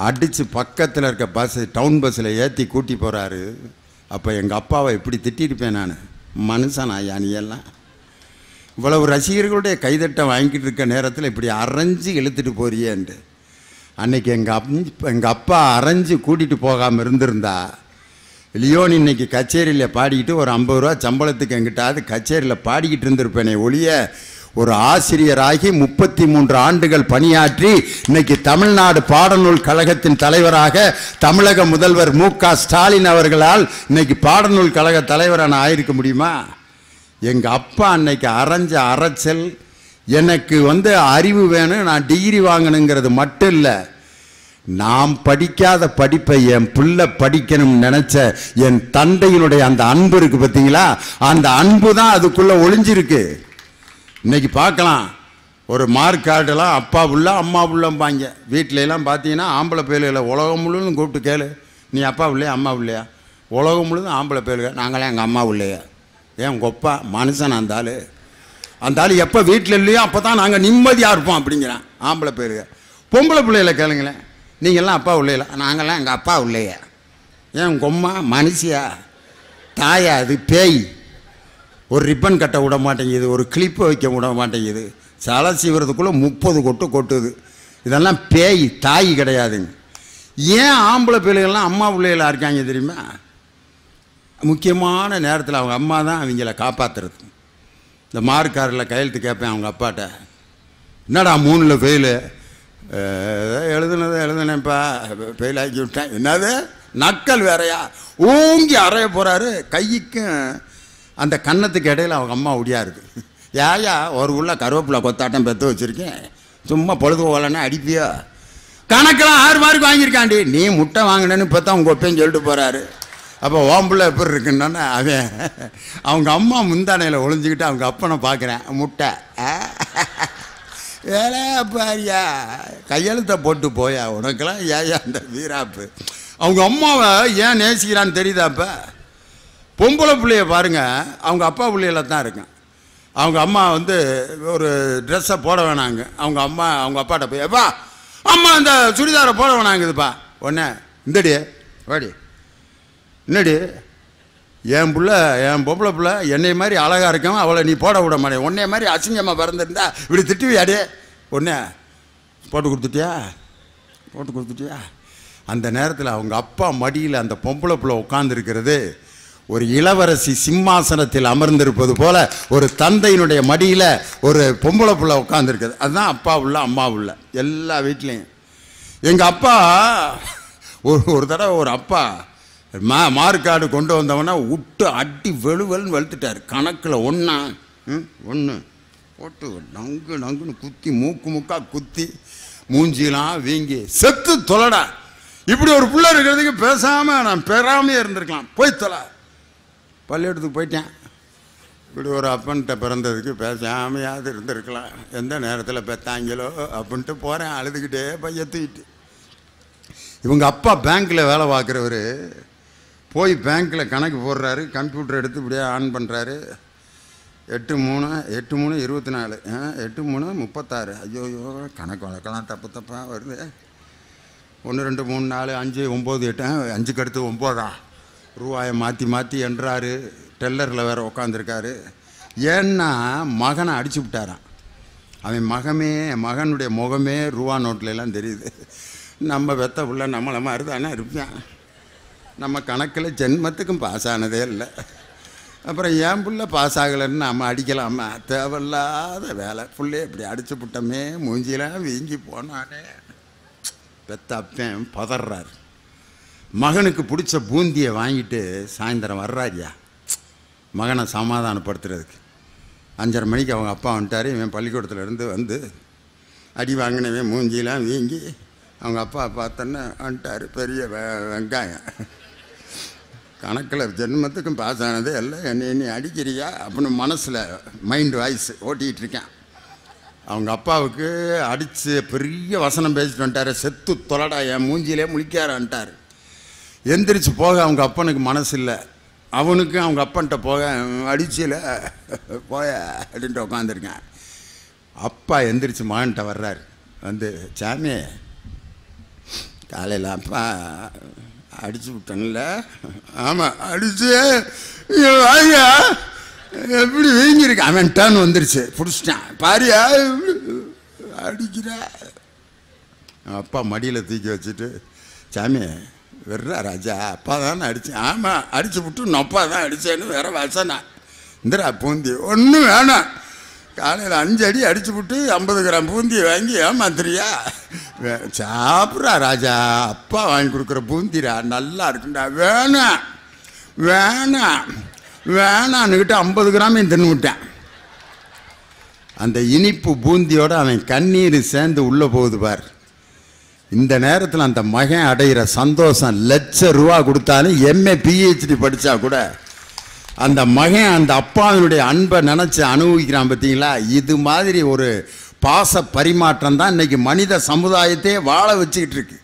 அடித்து பக்கத்தில் இருக்க பஸ், டவுன் பஸ்ஸில் ஏற்றி கூட்டி போகிறாரு. அப்போ எங்கள் அப்பாவை எப்படி திட்டிருப்பேன் நான், மனுஷனா யானியெல்லாம் இவ்வளவு ரசிகர்களுடைய கைதட்டை வாங்கிட்டு இருக்க நேரத்தில் இப்படி அரைஞ்சு இழுத்துட்டு போறியேன்ட்டு. அன்னைக்கு எங்கள் அப்பா அரைஞ்சு கூட்டிகிட்டு போகாமல் இருந்திருந்தா லியோன் இன்னைக்கு கச்சேரியில் பாடிக்கிட்டு ஒரு 50 ரூபா சம்பளத்துக்கு எங்கிட்டாவது கச்சேரியில் பாடிக்கிட்டு இருந்திருப்பேனே ஒழிய, ஒரு ஆசிரியராகி 33 ஆண்டுகள் பணியாற்றி இன்னைக்கு தமிழ்நாடு பாடநூல் கழகத்தின் தலைவராக தமிழக முதல்வர் மு.க. ஸ்டாலின் அவர்களால் இன்னைக்கு பாடநூல் கழக தலைவரான ஆயிருக்க முடியுமா? எங்கள் அப்பா அன்னைக்கு அரைஞ்ச அரைச்சல் எனக்கு அறிவு வேணும், நான் டிகிரி வாங்கணுங்கிறது மட்டும் இல்லை, நாம் படிக்காத படிப்பை என் பிள்ளை படிக்கணும்னு நினைச்ச என் தந்தையினுடைய அந்த அன்பு இருக்கு பார்த்தீங்களா, அந்த அன்பு தான் அதுக்குள்ள ஒளிஞ்சிருக்கு. இன்னைக்கு பார்க்கலாம், ஒரு மார்க் கார்டெல்லாம் அப்பா புள்ள அம்மா புள்ளம்பாங்க. வீட்டிலலாம் பார்த்தீங்கன்னா ஆம்பளை பேலுகளை உலகம் முழுவதும் கூப்பிட்டு கேளு, நீ அப்பா பிள்ளையா அம்மா பிள்ளையா? உலகம் முழுவதும் ஆம்பளை பேலுக, நாங்களே எங்கள் அம்மா பிள்ளையா? ஏன் உங்கள் அப்பா மனுஷன் அந்த ஆள் எப்போ வீட்டில் இல்லையோ அப்போ தான் நாங்கள் நிம்மதியாக இருப்போம் அப்படிங்கிறான் ஆம்பளை பேலுக. பொம்பளை பிள்ளைகளை கேளுங்களேன், நீங்கள்லாம் அப்பா பிள்ளையில, நாங்கள்லாம் எங்கள் அப்பா பிள்ளையா? ஏன் உங்கள் அம்மா மனுஷியா தாயா? அது பேய். ஒரு ரிப்பன் கட்ட விட மாட்டேங்குது, ஒரு கிளிப்பை வைக்க விட மாட்டேங்குது, சலை சீவுறதுக்குள்ளே 30 கொட்டு கொட்டுது. இதெல்லாம் பேய், தாய் கிடையாதுங்க. ஏன் ஆம்பளை பிள்ளைகள்லாம் அம்மா பிள்ளைகளாக இருக்காங்க தெரியுமா? முக்கியமான நேரத்தில் அவங்க அம்மா தான் அவங்கள காப்பாற்றுறது. இந்த மார்க்காரில் கையெழுத்து கேட்பேன் அவங்க அப்பாட்ட, என்னடா 3ல் ஃபெயிலு? எழுதுனேன்ப்பா, ஃபெயில் ஆக்கி விட்டேன். என்னது நக்கல் வேறையா? ஊங்கி அறைய போகிறாரு. கைக்கும் அந்த கன்னத்துக்கு இடையில் அவங்க அம்மா ஒடியாருது. ஏயா ஒரு உள்ள கருவேப்பிலை கொத்தாட்டம் பெற்று வச்சுருக்கேன், சும்மா பொழுது போகலன்னா அடிப்பியா? கணக்கெல்லாம் 6 மார்க் வாங்கியிருக்காண்டி, நீ முட்டை வாங்கினேன்னு இப்போ தான் உங்கள் ஒப்பையும் சொல்லிட்டு போகிறாரு. அப்போ ஓம்புள்ள எப்படி இருக்குன்னா அவன் அவங்க அம்மா முந்தானையில் ஒளிஞ்சிக்கிட்டு அவங்க அப்பனை பார்க்குறேன், முட்டை வேலை பாரியா, கையெழுத்தை போட்டு போயா, உனக்கெல்லாம் ஏயா அந்த வீராப்பு? அவங்க அம்மாவை ஏன் நேசிக்கிறான்னு தெரியுதாப்ப? பொம்பளை பிள்ளைய பாருங்கள், அவங்க அப்பா பிள்ளையில தான் இருக்கேன். அவங்க அம்மா வந்து ஒரு ட்ரெஸ்ஸை போட வேணாங்க, அவங்க அம்மா அவங்க அப்பாட்ட போய், எப்பா அம்மா அந்த சுடிதாரை போட வேணாங்குதுப்பா. உடனே இந்தடி வாடி, என்னடி என் பிள்ளை என் பொம்பளை பிள்ளை என்னை மாதிரி அழகாக இருக்கவன் அவளை நீ போட விட மாட்டேன், உன்னைய மாதிரி அசிங்கமாக பிறந்திருந்தா இப்படி திட்டுவியாடி? ஒன்று போட்டு கொடுத்துட்டியா? அந்த நேரத்தில் அவங்க அப்பா மடியில் அந்த பொம்பளை பிள்ளை உட்காந்துருக்கிறது ஒரு இளவரசி சிம்மாசனத்தில் அமர்ந்திருப்பது போல ஒரு தந்தையினுடைய மடியில் ஒரு பொம்பளை பிள்ளை உட்காந்துருக்குது. அதுதான் அப்பா உள்ள அம்மா உள்ள எல்லா வீட்லேயும். எங்கள் அப்பா ஒரு தடவை ஒரு அப்பா மார்க் கார்டு கொண்டு வந்தவனா விட்டு அடி வெளுவல்னு வெளுத்துட்டார். கணக்கில் ஒன்று போட்டு நங்குன்னு குத்தி மூக்கா குத்தி மூஞ்சிலாம் வீங்கி செத்து தொலைடா. இப்படி ஒரு பிள்ளை இருக்கிறதுக்கு பேசாமல் நான் பெறாமே இருந்திருக்கலாம், போய் தொலை. பள்ளிக்கூடத்துக்கு போயிட்டேன். இப்படி ஒரு அப்பன்கிட்ட பிறந்ததுக்கு பேசாமையாவது இருந்திருக்கலாம், எந்த நேரத்தில் பெத்தாங்களோ அப்படின்ட்டு போகிறேன் அழுதுகிட்டே பைய தூக்கிட்டு. இவங்க அப்பா பேங்க்கில் வேலை பார்க்குறவர் போய் பேங்க்கில் கணக்கு போடுறாரு, கம்ப்யூட்டர் எடுத்து இப்படியே ஆன் பண்ணுறாரு. 8/3/24 8/3/36. ஐயோ கணக்கு வழக்கெல்லாம் தப்பாக வருது. 1 2 3 4 5 9 8 5க்கு அடுத்து 9 ரூபாயை மாற்றி என்றாரு. டெல்லரில் வேறு உட்காந்துருக்காரு. ஏன்னா மகனை அடிச்சு விட்டாரான். அவன் மகனுடைய முகமே ரூபா நோட்லாம் தெரியுது. நம்ம வெத்த பிள்ளை நம்மளை மாதிரி தானே இருப்பான், நம்ம கணக்கில் ஜென்மத்துக்கும் பாஸ் ஆனதே இல்லை. அப்புறம் என் பிள்ளை பாஸ் ஆகலைன்னு நம்ம அடிக்கலாமா? தேவையில்லாத வேலை. பிள்ளைய இப்படி அடிச்சு விட்டோமே, மூஞ்சிலாம் வீங்கி போனானே. பெத்த அப்பன் பதறார். மகனுக்கு பிடிச்ச பூந்தியை வாங்கிட்டு சாயந்தரம் வர்றாரியா மகனை சமாதானப்படுத்துறதுக்கு. 5:30 மணிக்கு அவங்க அப்பா வந்துட்டார். இவன் பள்ளிக்கூடத்துலேருந்து வந்து அடி வாங்கினவன் மூஞ்சிலாம் வீங்கி அவங்க அப்பா பார்த்தோன்னே வந்துட்டார். பெரிய வெங்காயம். கணக்கில் ஜென்மத்துக்கும் பாஸ் ஆனதே இல்லை, என்னை அடிக்கிறியா அப்படின்னு மனசில் மைண்ட் வாய்ஸ் ஓட்டிகிட்டு இருக்கேன். அவங்க அப்பாவுக்கு அடித்து பெரிய வசனம் பேசிட்டு வந்துட்டார். செத்து தொலைடா, என் மூஞ்சியிலே முழிக்காரான்ட்டார். எந்திரிச்சு போக அவங்க அப்பனுக்கு மனசு இல்லை. அவனுக்கும் அவங்க அப்பன்ட்ட போக அடிச்சில போய அப்படின்ட்டு உட்காந்துருக்கேன். அப்பா எந்திரிச்சு மகன்கிட்ட வர்றார். வந்து, சாமி காலையில் அப்பா அடிச்சு விட்டேன்ல. ஆமாம் அடிச்சு வாயா எப்படி வீங்கிருக்கு. அவன் டர்ன் வந்துருச்சு, பிடிச்சிட்டான். பாரியா அடிக்கிறா. அப்பா மடியில் தூக்கி வச்சுட்டு, சாமி வெர்றா ராஜா, அப்பா தானே அடித்தேன். ஆமாம் அடிச்சு விட்டு நப்பா தான் அடித்தேன்னு வேற வசனா. இந்திரா பூந்தி ஒன்றும் வேணாம், காலையில் 5 அடி அடிச்சு விட்டு 50 கிராம் பூந்தியை வாங்கி ஏமாத்துறியா? சாப்பிட்றா ராஜா, அப்பா வாங்கி கொடுக்குற பூந்திரா நல்லா இருக்குண்டா. வேணான்னுக்கிட்டு 50 கிராமையும் தின்னு விட்டேன். அந்த இனிப்பு பூந்தியோடு அவன் கண்ணீர் சேர்ந்து உள்ளே போகுது பார். இந்த நேரத்தில் அந்த மகன் அடைகிற சந்தோஷம் ₹1,00,000 கொடுத்தாலும் MA PhD படித்தா கூட அந்த மகன் அந்த அப்பாவினுடைய அன்பை நினச்சி அனுபவிக்கிறான். பார்த்தீங்களா? இது மாதிரி ஒரு பாச பரிமாற்றம் தான் இன்னைக்கு மனித சமுதாயத்தையே வாழ வச்சுக்கிட்டு இருக்கு.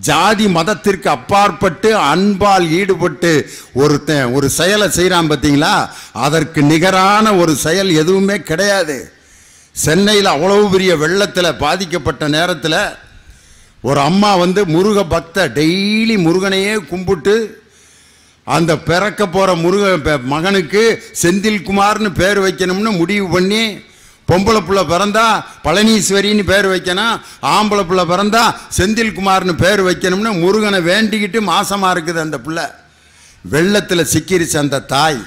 ஜாதி மதத்திற்கு அப்பாற்பட்டு அன்பால் ஈடுபட்டு ஒருத்தன் ஒரு செயலை செய்கிறான் பார்த்தீங்களா, அதற்கு நிகரான ஒரு செயல் எதுவுமே கிடையாது. சென்னையில் அவ்வளவு பெரிய வெள்ளத்தில் பாதிக்கப்பட்ட நேரத்தில் ஒரு அம்மா வந்து முருக பக்த டெய்லி முருகனையே கும்பிட்டு அந்த பிறக்க போகிற மகனுக்கு செந்தில்குமார்னு பேர் வைக்கணும்னு முடிவு பண்ணி, பொம்பளை பிள்ளை பிறந்தா பழனீஸ்வரின்னு பேர் வைக்கணும், ஆம்பளை பிள்ளை பிறந்தா செந்தில்குமார்னு பேர் வைக்கணும்னு முருகனை வேண்டிக்கிட்டு மாசமாக இருக்குது. அந்த பிள்ளை வெள்ளத்தில் சிக்கிருச்சு. அந்த தாய்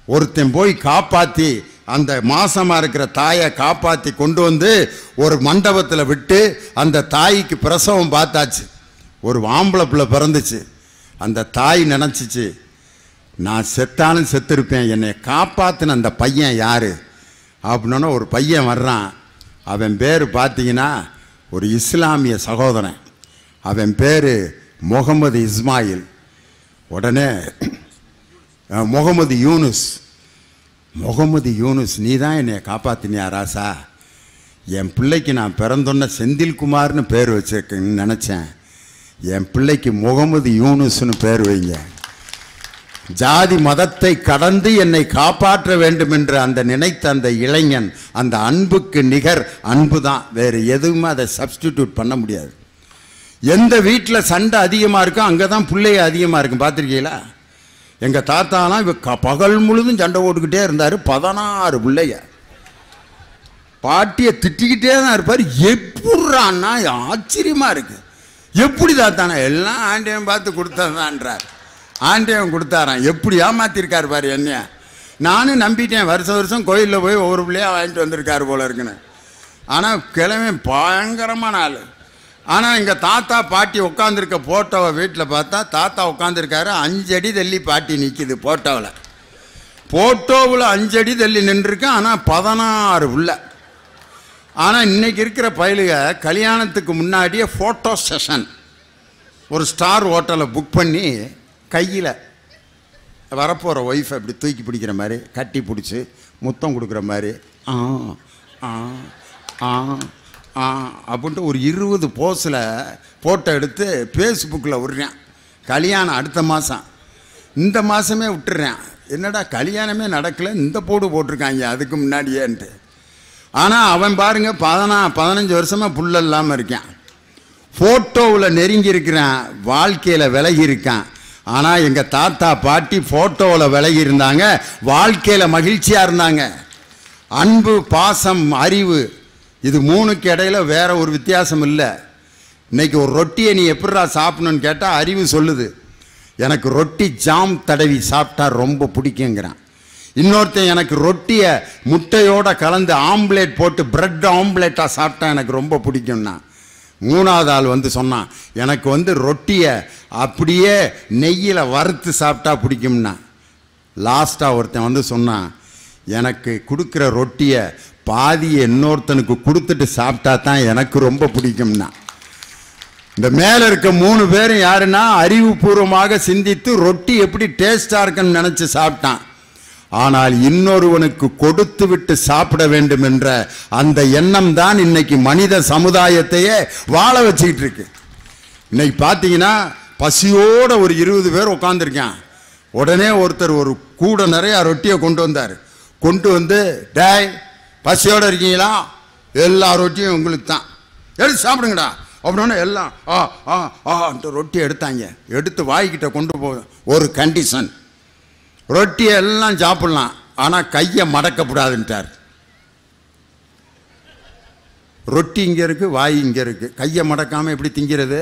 ஒருத்தன் போய் காப்பாற்றி அந்த மாசமாக இருக்கிற தாயை காப்பாற்றி கொண்டு வந்து ஒரு மண்டபத்தில் விட்டு அந்த தாய்க்கு பிரசவம் பார்த்தாச்சு. ஒரு ஆம்பளை பிள்ளை பிறந்துச்சு. அந்த தாய் நினச்சிச்சு, நான் செத்தாலும் செத்துருப்பேன், என்னை காப்பாற்றின அந்த பையன் யார் அப்படின்னா ஒரு பையன் வர்றான். அவன் பேர் பார்த்தீங்கன்னா ஒரு இஸ்லாமிய சகோதரன். அவன் பேர் முகமது இஸ்மாயில். உடனே முகமது யூனுஸ், முகமது யூனுஸ் நீ தான் என்னை காப்பாற்றினியா ராசா? என் பிள்ளைக்கு நான் பிறந்தோன்ன செந்தில்குமார்னு பேர் வச்சிருக்கேன்னு நினச்சேன், என் பிள்ளைக்கு முகமது யூனுஸ்னு பேர் வைங்க. ஜாதி மதத்தை கடந்து என்னை காப்பாற்ற வேண்டும் என்று அந்த நினைத்த அந்த இளைஞன், அந்த அன்புக்கு நிகர் அன்பு தான், வேறு எதுவுமே அதை சப்ஸ்டிடியூட் பண்ண முடியாது. எந்த வீட்டில் சண்டை அதிகமாக இருக்கோ அங்கே தான் பிள்ளைய அதிகமாக இருக்கும். பார்த்துருக்கீங்களா? எங்கள் தாத்தாலாம் பகல் முழுதும் சண்டை போட்டுக்கிட்டே இருந்தார். 16 பிள்ளைய பாட்டியை திட்டிக்கிட்டே தான் இருப்பார். எப்படிறான்னா ஆச்சரியமாக இருக்கு. எப்படி தாத்தானா? எல்லாம் ஆண்டவன் பார்த்து கொடுத்ததான்றார். ஆண்டவன் கொடுத்தாரான். எப்படி ஏமாத்திருக்காரு பாரு என்னையா. நானும் நம்பிட்டேன். வருஷம் வருஷம் கோயிலில் போய் ஒவ்வொரு பிள்ளையாக வாங்கிட்டு வந்திருக்காரு போல இருக்குன்னு. ஆனால் கிழமை பயங்கரமான ஆள். ஆனால் எங்கள் தாத்தா பாட்டி உட்காந்துருக்க ஃபோட்டோவை வீட்டில் பார்த்தா தாத்தா உட்காந்துருக்காரு, 5 அடி தள்ளி பாட்டி நிற்கிது ஃபோட்டோவில். ஃபோட்டோவில் 5 அடி தள்ளி நின்றுருக்கு. ஆனால் 16 உள்ள. ஆனால் இன்றைக்கி இருக்கிற பயலுக கல்யாணத்துக்கு முன்னாடியே ஃபோட்டோ செஷன் ஒரு ஸ்டார் ஹோட்டலை புக் பண்ணி கையில் வரப்போகிற ஒய்ஃபை இப்படி தூக்கி பிடிக்கிற மாதிரி கட்டி பிடிச்சி முத்தம் கொடுக்குற மாதிரி அப்படின்ட்டு ஒரு 20 போஸில் ஃபோட்டோ எடுத்து ஃபேஸ்புக்கில் விட்றேன். கல்யாணம் அடுத்த மாதம், இந்த மாதமே விட்டுறேன். என்னடா கல்யாணமே நடக்கலை, இந்த போட்டிருக்காங்க அதுக்கு முன்னாடியேன்ட்டு. ஆனால் அவன் பாருங்க 15 வருஷமாக புள்ள இல்லாமல் இருக்கான். ஃபோட்டோவில் நெருங்கி இருக்கிறான், வாழ்க்கையில் விலகி இருக்கான். ஆனால் எங்கள் தாத்தா பாட்டி ஃபோட்டோவில் விலகி இருந்தாங்க, வாழ்க்கையில் மகிழ்ச்சியாக இருந்தாங்க. அன்பு, பாசம், அறிவு, இது 3க்கு இடையில வேற ஒரு வித்தியாசம் இல்லை. இன்னைக்கு ஒரு ரொட்டியை நீ எப்படிடா சாப்பிடணும்னு கேட்டால் அறிவு சொல்லுது, எனக்கு ரொட்டி ஜாம் தடவி சாப்பிட்டா ரொம்ப பிடிக்குங்கிறான். இன்னொருத்தன் எனக்கு ரொட்டியை முட்டையோட கலந்து ஆம்லேட் போட்டு பிரெட் ஆம்லேட்டாக சாப்பிட்டா எனக்கு ரொம்ப பிடிக்கும்னா. 3வது ஆள் வந்து சொன்னான், எனக்கு ரொட்டியை அப்படியே நெய்யில் வறுத்து சாப்பிட்டா பிடிக்கும்னா. லாஸ்ட்டாக ஒருத்தன் சொன்னான், எனக்கு கொடுக்குற ரொட்டியை பாதியை இன்னொருத்தனுக்கு கொடுத்துட்டு சாப்பிட்டா தான் எனக்கு ரொம்ப பிடிக்கும்னா. இந்த மேலே இருக்க 3 பேரும் யாருன்னா அறிவுபூர்வமாக சிந்தித்து ரொட்டி எப்படி டேஸ்டாக இருக்குன்னு நினச்சி சாப்பிட்டான். ஆனால் இன்னொருவனுக்கு கொடுத்து விட்டு சாப்பிட வேண்டும் என்ற அந்த எண்ணம் தான் இன்னைக்கு மனித சமுதாயத்தையே வாழ வச்சுக்கிட்டு இருக்கு. இன்னைக்கு பார்த்தீங்கன்னா பசியோட ஒரு 20 பேர் உட்காந்துருக்கான். உடனே ஒருத்தர் ஒரு கூட நிறையா ரொட்டியை கொண்டு வந்தார். கொண்டு வந்து, டேய் பசியோடு இருக்கீங்களா, எல்லா ரொட்டியும் உங்களுக்கு தான், எடுத்து சாப்பிடுங்கடா அப்படின்னா எல்லாம் ரொட்டி எடுத்தாங்க. எடுத்து வாய்கிட்ட கொண்டு போக ஒரு கண்டிஷன், ரொட்டியை எல்லாம் சாப்பிடலாம் ஆனால் கையை மடக்கப்படாதுன்ட்டார். ரொட்டி இங்கே இருக்கு, வாய் இங்கே இருக்கு, கையை மடக்காமல் எப்படி திங்கிறது?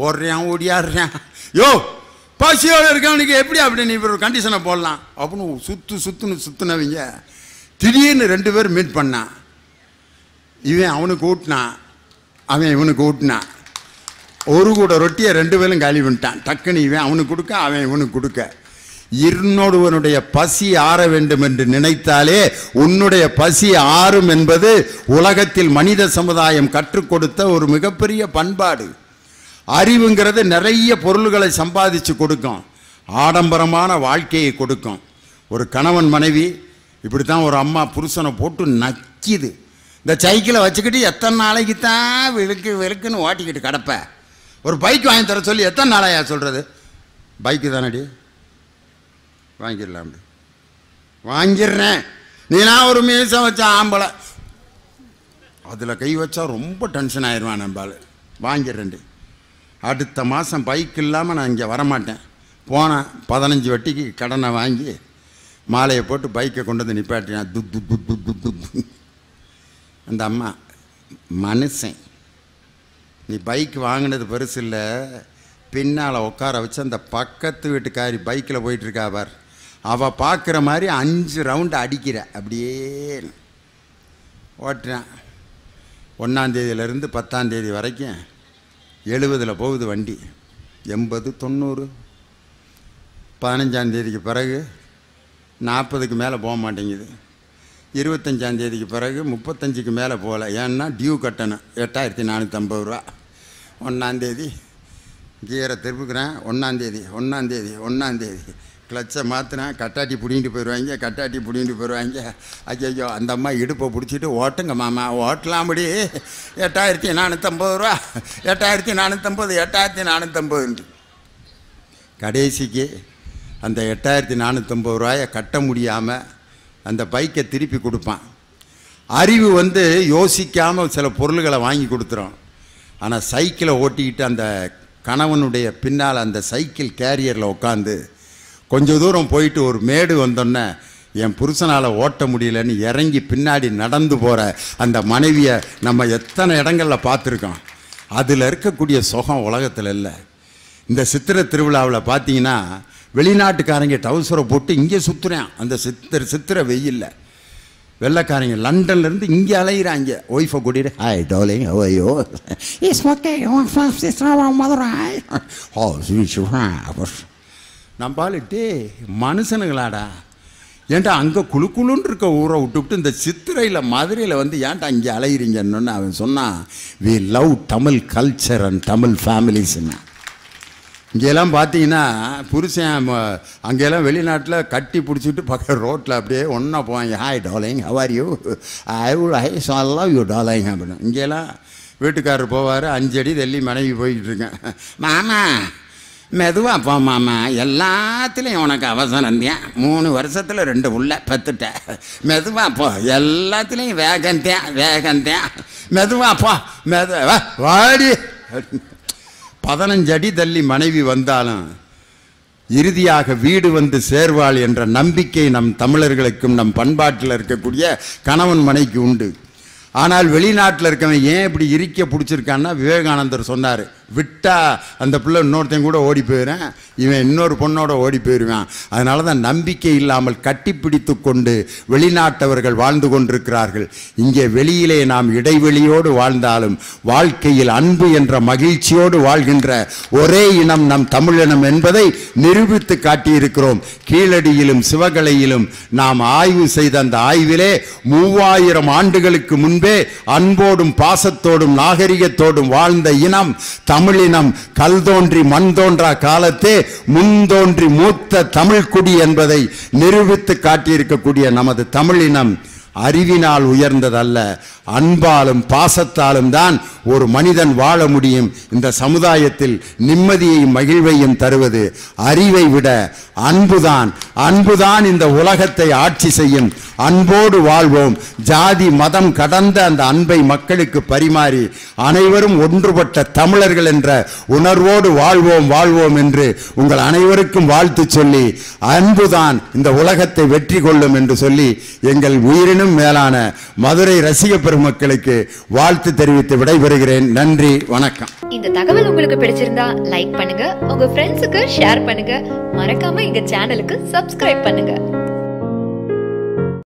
ஓடுறான் ஓடியாடுறான். யோ பசியோடு இருக்கவனுக்கு எப்படி அப்படி நீ ஒரு கண்டிஷனை போடலாம் அப்படின்னு சுற்றுனவங்க திடீர்னு 2 பேர் மீட் பண்ணான். இவன் அவனுக்கு ஊட்டினான், அவன் இவனுக்கு ஊட்டினான். ஒரு கூட ரொட்டியை 2 பேரும் காலி பண்ணிட்டான். டக்குன்னு இவன் அவனுக்கு கொடுக்க, அவன் இவனுக்கு கொடுக்க. இன்னொருவனுடைய பசி ஆற வேண்டும் என்று நினைத்தாலே உன்னுடைய பசி ஆறும் என்பது உலகத்தில் மனித சமுதாயம் கற்றுக் கொடுத்த ஒரு மிகப்பெரிய பண்பாடு. அறிவுங்கிறது நிறைய பொருள்களை சம்பாதிச்சு கொடுக்கும், ஆடம்பரமான வாழ்க்கையை கொடுக்கும். ஒரு கணவன் மனைவி இப்படித்தான் ஒரு அம்மா புருஷனை போட்டு நக்கிது. இந்த சைக்கிளை வச்சுக்கிட்டு எத்தனை நாளைக்கு தான் வெளுக்குன்னு ஓட்டிக்கிட்டு கிடப்ப. ஒரு பைக் வாங்கி தர சொல்லி எத்தனை நாளையா சொல்கிறது? பைக்கு தானடி, வாங்கிடலாம், அப்படி வாங்கிடுறேன். நீனா ஒரு மீசம் வச்ச ஆம்பளை, அதில் கை வச்சா ரொம்ப டென்ஷன் ஆயிடுவான் நம்பால். வாங்கிடுறேன்டி. அடுத்த மாதம் பைக் இல்லாமல் நான் இங்கே வரமாட்டேன். போனேன், 15 வட்டிக்கு கடனை வாங்கி மாலையை போட்டு பைக்கை கொண்டு வந்து நிப்பாட்டினேன். அந்த அம்மா, மனுஷன் நீ பைக் வாங்கினது பெருசு இல்லை, பின்னால் உட்கார வச்சு அந்த பக்கத்து வீட்டுக்காரி பைக்கில் போயிட்டுருக்கா பார், அவள் பார்க்குற மாதிரி 5 ரவுண்டு அடிக்கிற அப்படியே ஓட்டுறான். 1ஆம் தேதியிலேருந்து 10ஆம் தேதி வரைக்கும் 70 போகுது வண்டி, 80 90. 15ஆம் தேதிக்கு பிறகு 40க்கு மேலே போக மாட்டேங்குது. 25ஆம் தேதிக்கு பிறகு 35க்கு மேலே போகல. ஏன்னா டியூ கட்டணும் 8450 ரூபா. 1ஆம் தேதி கியரை திருப்புக்கிறேன், 1ஆம் தேதி கிளச்சை மாற்றினேன், கட்டாட்டி பிடிங்கிட்டு போயிடுவாங்க. ஐயோ அந்த அம்மா இடுப்பை பிடிச்சிட்டு ஓட்டுங்க மாமா, ஓட்டலாம்படி 8450 ரூபா, 8450. கடைசிக்கு அந்த 8450 ரூபாயை கட்ட முடியாமல் அந்த பைக்கை திருப்பி கொடுப்பான். அறிவு யோசிக்காமல் சில பொருள்களை வாங்கி கொடுத்துரும். ஆனால் சைக்கிளை ஓட்டிக்கிட்டு அந்த கணவனுடைய பின்னால் அந்த சைக்கிள் கேரியரில் உட்காந்து கொஞ்சம் தூரம் போயிட்டு ஒரு மேடு வந்தோன்னே என் புருஷனால் ஓட்ட முடியலன்னு இறங்கி பின்னாடி நடந்து போகிற அந்த மனைவியை நம்ம எத்தனை இடங்களில் பார்த்துருக்கோம். அதில் இருக்கக்கூடிய சுகம் உலகத்தில் இல்லை. இந்த சித்திரை திருவிழாவில் பார்த்தீங்கன்னா வெளிநாட்டுக்காரங்க டவுசரை போட்டு இங்கே சுற்றுறேன். அந்த சித்திரை வெயில்ல வெள்ளைக்காரங்க லண்டன்லேருந்து இங்கே அலையிறாங்க. ஒய்ஃபை கூட்டிகிட்டு, hi darling, how are you? It's okay, நம்பாலிட்டே மனுஷனுங்களாடா. ஏன்டா அங்கே குழுன்னு இருக்க ஊரை விட்டுவிட்டு இந்த சித்திரையில் மதுரையில் ஏன்டா இங்கே அலையிறீங்கன்னு அவன் சொன்னான். We love Tamil culture and Tamil ஃபேமிலிஸ்ன்னு. இங்கெல்லாம் பார்த்தீங்கன்னா புருஷன் அங்கெல்லாம் வெளிநாட்டில் கட்டி பிடிச்சிட்டு பக்கம் ரோட்டில் அப்படியே ஒன்றா போவாங்க. Hi darling, how are you? I love you darling அப்படின்னு. இங்கெல்லாம் வீட்டுக்காரர் போவார், 5 அடி தள்ளி மனைவி போய்கிட்டு இருக்கேன். மாமா மெதுவாக போ மாமா, எல்லாத்துலேயும் உனக்கு அவசரந்தேன், 3 வருஷத்தில் 2 உள்ள பத்துட்டேன், மெதுவாக போ, எல்லாத்துலேயும் வேகந்தேன், மெதுவாக போ, வாடி. 15 அடி தள்ளி மனைவி வந்தாலும் இறுதியாக வீடு சேர்வாள் என்ற நம்பிக்கை நம் தமிழர்களுக்கும் நம் பண்பாட்டில் இருக்கக்கூடிய கணவன் மனைவிக்கு உண்டு. ஆனால் வெளிநாட்டில் இருக்கவன் ஏன் இப்படி இறுக்க பிடிச்சிருக்கான்னா, விவேகானந்தர் சொன்னார், விட்டா அந்த பிள்ளை இன்னொருத்தையும் கூட ஓடி போயிடுறேன், இவன் இன்னொரு பொண்ணோட ஓடி போயிடுவான். அதனால தான் நம்பிக்கை இல்லாமல் கட்டிப்பிடித்து கொண்டு வெளிநாட்டவர்கள் வாழ்ந்து கொண்டிருக்கிறார்கள். இங்கே வெளியிலே நாம் இடைவெளியோடு வாழ்ந்தாலும் வாழ்க்கையில் அன்பு என்ற மகிழ்ச்சியோடு வாழ்கின்ற ஒரே இனம் நம் தமிழினம் என்பதை நிரூபித்து காட்டியிருக்கிறோம். கீழடியிலும் சிவகலையிலும் நாம் ஆய்வு செய்த அந்த ஆய்விலே 3000 ஆண்டுகளுக்கு முன்பே அன்போடும் பாசத்தோடும் நாகரிகத்தோடும் வாழ்ந்த இனம் தமிழினம். கல் தோன்றி மண் தோன்றா காலத்தே முன்தோன்றி மூத்த தமிழ் குடி என்பதை நிரூபித்து காட்டியிருக்கக்கூடிய நமது தமிழினம் அறிவினால் உயர்ந்ததல்ல, அன்பாலும் பாசத்தாலும் தான் ஒரு மனிதன் வாழ முடியும். இந்த சமுதாயத்தில் நிம்மதியையும் மகிழ்வையும் தருவது அறிவை விட அன்புதான். அன்புதான் இந்த உலகத்தை ஆட்சி செய்யும். அன்போடு வாழ்வோம். ஜாதி மதம் கடந்த அந்த அன்பை மக்களுக்கு பரிமாறி அனைவரும் ஒன்றுபட்ட தமிழர்கள் என்ற உணர்வோடு வாழ்வோம் என்று உங்கள் அனைவருக்கும் வாழ்த்து சொல்லி, அன்புதான் இந்த உலகத்தை வெற்றி கொள்ளும் என்று சொல்லி எங்கள் உயிரினும் மேலான மதுரை ரசிக பெருமக்களுக்கு வாழ்த்து தெரிவித்து விடைபெறுகிறேன். நன்றி, வணக்கம். இந்த தகவல் உங்களுக்கு பிடிச்சிருந்தா லைக் பண்ணுங்க, உங்க ஃப்ரெண்ட்ஸுக்கு ஷேர் பண்ணுங்க, மறக்காம எங்க சேனலுக்கு சப்ஸ்கிரைப் பண்ணுங்க.